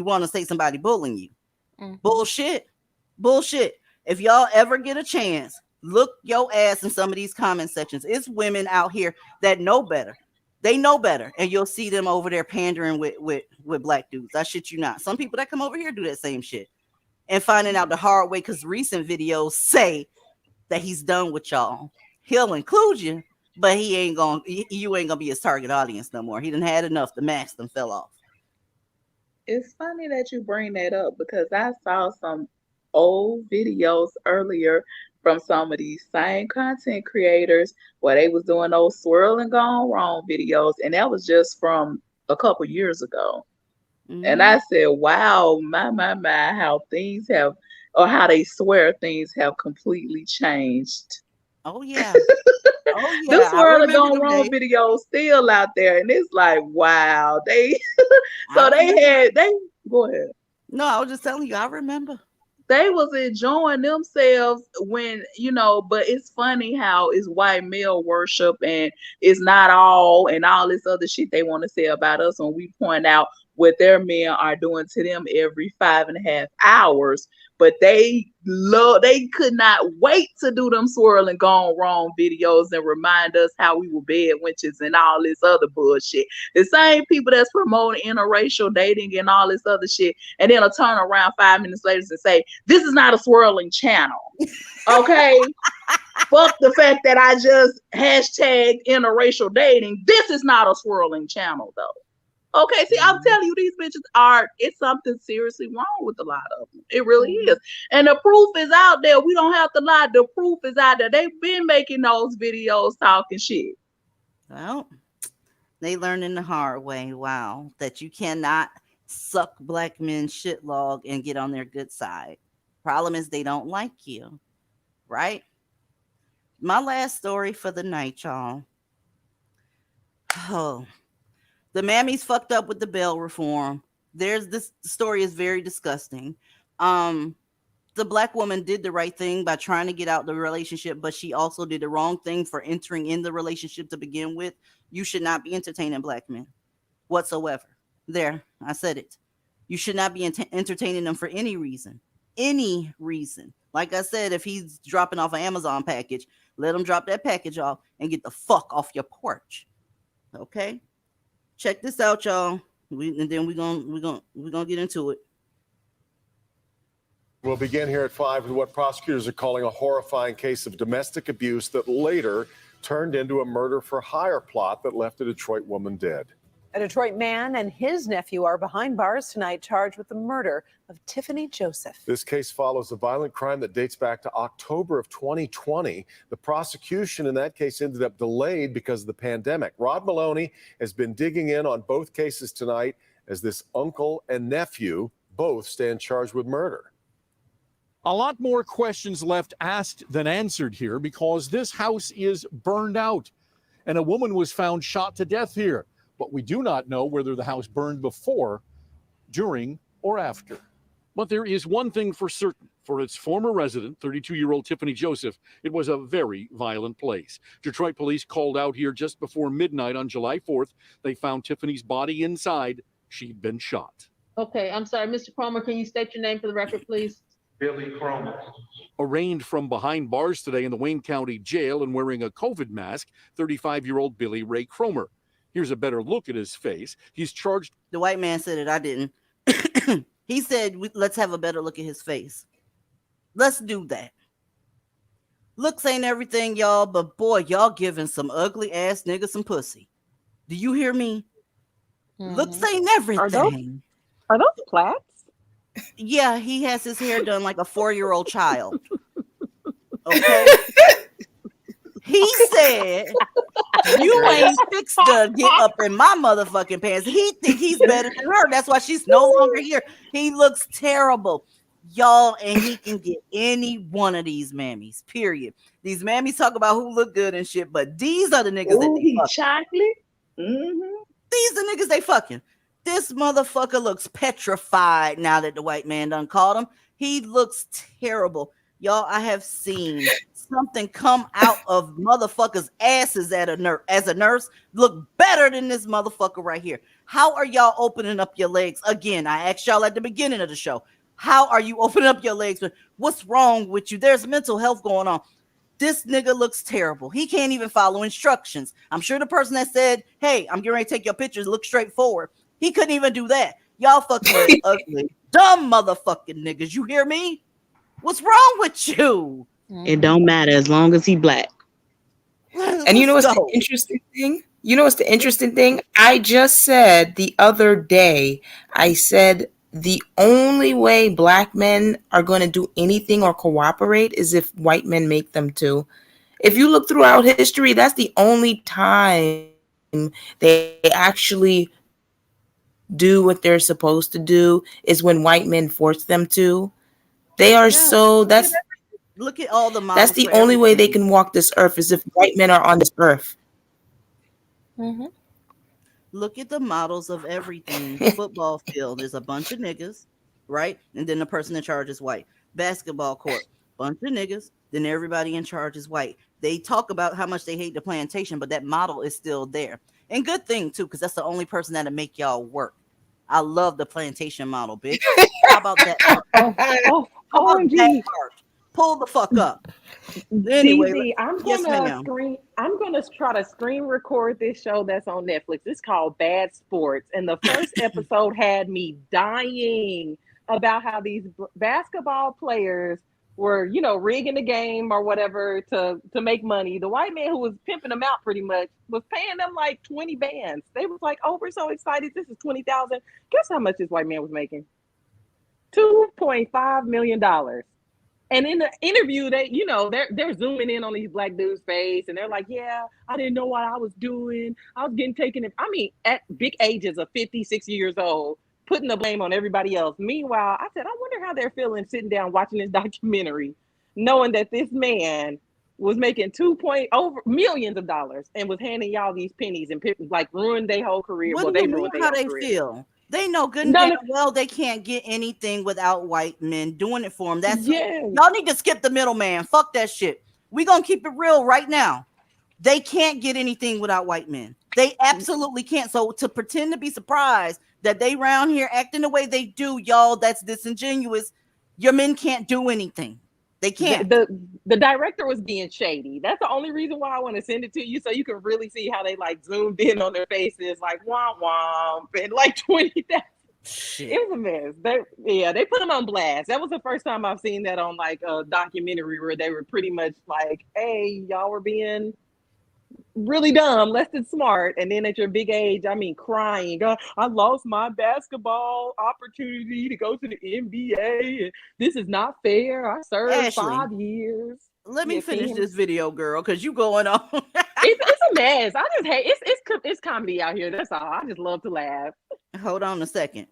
want to say somebody bullying you? Bullshit. If y'all ever get a chance, look your ass in some of these comment sections. It's women out here that know better. They know better, and you'll see them over there pandering with black dudes. I shit you not. Some people that come over here do that same shit and finding out the hard way because recent videos say that he's done with y'all. He'll include you, but you ain't gonna be his target audience no more. He done had enough. The mask done fell off. It's funny that you bring that up because I saw some old videos earlier from some of these same content creators where they was doing those swirl and gone wrong videos, and that was just from a couple years ago. And I said, wow, my, how things have, or how they swear things have completely changed. Oh, yeah. This swirl and gone wrong videos still out there, and it's like, wow, they go ahead. No, I was just telling you, I remember. They was enjoying themselves when, you know, but it's funny how it's white male worship and it's not all and all this other shit they want to say about us when we point out what their men are doing to them every 5.5 hours. But they could not wait to do them swirling gone wrong videos and remind us how we were bed witches and all this other bullshit. The same people that's promoting interracial dating and all this other shit, and then I'll turn around 5 minutes later and say, this is not a swirling channel. Okay? Fuck the fact that I just hashtag interracial dating. This is not a swirling channel though. Okay, see, I'm telling you, these bitches it's something seriously wrong with a lot of them. It really is. And the proof is out there. We don't have to lie. The proof is out there. They've been making those videos talking shit. Well, they learned in the hard way, wow, that you cannot suck black men's shit log and get on their good side. Problem is they don't like you, right? My last story for the night, y'all. Oh, the mammies fucked up with the bail reform. This story is very disgusting. The black woman did the right thing by trying to get out the relationship, but she also did the wrong thing for entering in the relationship to begin with. You should not be entertaining black men whatsoever. There, I said it. You should not be entertaining them for any reason. Any reason. Like I said, if he's dropping off an Amazon package, let him drop that package off and get the fuck off your porch. Okay? Check this out, y'all. And then we're gonna get into it. We'll begin here at 5 with what prosecutors are calling a horrifying case of domestic abuse that later turned into a murder for hire plot that left a Detroit woman dead. A Detroit man and his nephew are behind bars tonight, charged with the murder of Tiffany Joseph. This case follows a violent crime that dates back to October of 2020. The prosecution in that case ended up delayed because of the pandemic. Rod Maloney has been digging in on both cases tonight as this uncle and nephew both stand charged with murder. A lot more questions left asked than answered here because this house is burned out and a woman was found shot to death here. But we do not know whether the house burned before, during, or after. But there is one thing for certain. For its former resident, 32-year-old Tiffany Joseph, it was a very violent place. Detroit police called out here just before midnight on July 4th. They found Tiffany's body inside. She'd been shot. Okay, I'm sorry. Mr. Cromer, can you state your name for the record, please? Billy Cromer. Arraigned from behind bars today in the Wayne County Jail and wearing a COVID mask, 35-year-old Billy Ray Cromer. Here's a better look at his face. He's charged. The white man said it. I didn't. He said, let's have a better look at his face. Let's do that. Looks ain't everything, y'all, but boy, y'all giving some ugly ass niggas some pussy. Do you hear me? Looks ain't everything. Are those plaits? Yeah, he has his hair done like a 4-year-old child. Okay. He said, you ain't fixed to get up in my motherfucking pants. He think he's better than her. That's why she's no longer here. He looks terrible. Y'all, and he can get any one of these mammies, period. These mammies talk about who look good and shit, but these are the niggas that they fucking. Chocolate? Mm-hmm. These are the niggas they fucking. This motherfucker looks petrified now that the white man done called him. He looks terrible. Y'all, I have seen something come out of motherfuckers' asses as a nurse look better than this motherfucker right here. How are y'all opening up your legs? Again, I asked y'all at the beginning of the show. How are you opening up your legs? What's wrong with you? There's mental health going on. This nigga looks terrible. He can't even follow instructions. I'm sure the person that said, hey, I'm getting ready to take your pictures, look straight forward. He couldn't even do that. Y'all fucking ugly, dumb motherfucking niggas. You hear me? What's wrong with you? It don't matter as long as he black. And you know what's the interesting thing? You know what's the interesting thing? I just said the other day, I said the only way black men are going to do anything or cooperate is if white men make them to. If you look throughout history, that's the only time they actually do what they're supposed to do is when white men force them to. They are look at all the models. That's the only way they can walk this earth is if white men are on this earth. Mm-hmm. Look at the models of everything. Football field is a bunch of niggas, right? And then the person in charge is white. Basketball court, bunch of niggas. Then everybody in charge is white. They talk about how much they hate the plantation, but that model is still there. And good thing too, because that's the only person that'll make y'all work. I love the plantation model, bitch. How about that part? Oh, How about that OMG. part? Pull the fuck up. Anyway, DZ, yes, ma'am. I'm gonna try to screen record this show that's on Netflix. It's called Bad Sports, and the first episode had me dying about how these basketball players were, you know, rigging the game or whatever to make money. The white man who was pimping them out pretty much was paying them like 20 bands. They was like, "Oh, we're so excited! This is 20,000." Guess how much this white man was making? $2.5 million. And in the interview, they, you know, they're zooming in on these black dudes' face, and they're like, "Yeah, I didn't know what I was doing. I was getting taken in." I mean, at big ages of 50, 60 years old, putting the blame on everybody else. Meanwhile, I said, I wonder how they're feeling sitting down watching this documentary, knowing that this man was making over millions of dollars and was handing y'all these pennies and like ruined their whole career. What Well, do they you mean ruined their how whole they career. feel? They know good and None damn of, well they can't get anything without white men doing it for them. That's yes. y'all need to skip the middleman. Fuck that shit. We gonna keep it real right now. They can't get anything without white men. They absolutely can't. So to pretend to be surprised that they round here acting the way they do, y'all, that's disingenuous. Your men can't do anything. They can't. The director was being shady. That's the only reason why I want to send it to you, so you can really see how they like zoomed in on their faces, like womp womp, and like 20,000. It was a mess. They put them on blast. That was the first time I've seen that on like a documentary where they were pretty much like, "Hey, y'all were being really dumb, less than smart." And then at your big age, I mean, crying, "I lost my basketball opportunity to go to the NBA. And this is not fair. I served Ashley, 5 years." let me Yeah, finish Kim. this video, girl, because you going on. It's a mess. I just hate it's comedy out here. That's all. I just love to laugh. Hold on a second.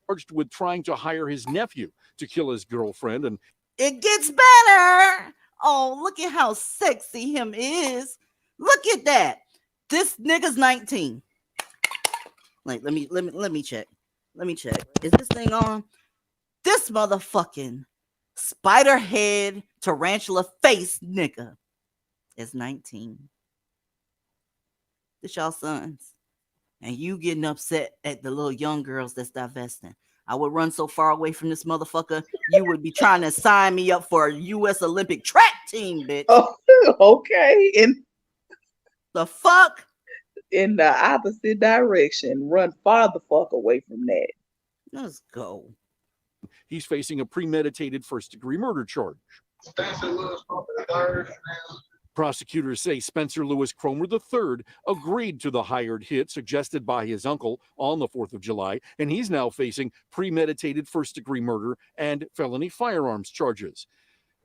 Charged with trying to hire his nephew to kill his girlfriend, and it gets better. Oh, look at how sexy him is. Look at that. This nigga's 19. Like, let me check. Let me check. Is this thing on? This motherfucking spider head tarantula face nigga is 19. This y'all sons. And you getting upset at the little young girls that's divesting. I would run so far away from this motherfucker, you would be trying to sign me up for a U.S. Olympic track team, bitch. Oh, okay. In the fuck? In the opposite direction. Run far the fuck away from that. Let's go. He's facing a premeditated first-degree murder charge. Prosecutors say Spencer Lewis Cromer III agreed to the hired hit suggested by his uncle on the 4th of July, and he's now facing premeditated first-degree murder and felony firearms charges.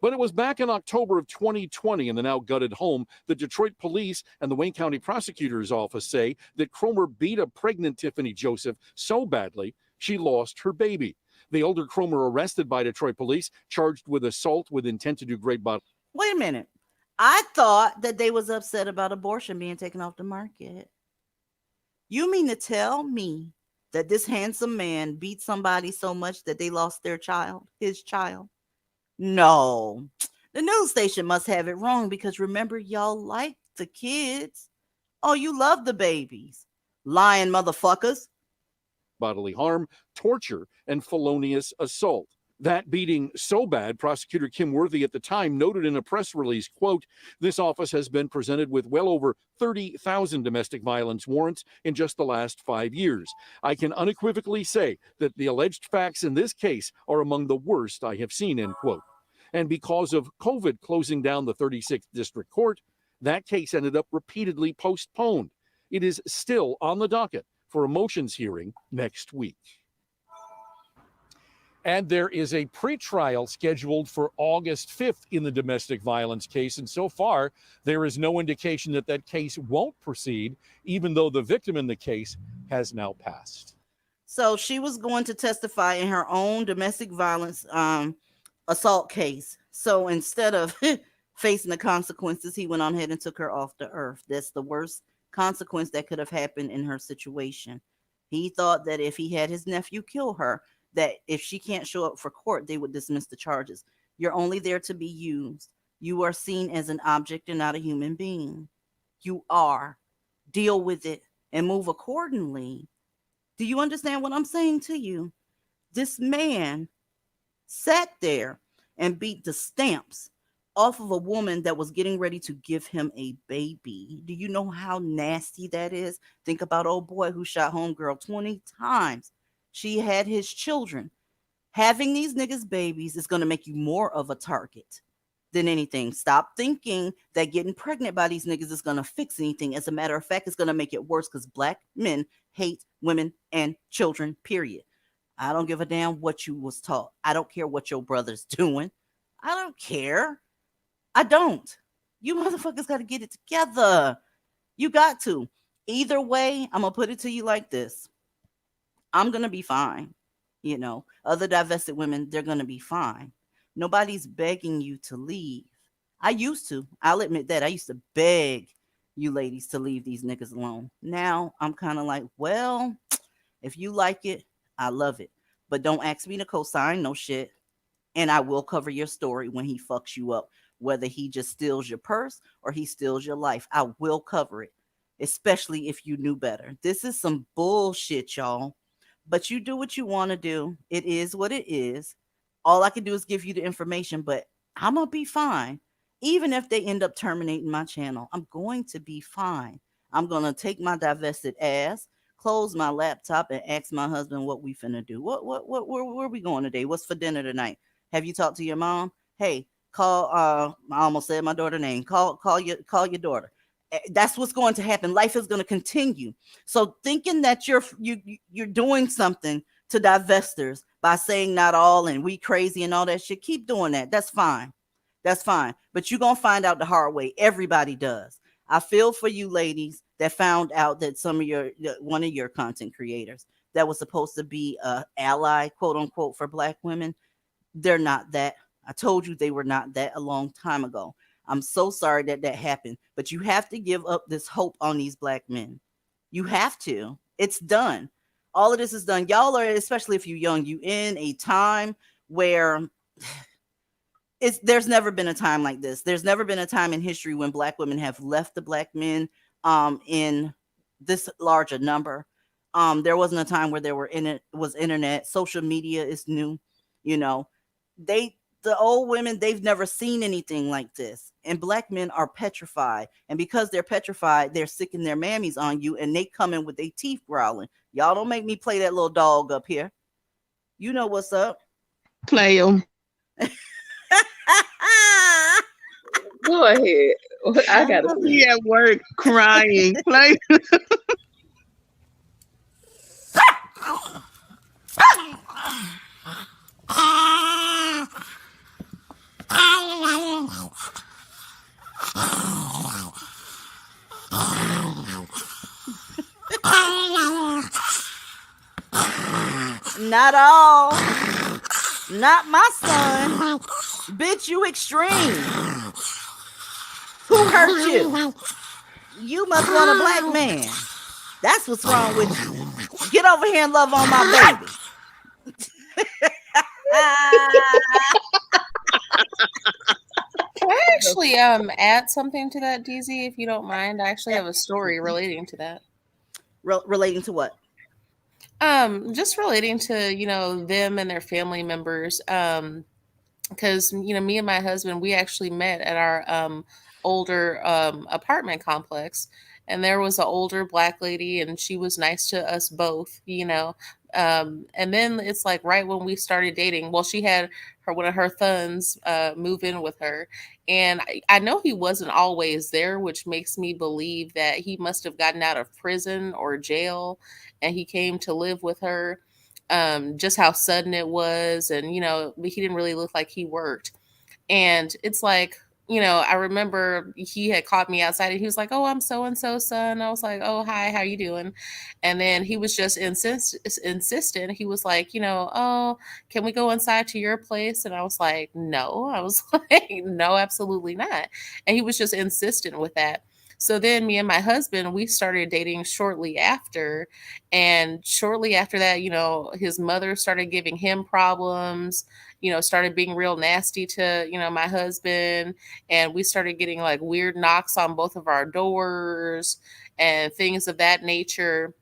But it was back in October of 2020 in the now gutted home, the Detroit police and the Wayne County prosecutor's office say that Cromer beat a pregnant Tiffany Joseph so badly she lost her baby. The older Cromer arrested by Detroit police, charged with assault with intent to do great bodily. Wait a minute. I thought that they was upset about abortion being taken off the market. You mean to tell me that this handsome man beat somebody so much that they lost their child, his child? No. The news station must have it wrong because remember, y'all like the kids. Oh, you love the babies. Lying motherfuckers. Bodily harm, torture, and felonious assault. That beating so bad, prosecutor Kim Worthy at the time noted in a press release, quote, "This office has been presented with well over 30,000 domestic violence warrants in just the last 5 years. I can unequivocally say that the alleged facts in this case are among the worst I have seen," end quote. And because of COVID closing down the 36th District Court, that case ended up repeatedly postponed. It is still on the docket for a motions hearing next week. And there is a pretrial scheduled for August 5th in the domestic violence case. And so far, there is no indication that that case won't proceed, even though the victim in the case has now passed. So she was going to testify in her own domestic violence assault case. So instead of facing the consequences, he went on ahead and took her off the earth. That's the worst consequence that could have happened in her situation. He thought that if he had his nephew kill her, that if she can't show up for court, they would dismiss the charges. You're only there to be used. You are seen as an object and not a human being. You are. Deal with it and move accordingly. Do you understand what I'm saying to you? This man sat there and beat the stamps off of a woman that was getting ready to give him a baby. Do you know how nasty that is? Think about old boy who shot homegirl 20 times. She had his children. Having these niggas babies is going to make you more of a target than anything. Stop thinking that getting pregnant by these niggas is going to fix anything. As a matter of fact, it's going to make it worse because black men hate women and children, period. I don't give a damn what you was taught. I don't care what your brother's doing. I don't care. I don't. You motherfuckers got to get it together. You got to. Either way, I'm going to put it to you like this. I'm going to be fine. You know, other divested women, they're going to be fine. Nobody's begging you to leave. I used to. I'll admit that. I used to beg you ladies to leave these niggas alone. Now I'm kind of like, well, if you like it, I love it. But don't ask me to co-sign no shit. And I will cover your story when he fucks you up. Whether he just steals your purse or he steals your life, I will cover it. Especially if you knew better. This is some bullshit, y'all. But you do what you want to do. It is what it is. All I can do is give you the information, but I'm going to be fine. Even if they end up terminating my channel, I'm going to be fine. I'm going to take my divested ass, close my laptop, and ask my husband what we finna do. Where are we going today? What's for dinner tonight? Have you talked to your mom? Hey, call, I almost said my daughter's name. Call your daughter. That's what's going to happen. Life is going to continue. So thinking that you're doing something to divestors by saying not all and we crazy and all that shit, keep doing that. That's fine. That's fine. But you're going to find out the hard way. Everybody does. I feel for you ladies that found out that one of your content creators that was supposed to be a ally, quote unquote, for black women. They're not that. I told you they were not that a long time ago. I'm so sorry that happened, but you have to give up this hope on these black men. You have to. It's done. All of this is done. Y'all are, especially if you're young, you in a time where there's never been a time like this. There's never been a time in history when black women have left the black men in this larger number. There wasn't a time where there was internet. Social media is new. You know, the old women, they've never seen anything like this. And black men are petrified. And because they're petrified, they're sicking their mammies on you and they come in with their teeth growling. Y'all don't make me play that little dog up here. You know what's up. Play them. Go ahead. I gotta be at work crying. Play. Not all. Not my son. Bitch, you extreme. Who hurt you? You must want a black man. That's what's wrong with you. Get over here and love on my baby. Can I actually add something to that, DZ, if you don't mind? I actually have a story relating to that. Relating to what? Just relating to, them and their family members. Because, me and my husband, we actually met at our older apartment complex. And there was an older black lady and she was nice to us both, and then it's like right when we started dating, well, she had one of her sons move in with her. And I know he wasn't always there, which makes me believe that he must have gotten out of prison or jail and he came to live with her. Just how sudden it was. And, he didn't really look like he worked. And it's like, I remember he had caught me outside and he was like, "Oh, I'm so-and-so son." I was like, "Oh, hi, how you doing?" And then he was just insistent. He was like, "Oh, can we go inside to your place?" And I was like, "No." I was like, "No, absolutely not." And he was just insistent with that. So then me and my husband, we started dating shortly after. And shortly after that, his mother started giving him problems, started being real nasty to, my husband. And we started getting like weird knocks on both of our doors and things of that nature.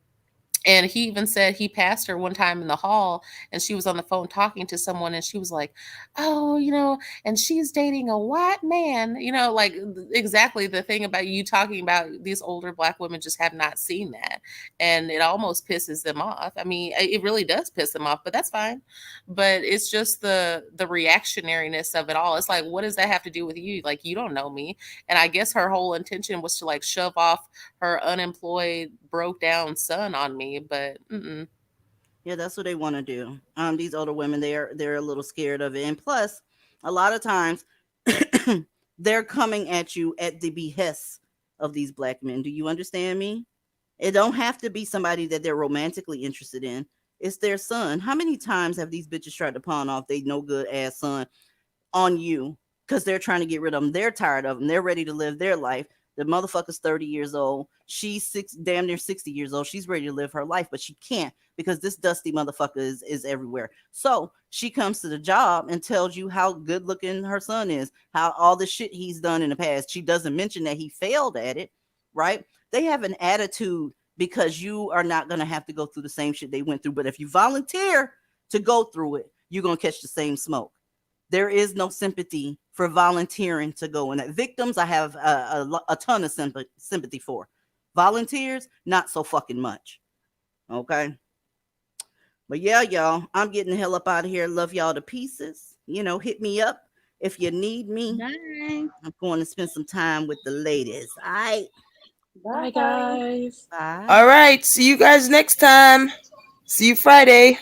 And he even said he passed her one time in the hall and she was on the phone talking to someone and she was like, oh, and she's dating a white man, like exactly the thing about you talking about these older Black women just have not seen that. And it almost pisses them off. I mean, it really does piss them off, but that's fine. But it's just the reactionariness of it all. It's like, what does that have to do with you? Like, you don't know me. And I guess her whole intention was to like shove off her unemployed, broke down son on me, but Yeah, that's what they want to do. These older women, they're a little scared of it, and plus, a lot of times, they're coming at you at the behest of these Black men. Do you understand me? It don't have to be somebody that they're romantically interested in. It's their son. How many times have these bitches tried to pawn off they no good ass son on you because they're trying to get rid of them? They're tired of them. They're ready to live their life. The motherfucker's 30 years old. She's damn near 60 years old. She's ready to live her life, but she can't because this dusty motherfucker is everywhere. So she comes to the job and tells you how good looking her son is, how all the shit he's done in the past. She doesn't mention that he failed at it, right? They have an attitude because you are not going to have to go through the same shit they went through. But if you volunteer to go through it, you're going to catch the same smoke. There is no sympathy for volunteering to go in that. Victims, I have a ton of sympathy for. Volunteers, not so fucking much. Okay. But yeah, y'all, I'm getting the hell up out of here. Love y'all to pieces. Hit me up if you need me. Bye. I'm going to spend some time with the ladies. All right. Bye, guys. Bye. All right. See you guys next time. See you Friday.